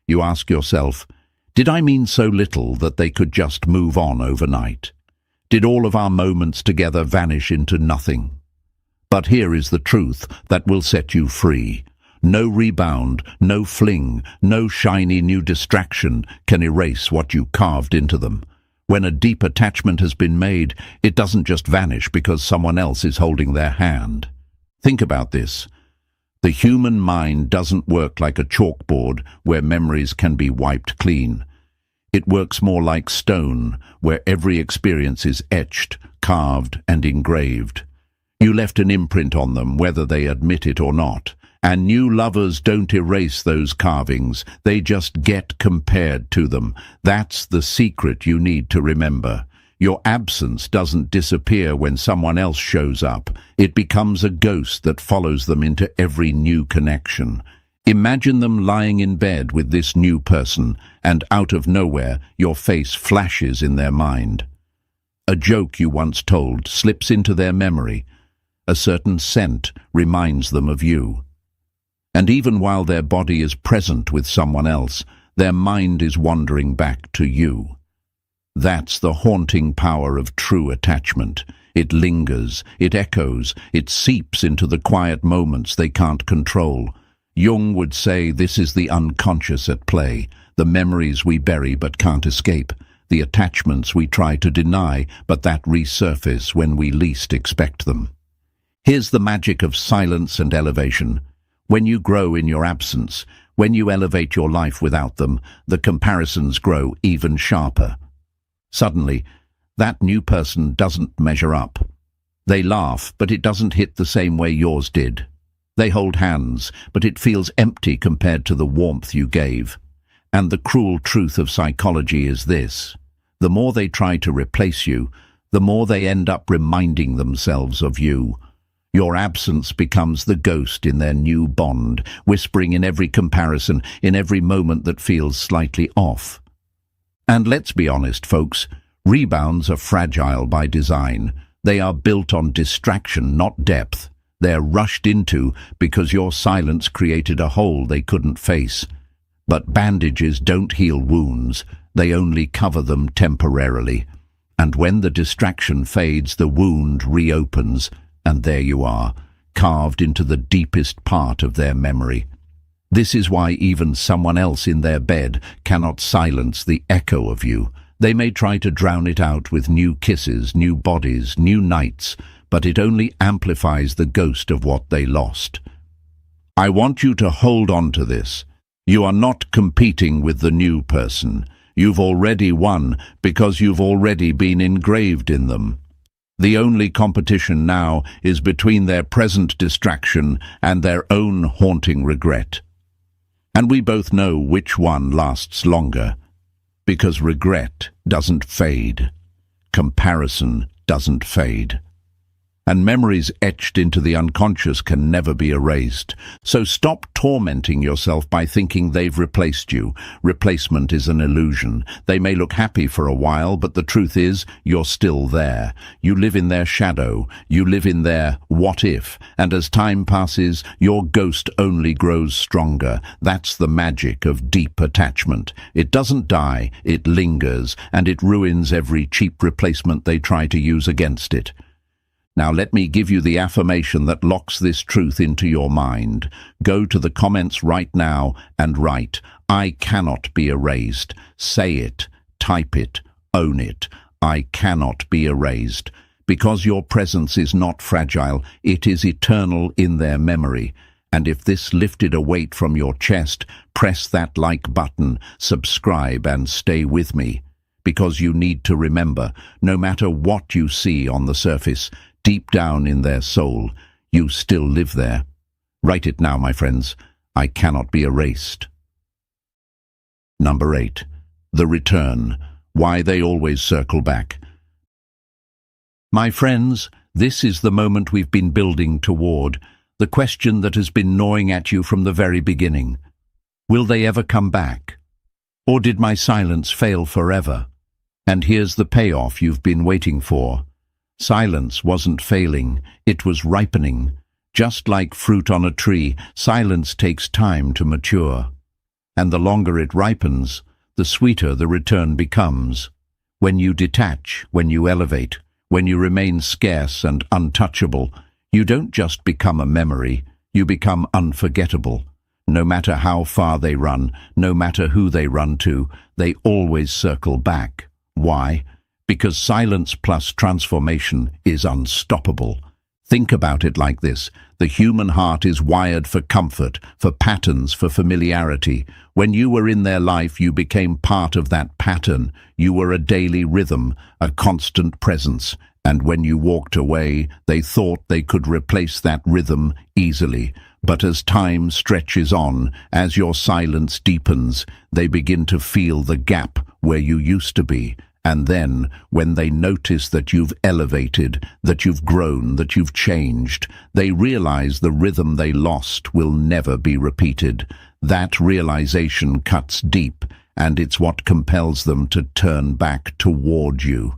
You ask yourself, did I mean so little that they could just move on overnight? Did all of our moments together vanish into nothing? But here is the truth that will set you free. No rebound, no fling, no shiny new distraction can erase what you carved into them. When a deep attachment has been made, it doesn't just vanish because someone else is holding their hand. Think about this. The human mind doesn't work like a chalkboard where memories can be wiped clean. It works more like stone, where every experience is etched, carved, and engraved. You left an imprint on them, whether they admit it or not. And new lovers don't erase those carvings, they just get compared to them. That's the secret you need to remember. Your absence doesn't disappear when someone else shows up. It becomes a ghost that follows them into every new connection. Imagine them lying in bed with this new person, and out of nowhere, your face flashes in their mind. A joke you once told slips into their memory. A certain scent reminds them of you. And even while their body is present with someone else, their mind is wandering back to you. That's the haunting power of true attachment. It lingers, it echoes, it seeps into the quiet moments they can't control. Jung would say this is the unconscious at play, the memories we bury but can't escape, the attachments we try to deny but that resurface when we least expect them. Here's the magic of silence and elevation. When you grow in your absence, when you elevate your life without them, the comparisons grow even sharper. Suddenly, that new person doesn't measure up. They laugh, but it doesn't hit the same way yours did. They hold hands, but it feels empty compared to the warmth you gave. And the cruel truth of psychology is this: the more they try to replace you, the more they end up reminding themselves of you. Your absence becomes the ghost in their new bond, whispering in every comparison, in every moment that feels slightly off. And let's be honest, folks, rebounds are fragile by design. They are built on distraction, not depth. They're rushed into because your silence created a hole they couldn't face. But bandages don't heal wounds, they only cover them temporarily. And when the distraction fades, the wound reopens, and there you are, carved into the deepest part of their memory. This is why even someone else in their bed cannot silence the echo of you. They may try to drown it out with new kisses, new bodies, new nights, but it only amplifies the ghost of what they lost. I want you to hold on to this. You are not competing with the new person. You've already won because you've already been engraved in them. The only competition now is between their present distraction and their own haunting regret. And we both know which one lasts longer, because regret doesn't fade. Comparison doesn't fade. And memories etched into the unconscious can never be erased. So stop tormenting yourself by thinking they've replaced you. Replacement is an illusion. They may look happy for a while, but the truth is, you're still there. You live in their shadow. You live in their what if. And as time passes, your ghost only grows stronger. That's the magic of deep attachment. It doesn't die, it lingers, and it ruins every cheap replacement they try to use against it. Now let me give you the affirmation that locks this truth into your mind. Go to the comments right now and write, I cannot be erased. Say it, type it, own it. I cannot be erased. Because your presence is not fragile, it is eternal in their memory. And if this lifted a weight from your chest, press that like button, subscribe and stay with me. Because you need to remember, no matter what you see on the surface, deep down in their soul, you still live there. Write it now, my friends. I cannot be erased. Number 8. The return. Why they always circle back. My friends, this is the moment we've been building toward, the question that has been gnawing at you from the very beginning. Will they ever come back? Or did my silence fail forever? And here's the payoff you've been waiting for. Silence wasn't failing, it was ripening. Just like fruit on a tree, silence takes time to mature. And the longer it ripens, the sweeter the return becomes. When you detach, when you elevate, when you remain scarce and untouchable, you don't just become a memory, you become unforgettable. No matter how far they run, no matter who they run to, they always circle back. Why? Because silence plus transformation is unstoppable. Think about it like this. The human heart is wired for comfort, for patterns, for familiarity. When you were in their life, you became part of that pattern. You were a daily rhythm, a constant presence. And when you walked away, they thought they could replace that rhythm easily. But as time stretches on, as your silence deepens, they begin to feel the gap where you used to be. And then, when they notice that you've elevated, that you've grown, that you've changed, they realize the rhythm they lost will never be repeated. That realization cuts deep, and it's what compels them to turn back toward you.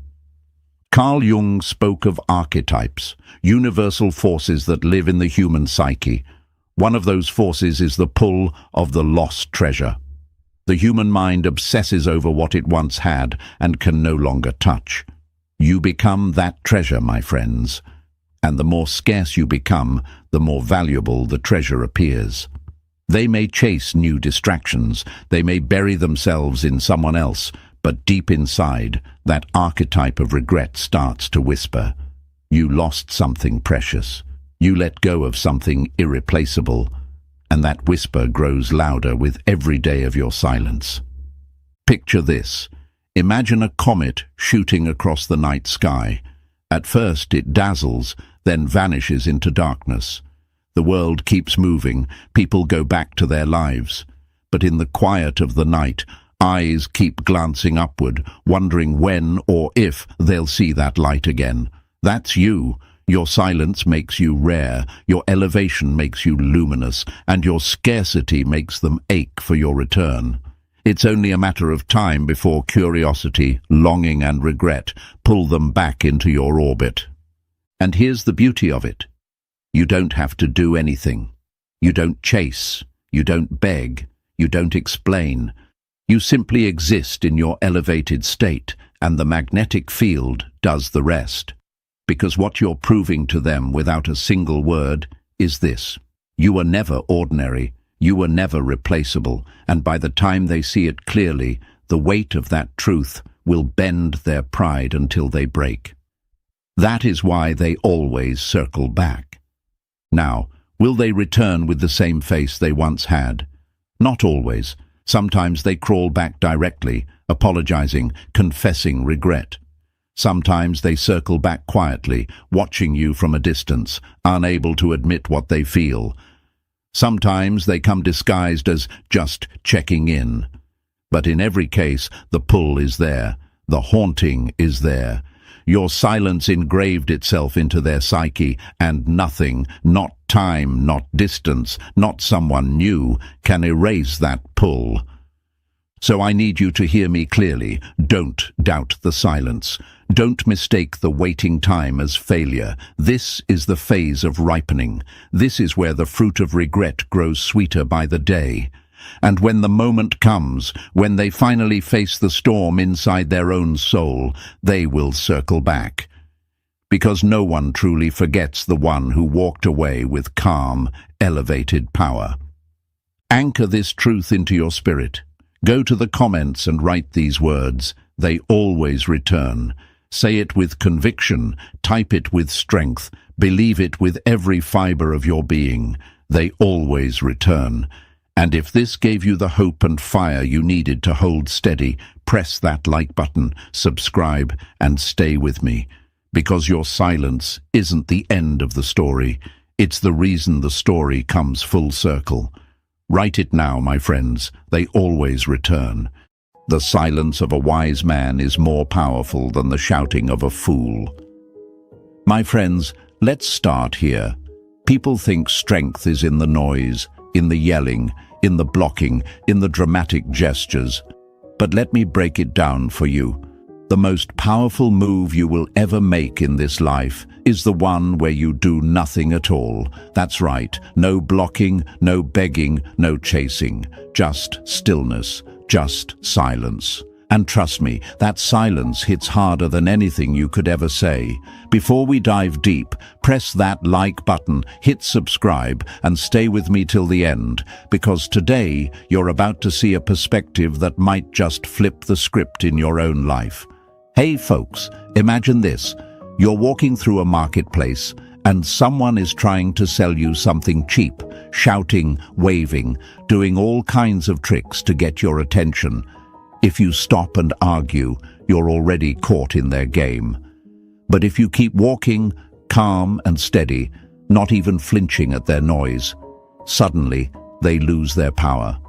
Carl Jung spoke of archetypes, universal forces that live in the human psyche. One of those forces is the pull of the lost treasure. The human mind obsesses over what it once had and can no longer touch. You become that treasure, my friends. And the more scarce you become, the more valuable the treasure appears. They may chase new distractions, they may bury themselves in someone else, but deep inside, that archetype of regret starts to whisper. You lost something precious. You let go of something irreplaceable. And that whisper grows louder with every day of your silence. Picture this. Imagine a comet shooting across the night sky. At first it dazzles, then vanishes into darkness. The world keeps moving, people go back to their lives. But in the quiet of the night, eyes keep glancing upward, wondering when or if they'll see that light again. That's you. Your silence makes you rare, your elevation makes you luminous, and your scarcity makes them ache for your return. It's only a matter of time before curiosity, longing, and regret pull them back into your orbit. And here's the beauty of it. You don't have to do anything. You don't chase. You don't beg. You don't explain. You simply exist in your elevated state, and the magnetic field does the rest. Because what you're proving to them without a single word is this: you were never ordinary, you were never replaceable, and by the time they see it clearly, the weight of that truth will bend their pride until they break. That is why they always circle back. Now, will they return with the same face they once had? Not always. Sometimes they crawl back directly, apologizing, confessing regret. Sometimes they circle back quietly, watching you from a distance, unable to admit what they feel. Sometimes they come disguised as just checking in. But in every case, the pull is there, the haunting is there. Your silence engraved itself into their psyche, and nothing, not time, not distance, not someone new, can erase that pull. So I need you to hear me clearly. Don't doubt the silence. Don't mistake the waiting time as failure. This is the phase of ripening. This is where the fruit of regret grows sweeter by the day. And when the moment comes, when they finally face the storm inside their own soul, they will circle back. Because no one truly forgets the one who walked away with calm, elevated power. Anchor this truth into your spirit. Go to the comments and write these words. They always return. Say it with conviction. Type it with strength. Believe it with every fiber of your being. They always return. And if this gave you the hope and fire you needed to hold steady, press that like button, subscribe, and stay with me. Because your silence isn't the end of the story. It's the reason the story comes full circle. Write it now, my friends. They always return. The silence of a wise man is more powerful than the shouting of a fool. My friends, let's start here. People think strength is in the noise, in the yelling, in the blocking, in the dramatic gestures. But let me break it down for you. The most powerful move you will ever make in this life is the one where you do nothing at all. That's right, no blocking, no begging, no chasing, just stillness, just silence. And trust me, that silence hits harder than anything you could ever say. Before we dive deep, press that like button, hit subscribe, and stay with me till the end, because today you're about to see a perspective that might just flip the script in your own life. Hey folks, imagine this. You're walking through a marketplace, and someone is trying to sell you something cheap, shouting, waving, doing all kinds of tricks to get your attention. If you stop and argue, you're already caught in their game. But if you keep walking, calm and steady, not even flinching at their noise, suddenly they lose their power.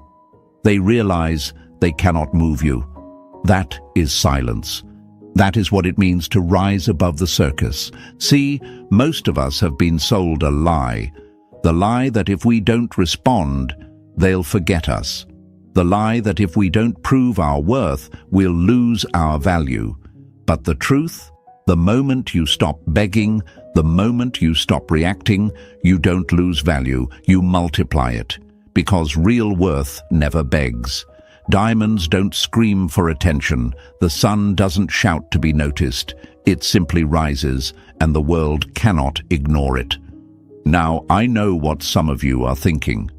They realize they cannot move you. That is silence. That is what it means to rise above the circus. See, most of us have been sold a lie. The lie that if we don't respond, they'll forget us. The lie that if we don't prove our worth, we'll lose our value. But the truth, the moment you stop begging, the moment you stop reacting, you don't lose value, you multiply it. Because real worth never begs. Diamonds don't scream for attention. The sun doesn't shout to be noticed. It simply rises, and the world cannot ignore it. Now, I know what some of you are thinking.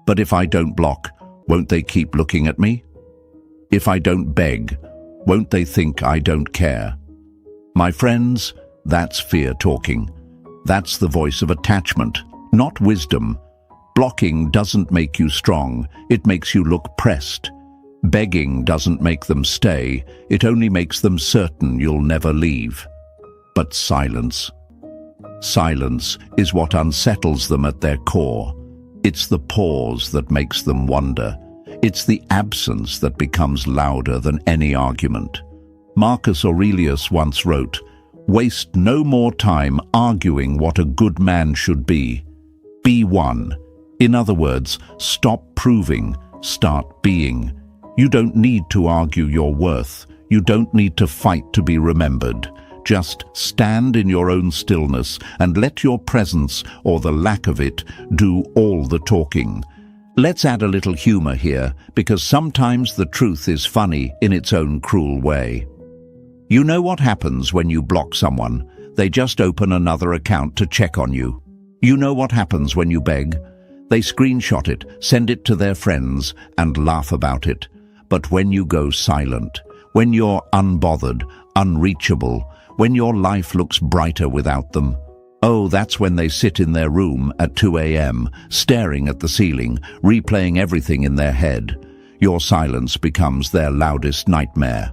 But if I don't block, won't they keep looking at me? If I don't beg, won't they think I don't care? My friends, that's fear talking. That's the voice of attachment, not wisdom. Blocking doesn't make you strong, it makes you look pressed. Begging doesn't make them stay, it only makes them certain you'll never leave. But silence. Silence is what unsettles them at their core. It's the pause that makes them wonder. It's the absence that becomes louder than any argument. Marcus Aurelius once wrote, "Waste no more time arguing what a good man should be. Be one." In other words, stop proving, start being. You don't need to argue your worth. You don't need to fight to be remembered. Just stand in your own stillness and let your presence, or the lack of it, do all the talking. Let's add a little humor here, because sometimes the truth is funny in its own cruel way. You know what happens when you block someone? They just open another account to check on you. You know what happens when you beg? They screenshot it, send it to their friends, and laugh about it. But when you go silent, when you're unbothered, unreachable, when your life looks brighter without them, oh, that's when they sit in their room at 2 a.m., staring at the ceiling, replaying everything in their head. Your silence becomes their loudest nightmare.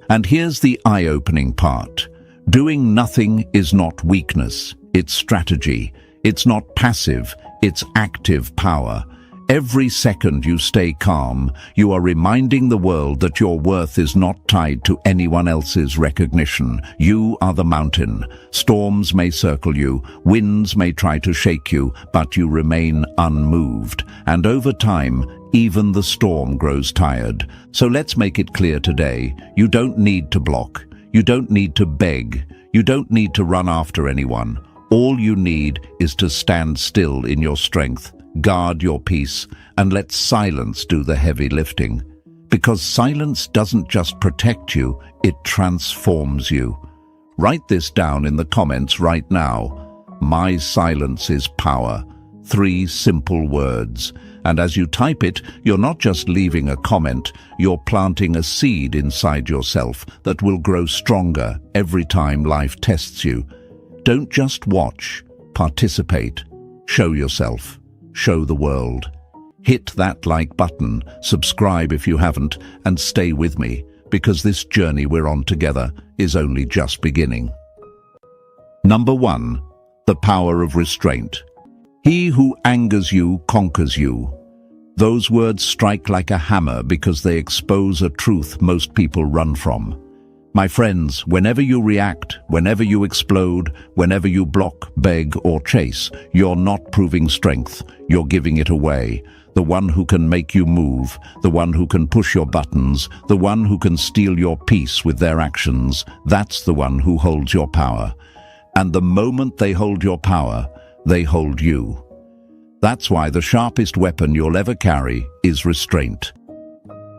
And here's the eye-opening part. Doing nothing is not weakness, it's strategy. It's not passive, it's active power. Every second you stay calm, you are reminding the world that your worth is not tied to anyone else's recognition. You are the mountain. Storms may circle you, winds may try to shake you, but you remain unmoved. And over time, even the storm grows tired. So let's make it clear today, you don't need to block. You don't need to beg. You don't need to run after anyone. All you need is to stand still in your strength, guard your peace, and let silence do the heavy lifting. Because silence doesn't just protect you, it transforms you. Write this down in the comments right now. My silence is power. 3 simple words. And as you type it, you're not just leaving a comment, you're planting a seed inside yourself that will grow stronger every time life tests you. Don't just watch, participate. Show yourself. Show the world. Hit that like button, subscribe if you haven't, and stay with me, because this journey we're on together is only just beginning. Number 1. The power of restraint. He who angers you conquers you. Those words strike like a hammer because they expose a truth most people run from. My friends, whenever you react, whenever you explode, whenever you block, beg, or chase, you're not proving strength, you're giving it away. The one who can make you move, the one who can push your buttons, the one who can steal your peace with their actions, that's the one who holds your power. And the moment they hold your power, they hold you. That's why the sharpest weapon you'll ever carry is restraint.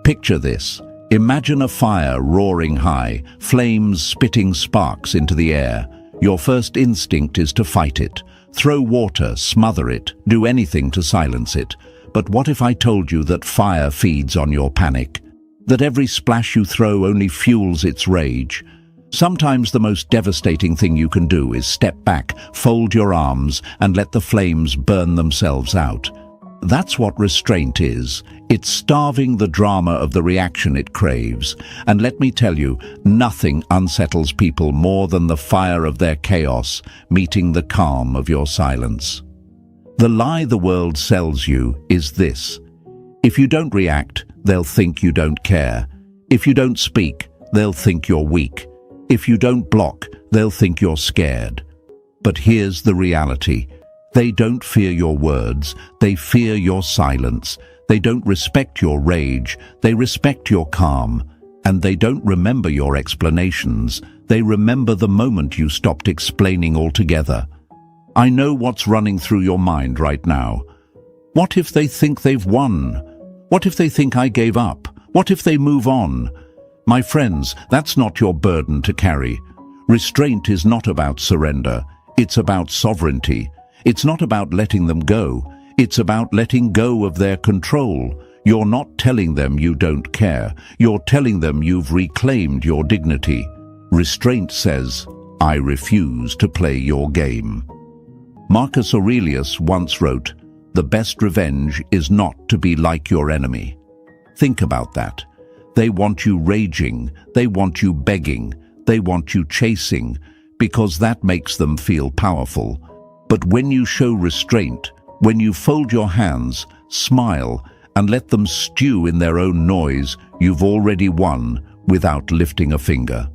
Picture this. Imagine a fire roaring high, flames spitting sparks into the air. Your first instinct is to fight it. Throw water, smother it, do anything to silence it. But what if I told you that fire feeds on your panic? That every splash you throw only fuels its rage? Sometimes the most devastating thing you can do is step back, fold your arms, and let the flames burn themselves out. That's what restraint is. It's starving the drama of the reaction it craves. And let me tell you, nothing unsettles people more than the fire of their chaos meeting the calm of your silence. The lie the world sells you is this. If you don't react, they'll think you don't care. If you don't speak, they'll think you're weak. If you don't block, they'll think you're scared. But here's the reality. They don't fear your words, they fear your silence. They don't respect your rage, they respect your calm. And they don't remember your explanations, they remember the moment you stopped explaining altogether. I know what's running through your mind right now. What if they think they've won? What if they think I gave up? What if they move on? My friends, that's not your burden to carry. Restraint is not about surrender, it's about sovereignty. It's not about letting them go, it's about letting go of their control. You're not telling them you don't care, you're telling them you've reclaimed your dignity. Restraint says, I refuse to play your game. Marcus Aurelius once wrote, the best revenge is not to be like your enemy. Think about that. They want you raging, they want you begging, they want you chasing, because that makes them feel powerful. But when you show restraint, when you fold your hands, smile, and let them stew in their own noise, you've already won without lifting a finger.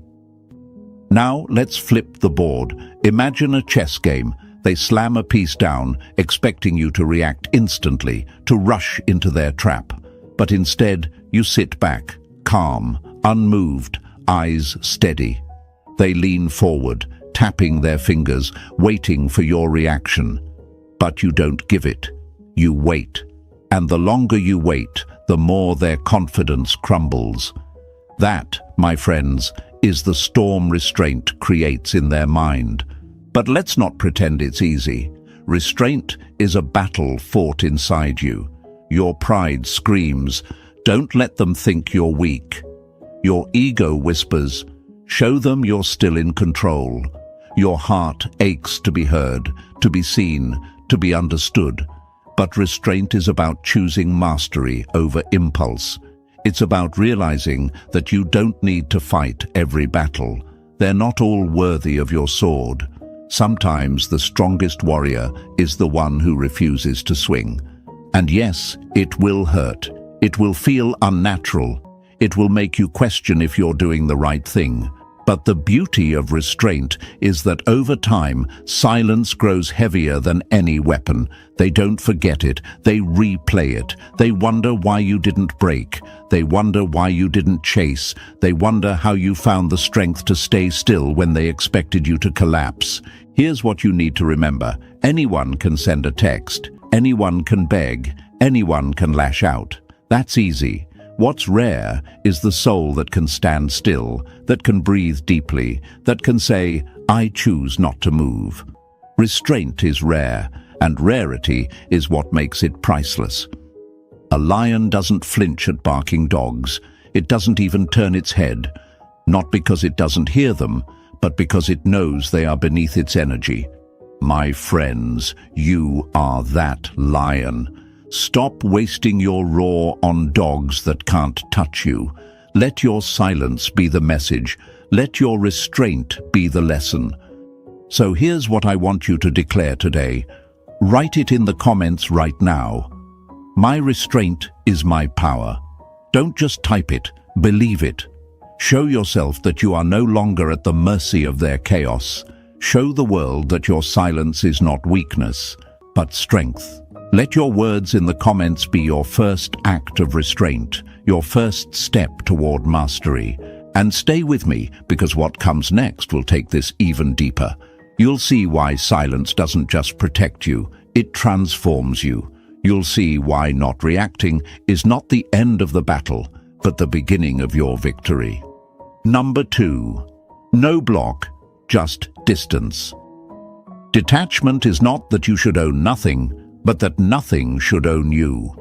Now let's flip the board. Imagine a chess game. They slam a piece down, expecting you to react instantly, to rush into their trap. But instead, you sit back, calm, unmoved, eyes steady. They lean forward, tapping their fingers, waiting for your reaction. But you don't give it. You wait. And the longer you wait, the more their confidence crumbles. That, my friends, is the storm restraint creates in their mind. But let's not pretend it's easy. Restraint is a battle fought inside you. Your pride screams, "Don't let them think you're weak." Your ego whispers, "Show them you're still in control." Your heart aches to be heard, to be seen, to be understood. But restraint is about choosing mastery over impulse. It's about realizing that you don't need to fight every battle. They're not all worthy of your sword. Sometimes the strongest warrior is the one who refuses to swing. And yes, it will hurt. It will feel unnatural. It will make you question if you're doing the right thing. But the beauty of restraint is that over time, silence grows heavier than any weapon. They don't forget it. They replay it. They wonder why you didn't break. They wonder why you didn't chase. They wonder how you found the strength to stay still when they expected you to collapse. Here's what you need to remember. Anyone can send a text. Anyone can beg. Anyone can lash out. That's easy. What's rare is the soul that can stand still, that can breathe deeply, that can say, "I choose not to move." Restraint is rare, and rarity is what makes it priceless. A lion doesn't flinch at barking dogs. It doesn't even turn its head, not because it doesn't hear them, but because it knows they are beneath its energy. My friends, you are that lion. Stop wasting your roar on dogs that can't touch you. Let your silence be the message. Let your restraint be the lesson. So here's what I want you to declare today. Write it in the comments right now. My restraint is my power. Don't just type it, believe it. Show yourself that you are no longer at the mercy of their chaos. Show the world that your silence is not weakness, but strength. Let your words in the comments be your first act of restraint, your first step toward mastery. And stay with me, because what comes next will take this even deeper. You'll see why silence doesn't just protect you, it transforms you. You'll see why not reacting is not the end of the battle, but the beginning of your victory. Number 2. No block, just distance. Detachment is not that you should own nothing, but that nothing should own you.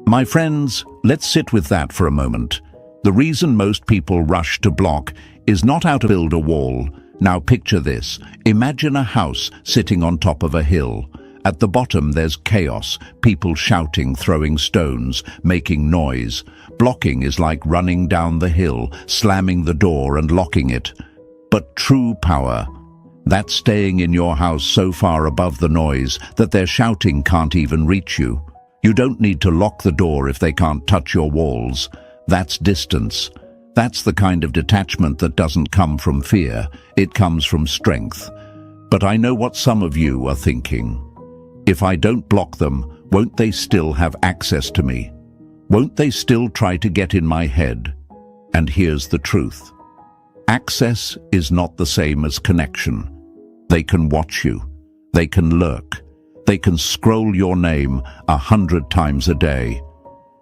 My friends, let's sit with that for a moment. The reason most people rush to block is not out to build a wall. Now picture this. Imagine a house sitting on top of a hill. At the bottom there's chaos, people shouting, throwing stones, making noise. Blocking is like running down the hill, slamming the door and locking it. But true power, that's staying in your house so far above the noise that their shouting can't even reach you. You don't need to lock the door if they can't touch your walls. That's distance. That's the kind of detachment that doesn't come from fear. It comes from strength. But I know what some of you are thinking. If I don't block them, won't they still have access to me? Won't they still try to get in my head? And here's the truth. Access is not the same as connection. They can watch you. They can lurk. They can scroll your name 100 times a day.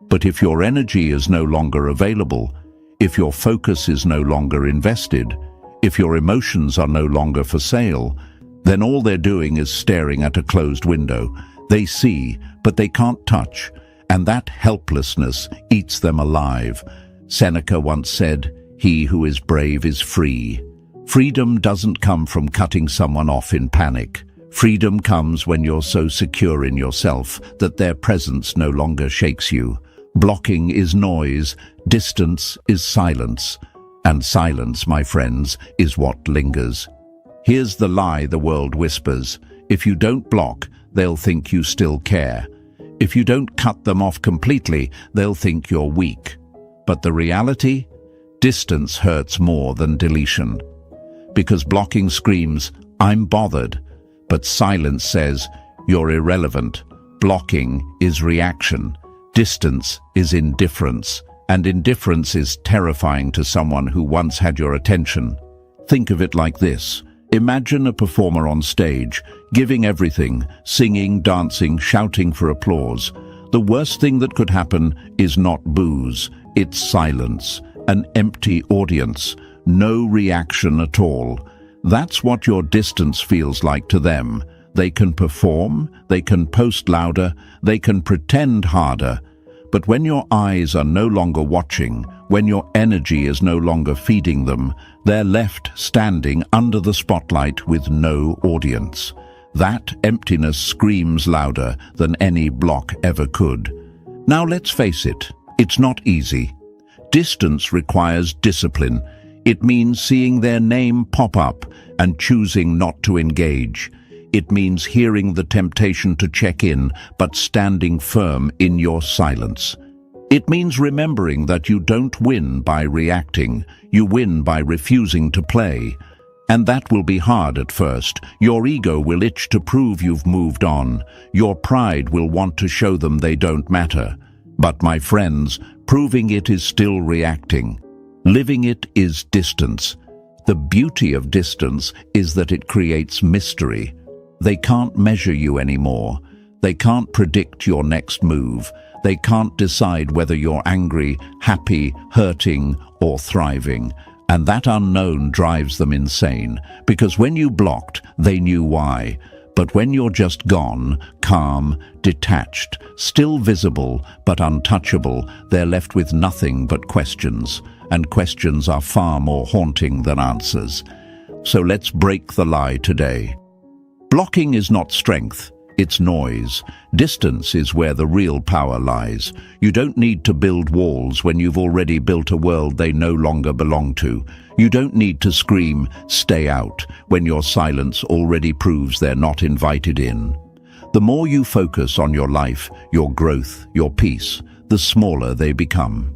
But if your energy is no longer available, if your focus is no longer invested, if your emotions are no longer for sale, then all they're doing is staring at a closed window. They see, but they can't touch, and that helplessness eats them alive. Seneca once said, "He who is brave is free." Freedom doesn't come from cutting someone off in panic. Freedom comes when you're so secure in yourself that their presence no longer shakes you. Blocking is noise, distance is silence, and silence, my friends, is what lingers. Here's the lie the world whispers. If you don't block, they'll think you still care. If you don't cut them off completely, they'll think you're weak. But the reality? Distance hurts more than deletion. Because blocking screams, "I'm bothered," but silence says, "You're irrelevant." Blocking is reaction. Distance is indifference, and indifference is terrifying to someone who once had your attention. Think of it like this. Imagine a performer on stage, giving everything, singing, dancing, shouting for applause. The worst thing that could happen is not boos, it's silence, an empty audience, no reaction at all. That's what your distance feels like to them. They can perform, they can post louder, they can pretend harder. But when your eyes are no longer watching, when your energy is no longer feeding them, they're left standing under the spotlight with no audience. That emptiness screams louder than any block ever could. Now let's face it, it's not easy. Distance requires discipline. It means seeing their name pop up and choosing not to engage. It means hearing the temptation to check in, but standing firm in your silence. It means remembering that you don't win by reacting, you win by refusing to play. And that will be hard at first. Your ego will itch to prove you've moved on. Your pride will want to show them they don't matter. But my friends, proving it is still reacting. Living it is distance. The beauty of distance is that it creates mystery. They can't measure you anymore. They can't predict your next move. They can't decide whether you're angry, happy, hurting, or thriving. And that unknown drives them insane, because when you blocked, they knew why. But when you're just gone, calm, detached, still visible but untouchable, they're left with nothing but questions. And questions are far more haunting than answers. So let's break the lie today. Blocking is not strength, it's noise. Distance is where the real power lies. You don't need to build walls when you've already built a world they no longer belong to. You don't need to scream, "Stay out," when your silence already proves they're not invited in. The more you focus on your life, your growth, your peace, the smaller they become.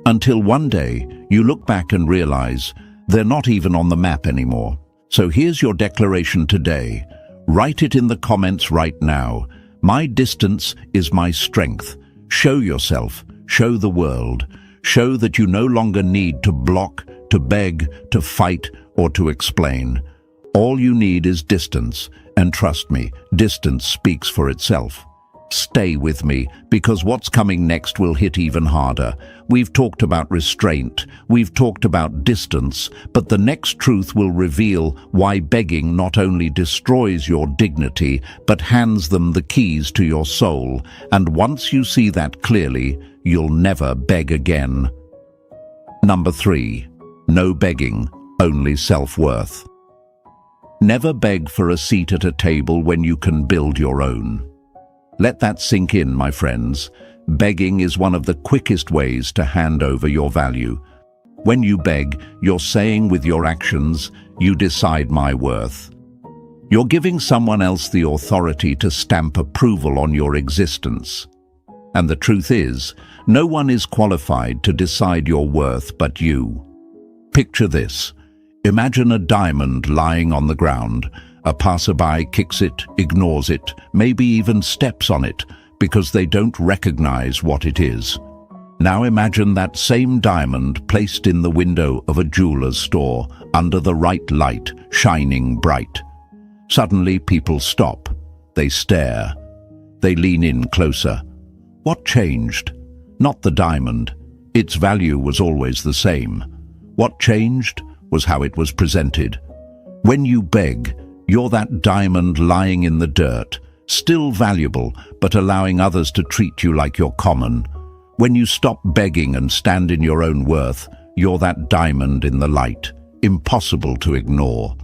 Until one day, you look back and realize they're not even on the map anymore. So here's your declaration today. Write it in the comments right now. My distance is my strength. Show yourself, show the world. Show that you no longer need to block, to beg, to fight, or to explain. All you need is distance, and trust me, distance speaks for itself. Stay with me, because what's coming next will hit even harder. We've talked about restraint, we've talked about distance, but the next truth will reveal why begging not only destroys your dignity, but hands them the keys to your soul. And once you see that clearly, you'll never beg again. Number 3. No begging, only self-worth. Never beg for a seat at a table when you can build your own. Let that sink in, my friends. Begging is one of the quickest ways to hand over your value. When you beg, you're saying with your actions, "You decide my worth." You're giving someone else the authority to stamp approval on your existence. And the truth is, no one is qualified to decide your worth but you. Picture this. Imagine a diamond lying on the ground. A passerby kicks it, ignores it, maybe even steps on it, because they don't recognize what it is. Now imagine that same diamond placed in the window of a jeweler's store, under the right light, shining bright. Suddenly people stop. They stare. They lean in closer. What changed? Not the diamond. Its value was always the same. What changed was how it was presented. When you beg, you're that diamond lying in the dirt, still valuable, but allowing others to treat you like you're common. When you stop begging and stand in your own worth, you're that diamond in the light, impossible to ignore.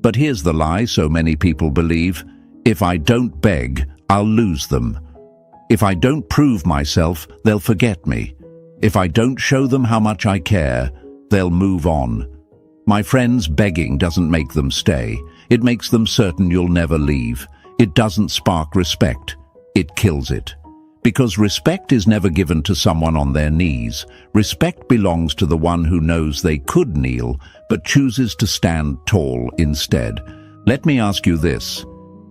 But here's the lie so many people believe. If I don't beg, I'll lose them. If I don't prove myself, they'll forget me. If I don't show them how much I care, they'll move on. My friends, begging doesn't make them stay. It makes them certain you'll never leave. It doesn't spark respect. It kills it. Because respect is never given to someone on their knees. Respect belongs to the one who knows they could kneel, but chooses to stand tall instead. Let me ask you this.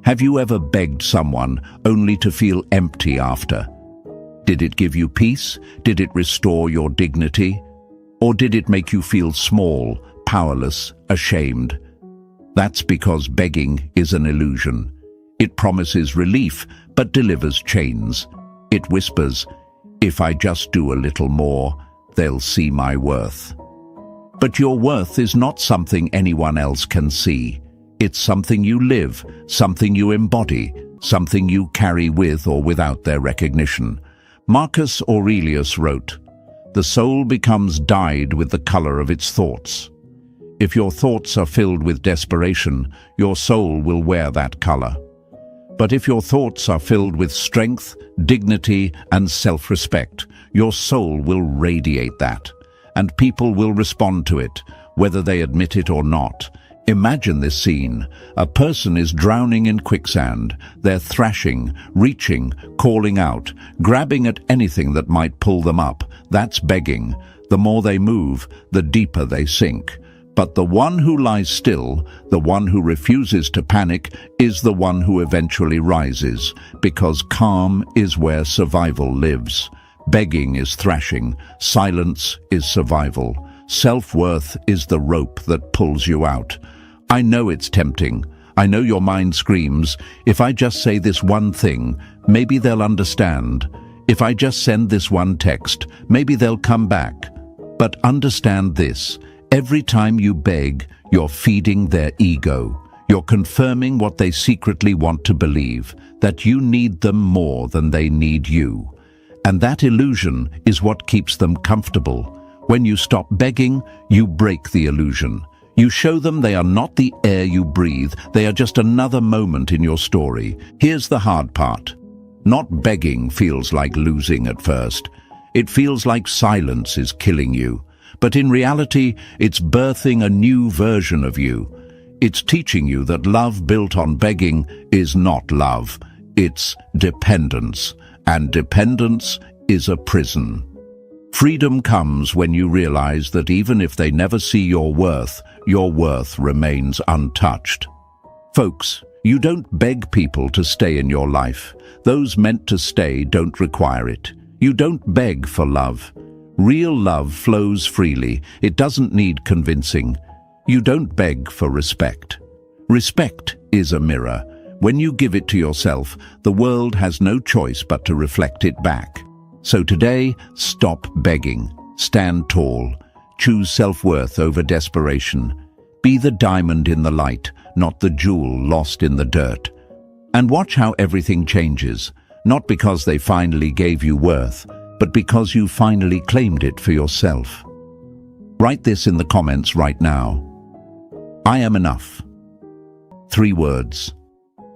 Have you ever begged someone only to feel empty after? Did it give you peace? Did it restore your dignity? Or did it make you feel small, powerless, ashamed. That's because begging is an illusion. It promises relief, but delivers chains. It whispers, "If I just do a little more, they'll see my worth." But your worth is not something anyone else can see. It's something you live, something you embody, something you carry with or without their recognition. Marcus Aurelius wrote, "The soul becomes dyed with the color of its thoughts." If your thoughts are filled with desperation, your soul will wear that color. But if your thoughts are filled with strength, dignity, and self-respect, your soul will radiate that, and people will respond to it, whether they admit it or not. Imagine this scene. A person is drowning in quicksand. They're thrashing, reaching, calling out, grabbing at anything that might pull them up. That's begging. The more they move, the deeper they sink. But the one who lies still, the one who refuses to panic, is the one who eventually rises, because calm is where survival lives. Begging is thrashing, silence is survival. Self-worth is the rope that pulls you out. I know it's tempting. I know your mind screams, "If I just say this one thing, maybe they'll understand. If I just send this one text, maybe they'll come back." But understand this. Every time you beg, you're feeding their ego. You're confirming what they secretly want to believe, that you need them more than they need you. And that illusion is what keeps them comfortable. When you stop begging, you break the illusion. You show them they are not the air you breathe, they are just another moment in your story. Here's the hard part. Not begging feels like losing at first. It feels like silence is killing you. But in reality, it's birthing a new version of you. It's teaching you that love built on begging is not love. It's dependence. And dependence is a prison. Freedom comes when you realize that even if they never see your worth remains untouched. Folks, you don't beg people to stay in your life. Those meant to stay don't require it. You don't beg for love. Real love flows freely. It doesn't need convincing. You don't beg for respect. Respect is a mirror. When you give it to yourself, the world has no choice but to reflect it back. So today, stop begging. Stand tall. Choose self-worth over desperation. Be the diamond in the light, not the jewel lost in the dirt. And watch how everything changes, not because they finally gave you worth, but because you finally claimed it for yourself. Write this in the comments right now. I am enough. 3 words.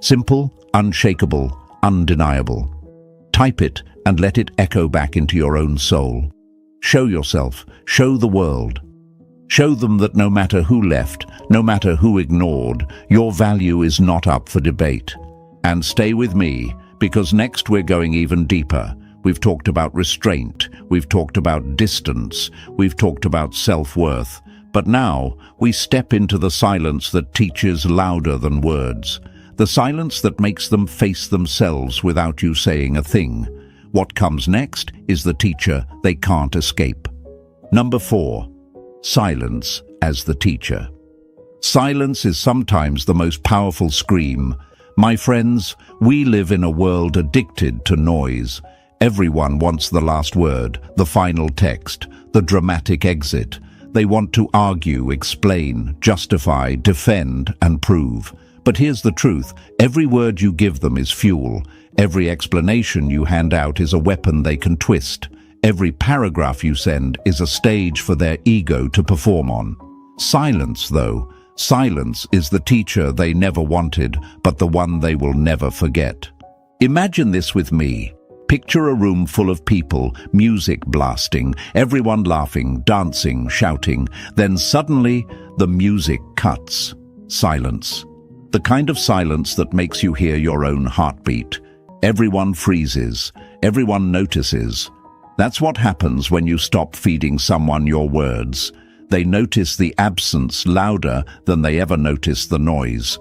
Simple, unshakable, undeniable. Type it and let it echo back into your own soul. Show yourself, show the world. Show them that no matter who left, no matter who ignored, your value is not up for debate. And stay with me, because next we're going even deeper. We've talked about restraint, we've talked about distance, we've talked about self-worth. But now we step into the silence that teaches louder than words. The silence that makes them face themselves without you saying a thing. What comes next is the teacher they can't escape. Number 4. Silence as the teacher. Silence is sometimes the most powerful scream. My friends, we live in a world addicted to noise. Everyone wants the last word, the final text, the dramatic exit. They want to argue, explain, justify, defend, and prove. But here's the truth. Every word you give them is fuel. Every explanation you hand out is a weapon they can twist. Every paragraph you send is a stage for their ego to perform on. Silence, though. Silence is the teacher they never wanted, but the one they will never forget. Imagine this with me. Picture a room full of people, music blasting, everyone laughing, dancing, shouting. Then suddenly, the music cuts. Silence. The kind of silence that makes you hear your own heartbeat. Everyone freezes. Everyone notices. That's what happens when you stop feeding someone your words. They notice the absence louder than they ever notice the noise.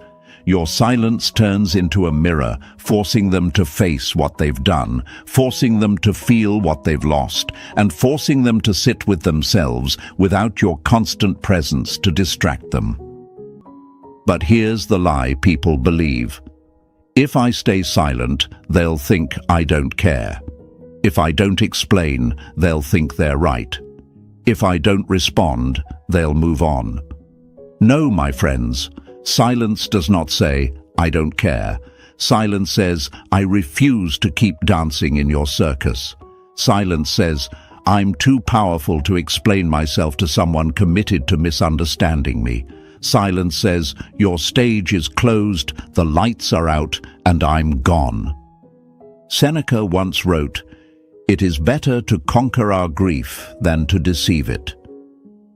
Your silence turns into a mirror, forcing them to face what they've done, forcing them to feel what they've lost, and forcing them to sit with themselves without your constant presence to distract them. But here's the lie people believe. If I stay silent, they'll think I don't care. If I don't explain, they'll think they're right. If I don't respond, they'll move on. No, my friends, silence does not say, I don't care. Silence says, I refuse to keep dancing in your circus. Silence says, I'm too powerful to explain myself to someone committed to misunderstanding me. Silence says, your stage is closed, the lights are out, and I'm gone. Seneca once wrote, it is better to conquer our grief than to deceive it.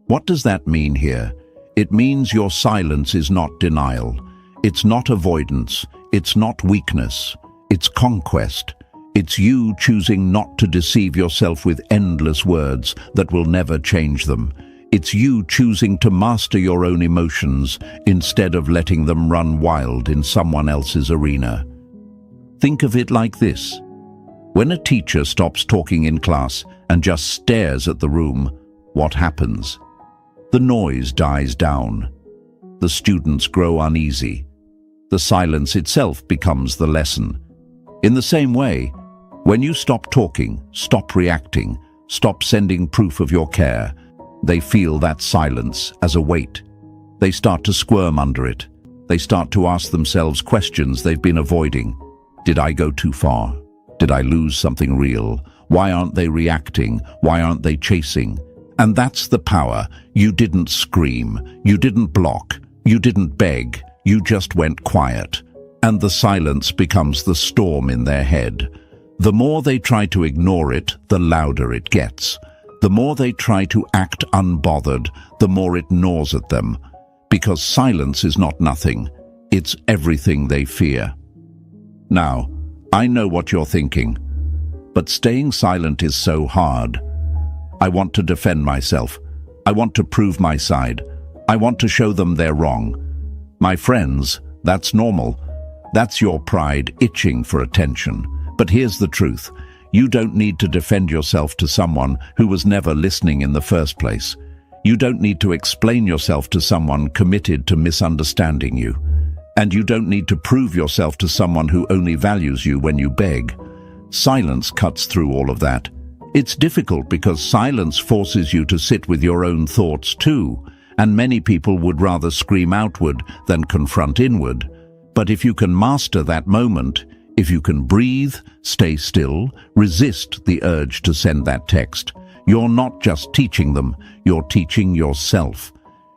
What does that mean here? It means your silence is not denial. It's not avoidance. It's not weakness. It's conquest. It's you choosing not to deceive yourself with endless words that will never change them. It's you choosing to master your own emotions instead of letting them run wild in someone else's arena. Think of it like this. When a teacher stops talking in class and just stares at the room, what happens? The noise dies down. The students grow uneasy. The silence itself becomes the lesson. In the same way, when you stop talking, stop reacting, stop sending proof of your care, they feel that silence as a weight. They start to squirm under it. They start to ask themselves questions they've been avoiding. Did I go too far? Did I lose something real? Why aren't they reacting? Why aren't they chasing? And that's the power. You didn't scream. You didn't block. You didn't beg. You just went quiet. And the silence becomes the storm in their head. The more they try to ignore it, the louder it gets. The more they try to act unbothered, the more it gnaws at them. Because silence is not nothing. It's everything they fear. Now, I know what you're thinking, but staying silent is so hard. I want to defend myself. I want to prove my side. I want to show them they're wrong. My friends, that's normal. That's your pride itching for attention. But here's the truth. You don't need to defend yourself to someone who was never listening in the first place. You don't need to explain yourself to someone committed to misunderstanding you. And you don't need to prove yourself to someone who only values you when you beg. Silence cuts through all of that. It's difficult because silence forces you to sit with your own thoughts too, and many people would rather scream outward than confront inward. But if you can master that moment, if you can breathe, stay still, resist the urge to send that text, you're not just teaching them, you're teaching yourself.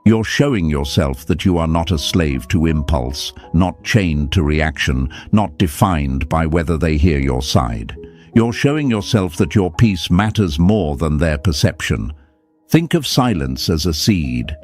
You're showing yourself that you are not a slave to impulse, not chained to reaction, not defined by whether they hear your side. You're showing yourself that your peace matters more than their perception. Think of silence as a seed.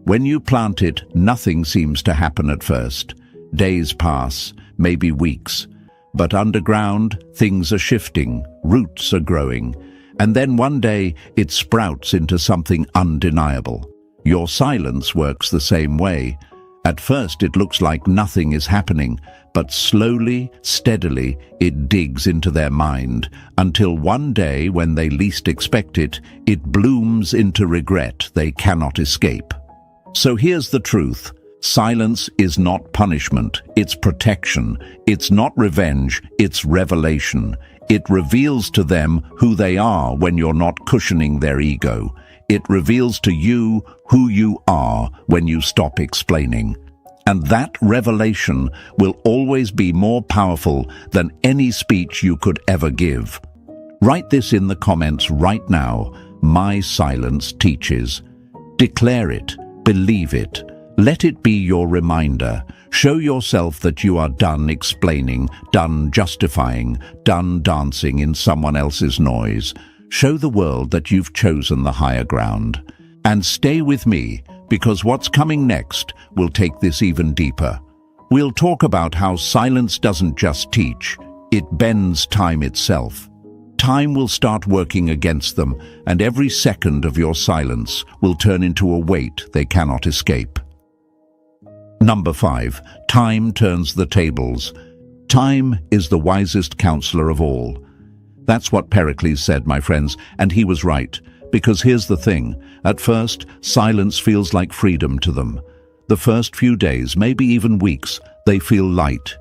When you plant it, nothing seems to happen at first. Days pass, maybe weeks. But underground, things are shifting, roots are growing, and then one day it sprouts into something undeniable. Your silence works the same way. At first it looks like nothing is happening, but slowly, steadily, it digs into their mind, until one day when they least expect it, it blooms into regret they cannot escape. So here's the truth. Silence is not punishment, it's protection. It's not revenge, it's revelation. It reveals to them who they are when you're not cushioning their ego. It reveals to you who you are when you stop explaining. And that revelation will always be more powerful than any speech you could ever give. Write this in the comments right now. My silence teaches. Declare it. Believe it. Let it be your reminder. Show yourself that you are done explaining, done justifying, done dancing in someone else's noise. Show the world that you've chosen the higher ground. And stay with me, because what's coming next will take this even deeper. We'll talk about how silence doesn't just teach, it bends time itself. Time will start working against them, and every second of your silence will turn into a weight they cannot escape. Number 5. Time turns the tables. Time is the wisest counselor of all. That's what Pericles said, my friends, and he was right. Because here's the thing, at first, silence feels like freedom to them. The first few days, maybe even weeks, they feel light.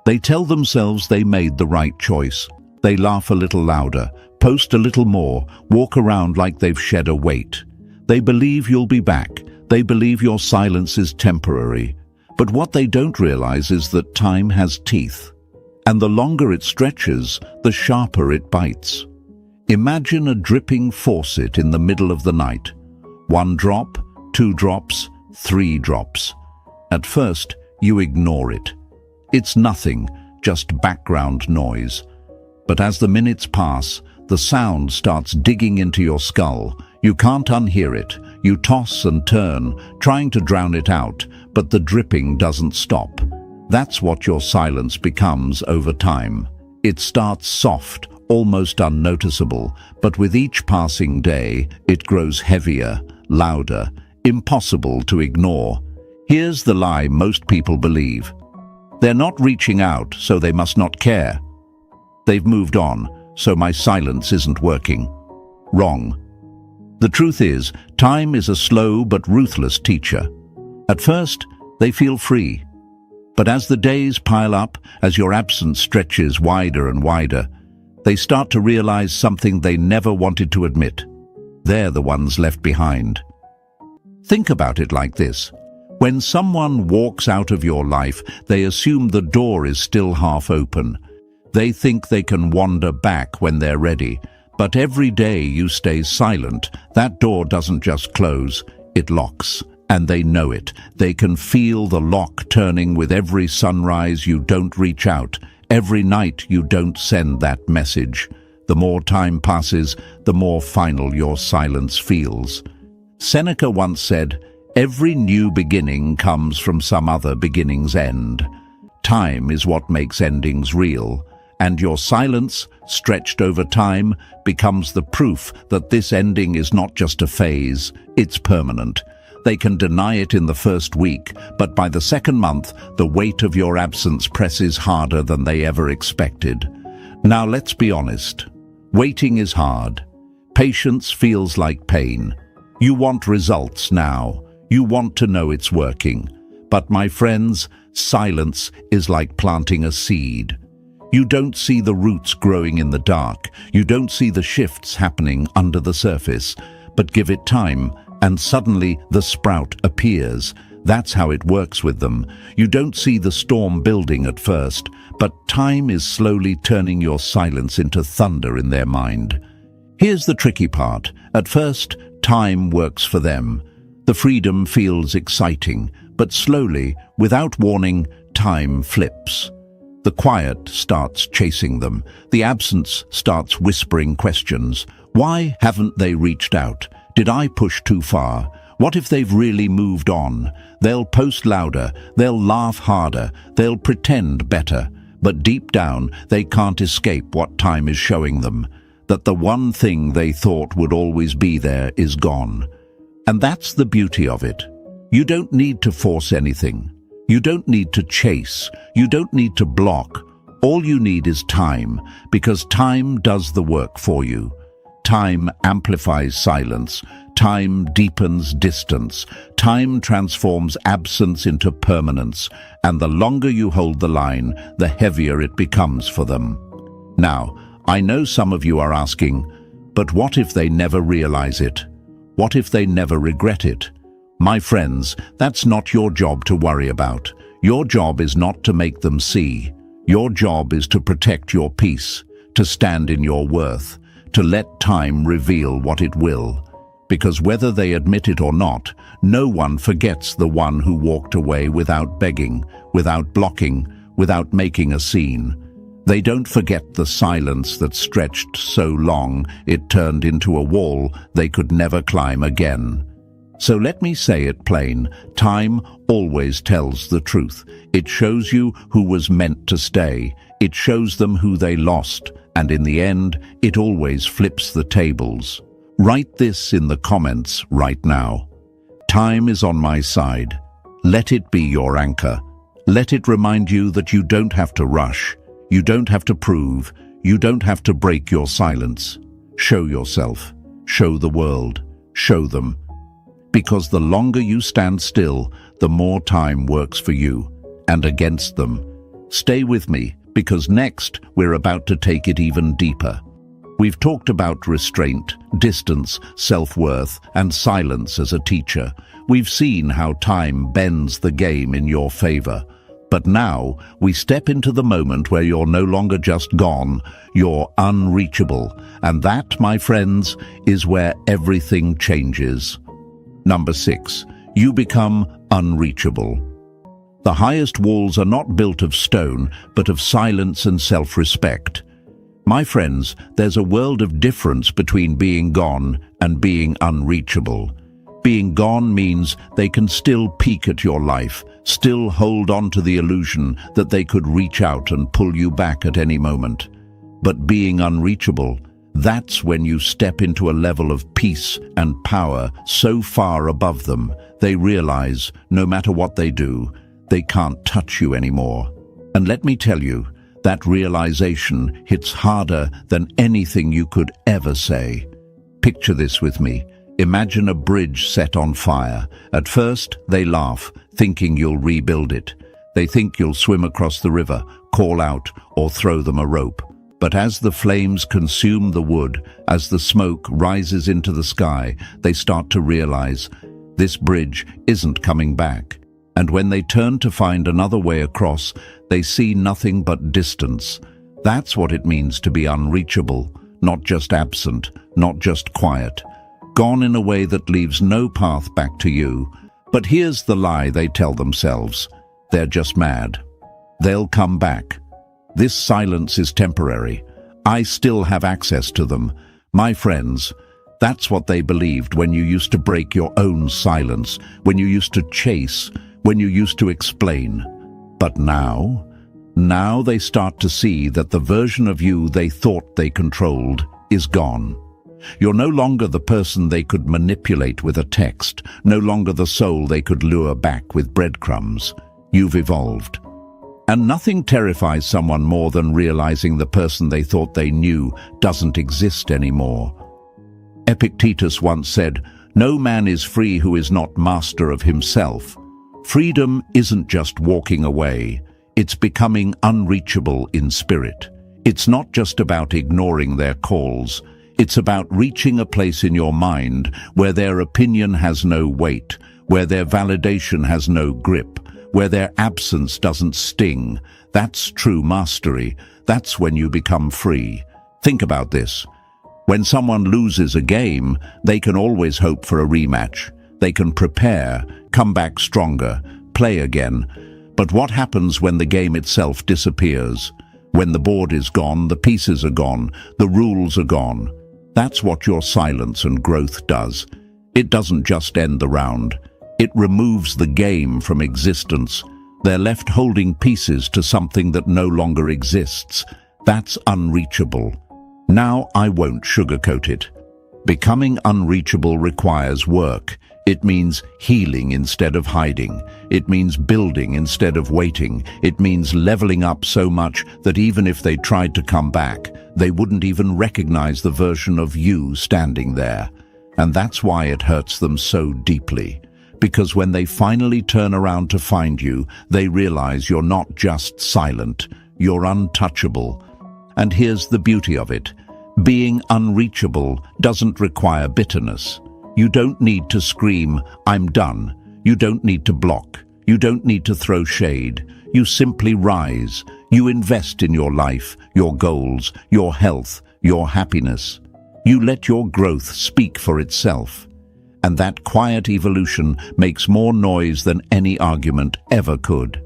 They tell themselves they made the right choice. They laugh a little louder, post a little more, walk around like they've shed a weight. They believe you'll be back. They believe your silence is temporary. But what they don't realize is that time has teeth. And the longer it stretches, the sharper it bites. Imagine a dripping faucet in the middle of the night. 1 drop, 2 drops, 3 drops. At first, you ignore it. It's nothing, just background noise. But as the minutes pass, the sound starts digging into your skull. You can't unhear it. You toss and turn, trying to drown it out, but the dripping doesn't stop. That's what your silence becomes over time. It starts soft, almost unnoticeable, but with each passing day, it grows heavier, louder, impossible to ignore. Here's the lie most people believe. They're not reaching out, so they must not care. They've moved on, so my silence isn't working. Wrong. The truth is, time is a slow but ruthless teacher. At first, they feel free. But as the days pile up, as your absence stretches wider and wider, they start to realize something they never wanted to admit. They're the ones left behind. Think about it like this. When someone walks out of your life, they assume the door is still half open. They think they can wander back when they're ready. But every day you stay silent, that door doesn't just close, it locks. And they know it. They can feel the lock turning with every sunrise you don't reach out, every night you don't send that message. The more time passes, the more final your silence feels. Seneca once said, "Every new beginning comes from some other beginning's end." Time is what makes endings real, and your silence, stretched over time, becomes the proof that this ending is not just a phase, it's permanent. They can deny it in the first week, but by the second month, the weight of your absence presses harder than they ever expected. Now let's be honest. Waiting is hard. Patience feels like pain. You want results now. You want to know it's working. But my friends, silence is like planting a seed. You don't see the roots growing in the dark. You don't see the shifts happening under the surface. But give it time, and suddenly the sprout appears. That's how it works with them. You don't see the storm building at first, but time is slowly turning your silence into thunder in their mind. Here's the tricky part. At first, time works for them. The freedom feels exciting, but slowly, without warning, time flips. The quiet starts chasing them. The absence starts whispering questions. Why haven't they reached out? Did I push too far? What if they've really moved on? They'll post louder, they'll laugh harder, they'll pretend better. But deep down, they can't escape what time is showing them. That the one thing they thought would always be there is gone. And that's the beauty of it. You don't need to force anything. You don't need to chase. You don't need to block. All you need is time, because time does the work for you. Time amplifies silence. Time deepens distance. Time transforms absence into permanence. And the longer you hold the line, the heavier it becomes for them. Now, I know some of you are asking, but what if they never realize it? What if they never regret it? My friends, that's not your job to worry about. Your job is not to make them see. Your job is to protect your peace, to stand in your worth, to let time reveal what it will. Because whether they admit it or not, no one forgets the one who walked away without begging, without blocking, without making a scene. They don't forget the silence that stretched so long it turned into a wall they could never climb again. So let me say it plain, time always tells the truth. It shows you who was meant to stay. It shows them who they lost, and in the end, it always flips the tables. Write this in the comments right now. Time is on my side. Let it be your anchor. Let it remind you that you don't have to rush. You don't have to prove. You don't have to break your silence. Show yourself. Show the world. Show them. Because the longer you stand still, the more time works for you and against them. Stay with me, because next we're about to take it even deeper. We've talked about restraint, distance, self-worth, and silence as a teacher. We've seen how time bends the game in your favor. But now we step into the moment where you're no longer just gone, you're unreachable. And that, my friends, is where everything changes. Number 6, you become unreachable. The highest walls are not built of stone, but of silence and self-respect. My friends, there's a world of difference between being gone and being unreachable. Being gone means they can still peek at your life, still hold on to the illusion that they could reach out and pull you back at any moment. But being unreachable, that's when you step into a level of peace and power so far above them, they realize, no matter what they do, they can't touch you anymore. And let me tell you, that realization hits harder than anything you could ever say. Picture this with me. Imagine a bridge set on fire. At first, they laugh, thinking you'll rebuild it. They think you'll swim across the river, call out, or throw them a rope. But as the flames consume the wood, as the smoke rises into the sky, they start to realize this bridge isn't coming back. And when they turn to find another way across, they see nothing but distance. That's what it means to be unreachable, not just absent, not just quiet. Gone in a way that leaves no path back to you. But here's the lie they tell themselves. They're just mad. They'll come back. This silence is temporary. I still have access to them. My friends, that's what they believed when you used to break your own silence, when you used to chase, when you used to explain. But now they start to see that the version of you they thought they controlled is gone. You're no longer the person they could manipulate with a text, no longer the soul they could lure back with breadcrumbs. You've evolved. And nothing terrifies someone more than realizing the person they thought they knew doesn't exist anymore. Epictetus once said, "No man is free who is not master of himself." Freedom isn't just walking away, it's becoming unreachable in spirit. It's not just about ignoring their calls. It's about reaching a place in your mind where their opinion has no weight, where their validation has no grip, where their absence doesn't sting. That's true mastery. That's when you become free. Think about this. When someone loses a game, they can always hope for a rematch. They can prepare, come back stronger, play again. But what happens when the game itself disappears? When the board is gone, the pieces are gone, the rules are gone. That's what your silence and growth does. It doesn't just end the round. It removes the game from existence. They're left holding pieces to something that no longer exists. That's unreachable. Now I won't sugarcoat it. Becoming unreachable requires work. It means healing instead of hiding. It means building instead of waiting. It means leveling up so much that even if they tried to come back, they wouldn't even recognize the version of you standing there. And that's why it hurts them so deeply. Because when they finally turn around to find you, they realize you're not just silent, you're untouchable. And here's the beauty of it. Being unreachable doesn't require bitterness. You don't need to scream, "I'm done." You don't need to block. You don't need to throw shade. You simply rise. You invest in your life, your goals, your health, your happiness. You let your growth speak for itself. And that quiet evolution makes more noise than any argument ever could.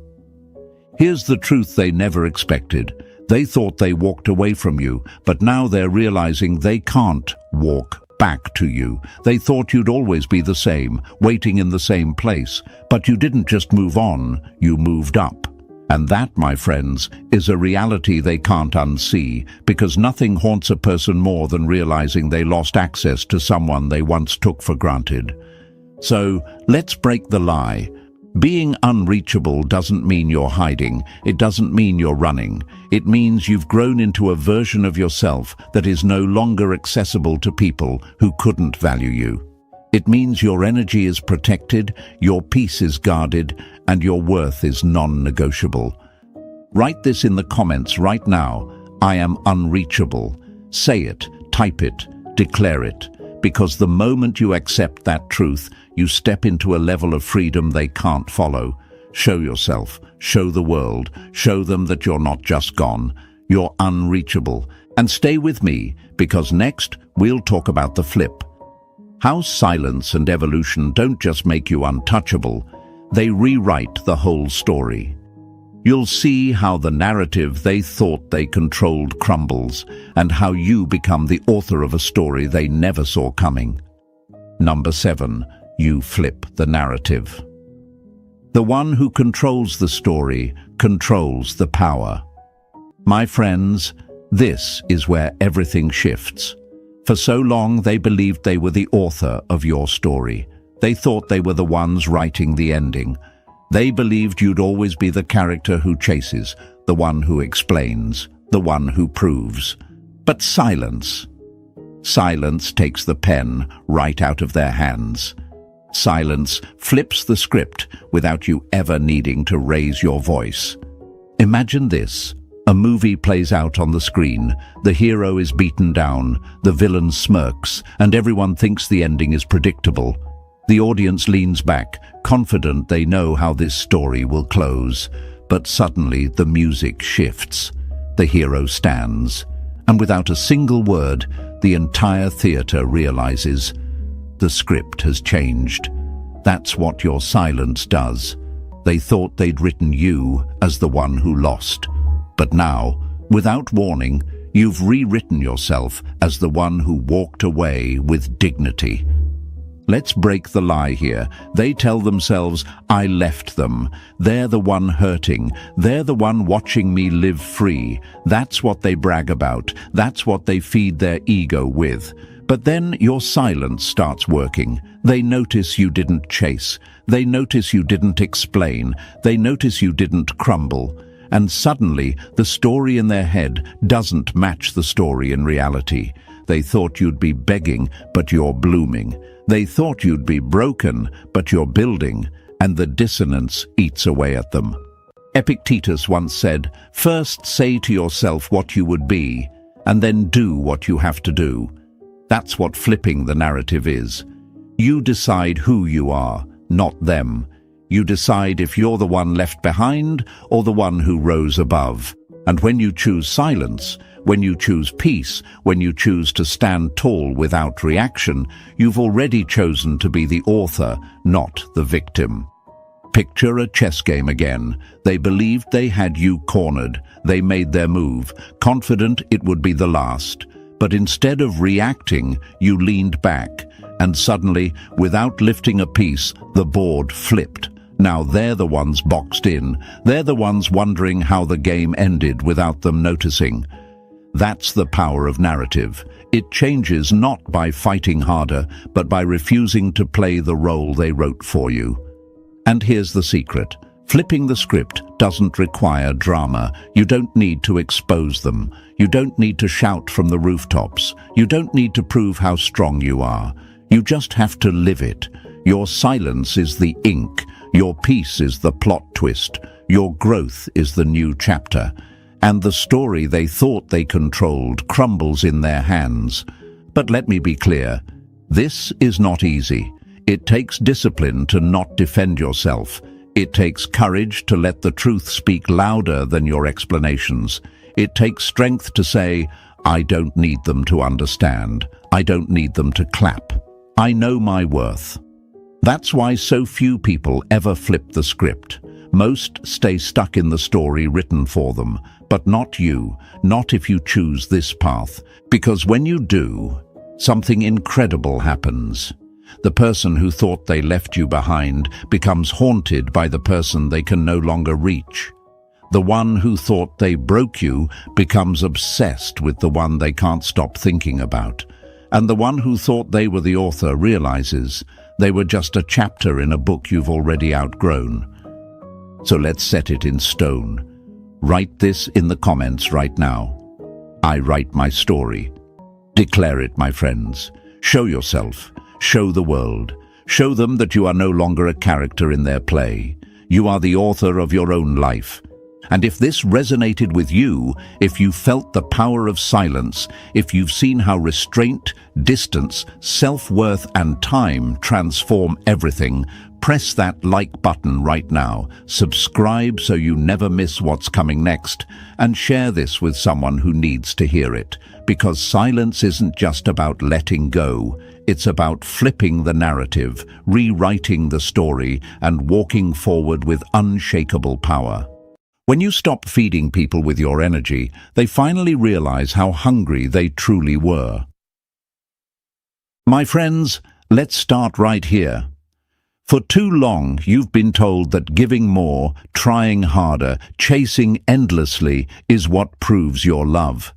Here's the truth they never expected. They thought they walked away from you, but now they're realizing they can't walk back to you. They thought you'd always be the same, waiting in the same place. But you didn't just move on, you moved up. And that, my friends, is a reality they can't unsee, because nothing haunts a person more than realizing they lost access to someone they once took for granted. So, let's break the lie. Being unreachable doesn't mean you're hiding. It doesn't mean you're running. It means you've grown into a version of yourself that is no longer accessible to people who couldn't value you. It means your energy is protected, your peace is guarded, and your worth is non-negotiable. Write this in the comments right now. I am unreachable. Say it, type it, declare it. Because the moment you accept that truth, you step into a level of freedom they can't follow. Show yourself, show the world, show them that you're not just gone. You're unreachable. And stay with me, because next we'll talk about the flip. How silence and evolution don't just make you untouchable, they rewrite the whole story. You'll see how the narrative they thought they controlled crumbles, and how you become the author of a story they never saw coming. Number 7. You flip the narrative. The one who controls the story controls the power. My friends, this is where everything shifts. For so long they believed they were the author of your story. They thought they were the ones writing the ending. They believed you'd always be the character who chases, the one who explains, the one who proves. But silence takes the pen right out of their hands. Silence flips the script without you ever needing to raise your voice. Imagine this. A movie plays out on the screen. The hero is beaten down, the villain smirks, and everyone thinks the ending is predictable. The audience leans back, confident they know how this story will close. But suddenly the music shifts. The hero stands, and without a single word, the entire theater realizes the script has changed. That's what your silence does. They thought they'd written you as the one who lost. But now, without warning, you've rewritten yourself as the one who walked away with dignity. Let's break the lie here. They tell themselves, I left them. They're the one hurting. They're the one watching me live free. That's what they brag about. That's what they feed their ego with. But then your silence starts working. They notice you didn't chase. They notice you didn't explain. They notice you didn't crumble. And suddenly, the story in their head doesn't match the story in reality. They thought you'd be begging, but you're blooming. They thought you'd be broken, but you're building, and the dissonance eats away at them. Epictetus once said, "First say to yourself what you would be, and then do what you have to do." That's what flipping the narrative is. You decide who you are, not them. You decide if you're the one left behind or the one who rose above. And when you choose silence, when you choose peace, when you choose to stand tall without reaction, you've already chosen to be the author, not the victim. Picture a chess game again. They believed they had you cornered. They made their move, confident it would be the last. But instead of reacting, you leaned back, and suddenly, without lifting a piece, the board flipped. Now they're the ones boxed in. They're the ones wondering how the game ended without them noticing. That's the power of narrative. It changes not by fighting harder, but by refusing to play the role they wrote for you. And here's the secret. Flipping the script doesn't require drama. You don't need to expose them. You don't need to shout from the rooftops. You don't need to prove how strong you are. You just have to live it. Your silence is the ink. Your peace is the plot twist. Your growth is the new chapter. And the story they thought they controlled crumbles in their hands. But let me be clear, this is not easy. It takes discipline to not defend yourself. It takes courage to let the truth speak louder than your explanations. It takes strength to say, I don't need them to understand. I don't need them to clap. I know my worth. That's why so few people ever flip the script. Most stay stuck in the story written for them, but not you, not if you choose this path. Because when you do, something incredible happens. The person who thought they left you behind becomes haunted by the person they can no longer reach. The one who thought they broke you becomes obsessed with the one they can't stop thinking about. And the one who thought they were the author realizes they were just a chapter in a book you've already outgrown. So let's set it in stone. Write this in the comments right now. I write my story. Declare it, my friends. Show yourself. Show the world. Show them that you are no longer a character in their play. You are the author of your own life. And if this resonated with you, if you felt the power of silence, if you've seen how restraint, distance, self-worth and time transform everything, press that like button right now, subscribe so you never miss what's coming next, and share this with someone who needs to hear it. Because silence isn't just about letting go, it's about flipping the narrative, rewriting the story, and walking forward with unshakable power. When you stop feeding people with your energy, they finally realize how hungry they truly were. My friends, let's start right here. For too long, you've been told that giving more, trying harder, chasing endlessly is what proves your love.